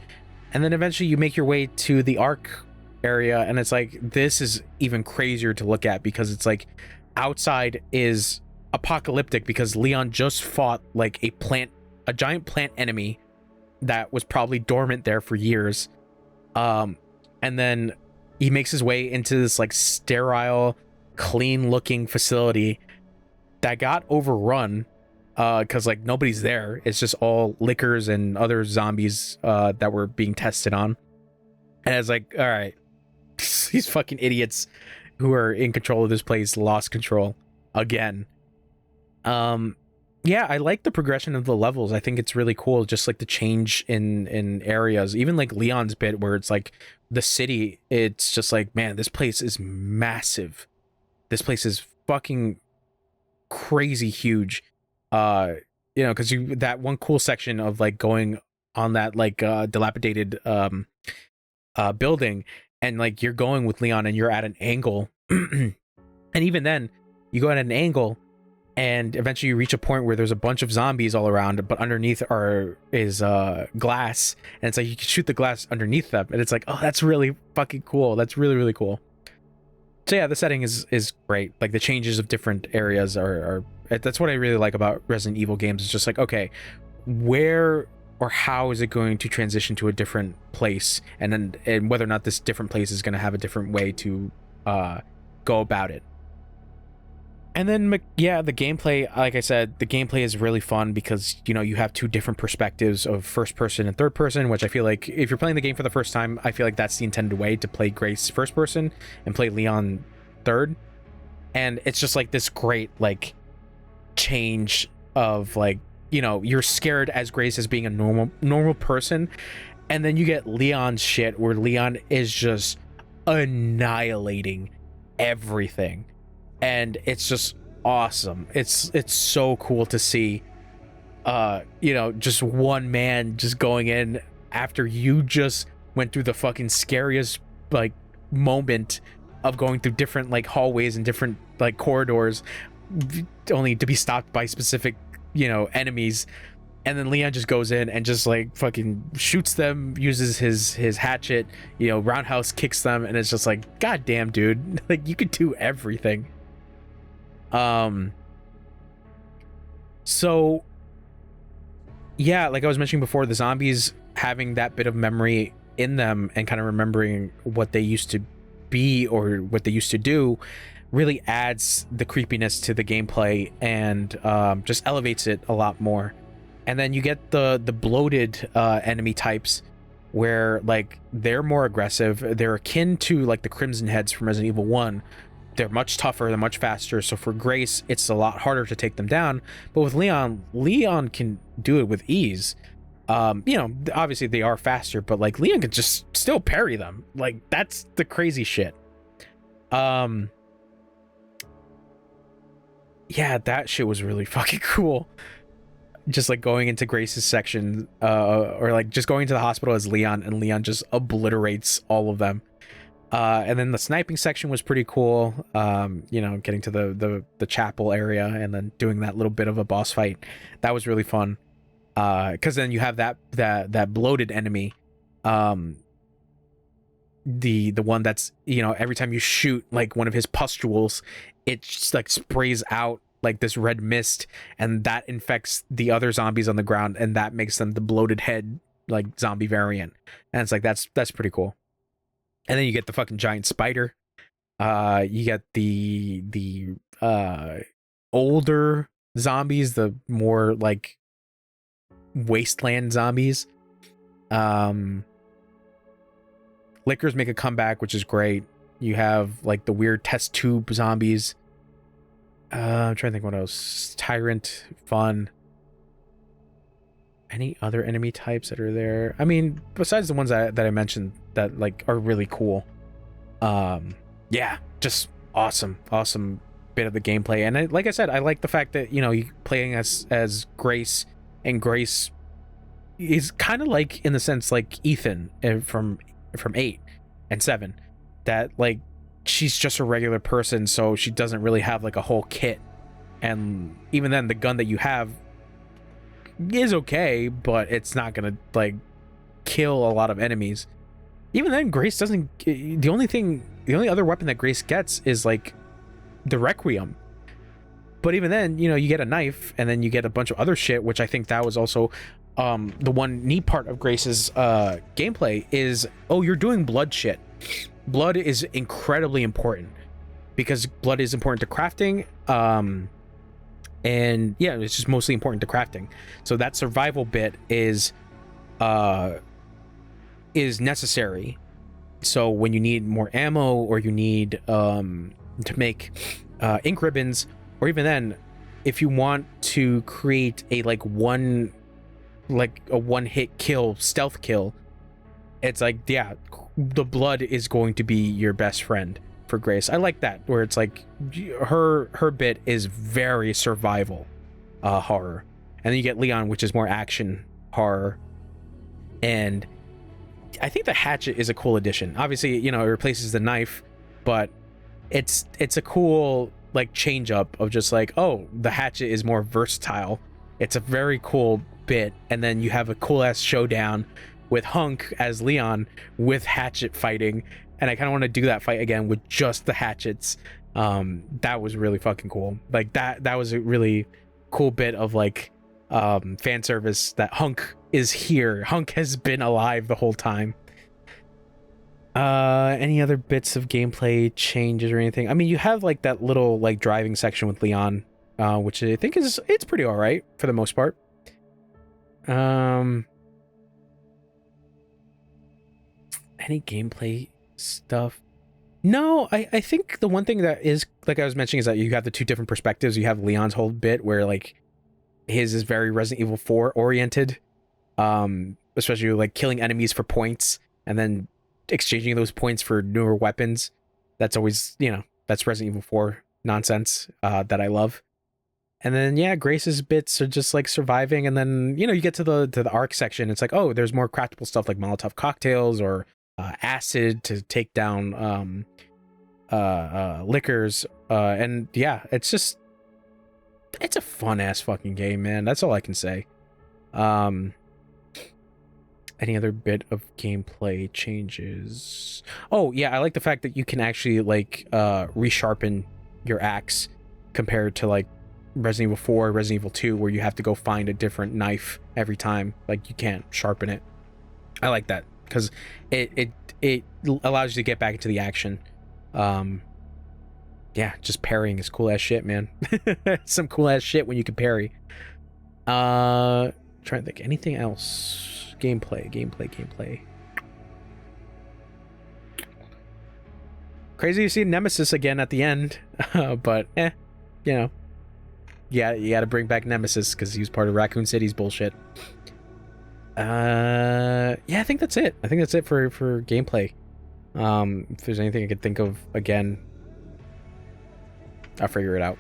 S1: And then eventually you make your way to the Ark area, and it's like, this is even crazier to look at, because it's like outside is apocalyptic because Leon just fought like a giant plant enemy that was probably dormant there for years. And then he makes his way into this like sterile, clean looking facility that got overrun because like nobody's there. It's just all lickers and other zombies that were being tested on. And it's like, all right, these fucking idiots who are in control of this place lost control again. Yeah, I like the progression of the levels. I think it's really cool, just like the change in areas. Even like Leon's bit where it's like the city, it's just like, man, this place is massive. This place is fucking crazy huge. You know, because that one cool section of like going on that like dilapidated building, and like you're going with Leon and you're at an angle. And even then you go at an angle, and eventually you reach a point where there's a bunch of zombies all around, but underneath is glass, and it's like you can shoot the glass underneath them, and it's like, oh, that's really fucking cool. That's really cool. So yeah, the setting is great. Like the changes of different areas are that's what I really like about Resident Evil games. It's just like, okay, where or how is it going to transition to a different place, and whether or not this different place is going to have a different way to go about it. And then, yeah, the gameplay, like I said, the gameplay is really fun because, you know, you have two different perspectives of first person and third person, which I feel like if you're playing the game for the first time, I feel like that's the intended way, to play Grace first person and play Leon third. And it's just like this great, like, change of, like, you know, you're scared as Grace as being a normal person, and then you get Leon's shit where Leon is just annihilating everything, and it's just awesome. It's so cool to see, you know, just one man just going in after you just went through the fucking scariest like moment of going through different like hallways and different like corridors, only to be stopped by specific, you know, enemies. And then Leon just goes in and just like fucking shoots them, uses his hatchet, you know, roundhouse kicks them, and it's just like, god damn, dude, like you could do everything. So yeah, like I was mentioning before, the zombies having that bit of memory in them and kind of remembering what they used to be or what they used to do really adds the creepiness to the gameplay and just elevates it a lot more. And then you get the bloated enemy types where like they're more aggressive. They're akin to like the Crimson Heads from Resident Evil 1. They're much tougher, they're much faster. So for Grace, it's a lot harder to take them down. But with Leon can do it with ease. You know, obviously they are faster, but like Leon can just still parry them. Like that's the crazy shit. Yeah, that shit was really fucking cool. Just like going into Grace's section, or like just going to the hospital as Leon, and Leon just obliterates all of them. And then the sniping section was pretty cool. You know, getting to the chapel area and then doing that little bit of a boss fight. That was really fun. Because then you have that bloated enemy, the one that's, you know, every time you shoot like one of his pustules, it just like sprays out like this red mist, and that infects the other zombies on the ground, and that makes them the bloated head like zombie variant. And it's like that's pretty cool. And then you get the fucking giant spider. You get the older zombies, the more like wasteland zombies. Lickers make a comeback, which is great. You have like the weird test tube zombies. I'm trying to think what else. Tyrant, fun. Any other enemy types that are there? I mean, besides the ones that I mentioned that like are really cool. Yeah, just awesome bit of the gameplay. And like I said, I like the fact that, you know, you playing as Grace, and Grace is kind of like, in the sense, like Ethan from 8 and 7, that like she's just a regular person, so she doesn't really have like a whole kit. And even then, the gun that you have is okay, but it's not gonna like kill a lot of enemies. Even then, Grace doesn't. The only other weapon that Grace gets is like the Requiem. But even then, you know, you get a knife, and then you get a bunch of other shit, which I think that was also the one neat part of Grace's gameplay is, oh, you're doing blood shit. Blood is incredibly important because blood is important to crafting. And yeah, it's just mostly important to crafting. So that survival bit is necessary. So when you need more ammo, or you need to make ink ribbons, or even then, if you want to create a one hit kill, stealth kill, it's like, yeah, the blood is going to be your best friend for Grace. I like that, where it's like her bit is very survival horror, and then you get Leon, which is more action horror. And I think the hatchet is a cool addition. Obviously, you know, it replaces the knife, but it's a cool like change up of just like, oh, the hatchet is more versatile. It's a very cool bit. And then you have a cool ass showdown with Hunk as Leon with hatchet fighting, and I kind of want to do that fight again with just the hatchets. That was really fucking cool. Like that was a really cool bit of like fan service, that Hunk is here. Hunk has been alive the whole time. Any other bits of gameplay changes or anything? I mean, you have like that little like driving section with Leon, which I think it's pretty all right for the most part. Any gameplay stuff? No, I think the one thing that is, like I was mentioning, is that you have the two different perspectives. You have Leon's whole bit where like his is very Resident Evil 4 oriented, especially like killing enemies for points and then exchanging those points for newer weapons. That's always, you know, that's Resident Evil 4 nonsense that I love. And then yeah, Grace's bits are just like surviving, and then you know you get to the arc section. It's like, oh, there's more craftable stuff like Molotov cocktails or acid to take down liquors, and yeah, it's a fun ass fucking game, man. That's all I can say. Any other bit of gameplay changes? Oh yeah, I like the fact that you can actually like resharpen your axe compared to like Resident Evil 4, Resident Evil 2, where you have to go find a different knife every time. Like you can't sharpen it. I like that because it allows you to get back into the action. Yeah, just parrying is cool ass shit, man. Some cool ass shit when you can parry. Trying to think anything else. Gameplay. Crazy to see Nemesis again at the end, but you know, yeah, you got to bring back Nemesis because he was part of Raccoon City's bullshit. Yeah, I think that's it. I think that's it for gameplay. If there's anything I could think of again, I'll figure it out.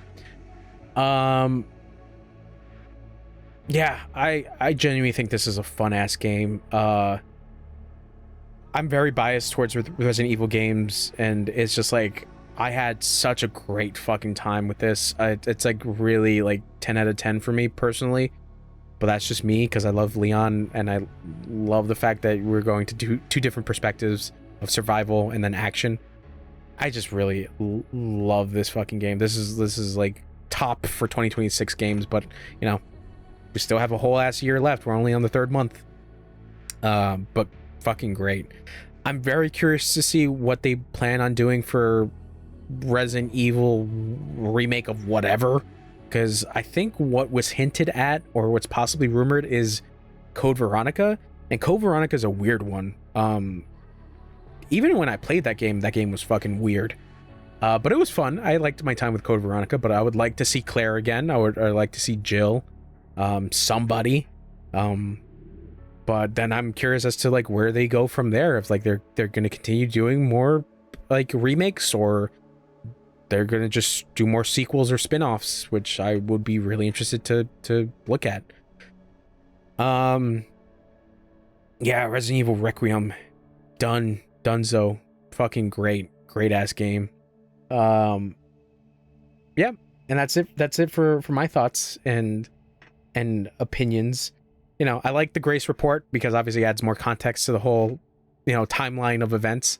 S1: Yeah, I genuinely think this is a fun ass game. I'm very biased towards Resident Evil games, and it's just like I had such a great fucking time with this. It's like really like 10 out of 10 for me personally, but that's just me because I love Leon and I love the fact that we're going to do two different perspectives of survival and then action. I just really love this fucking game. This is like top for 2026 games, but you know, we still have a whole ass year left. We're only on the 3rd month. But fucking great. I'm very curious to see what they plan on doing for Resident Evil remake of whatever, because I think what was hinted at or what's possibly rumored is Code Veronica, and Code Veronica is a weird one. Even when I played that game was fucking weird. But it was fun. I liked my time with Code Veronica, but I would like to see Claire again. I'd like to see Jill. Somebody. But then I'm curious as to like where they go from there. If like they're going to continue doing more like remakes, or they're going to just do more sequels or spin-offs, which I would be really interested to look at. Yeah, Resident Evil Requiem, Dunzo, fucking great ass game. Yeah, and that's it for my thoughts and opinions. You know, I like the Grace report because obviously it adds more context to the whole, you know, timeline of events,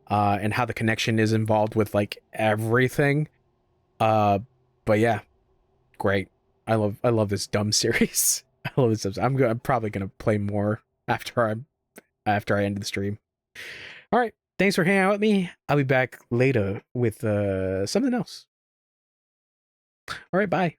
S1: and how the connection is involved with like everything. But yeah, great. I love this dumb series. I love this. I'm probably gonna play more after I end the stream. All right, thanks for hanging out with me. I'll be back later with something else. All right, bye.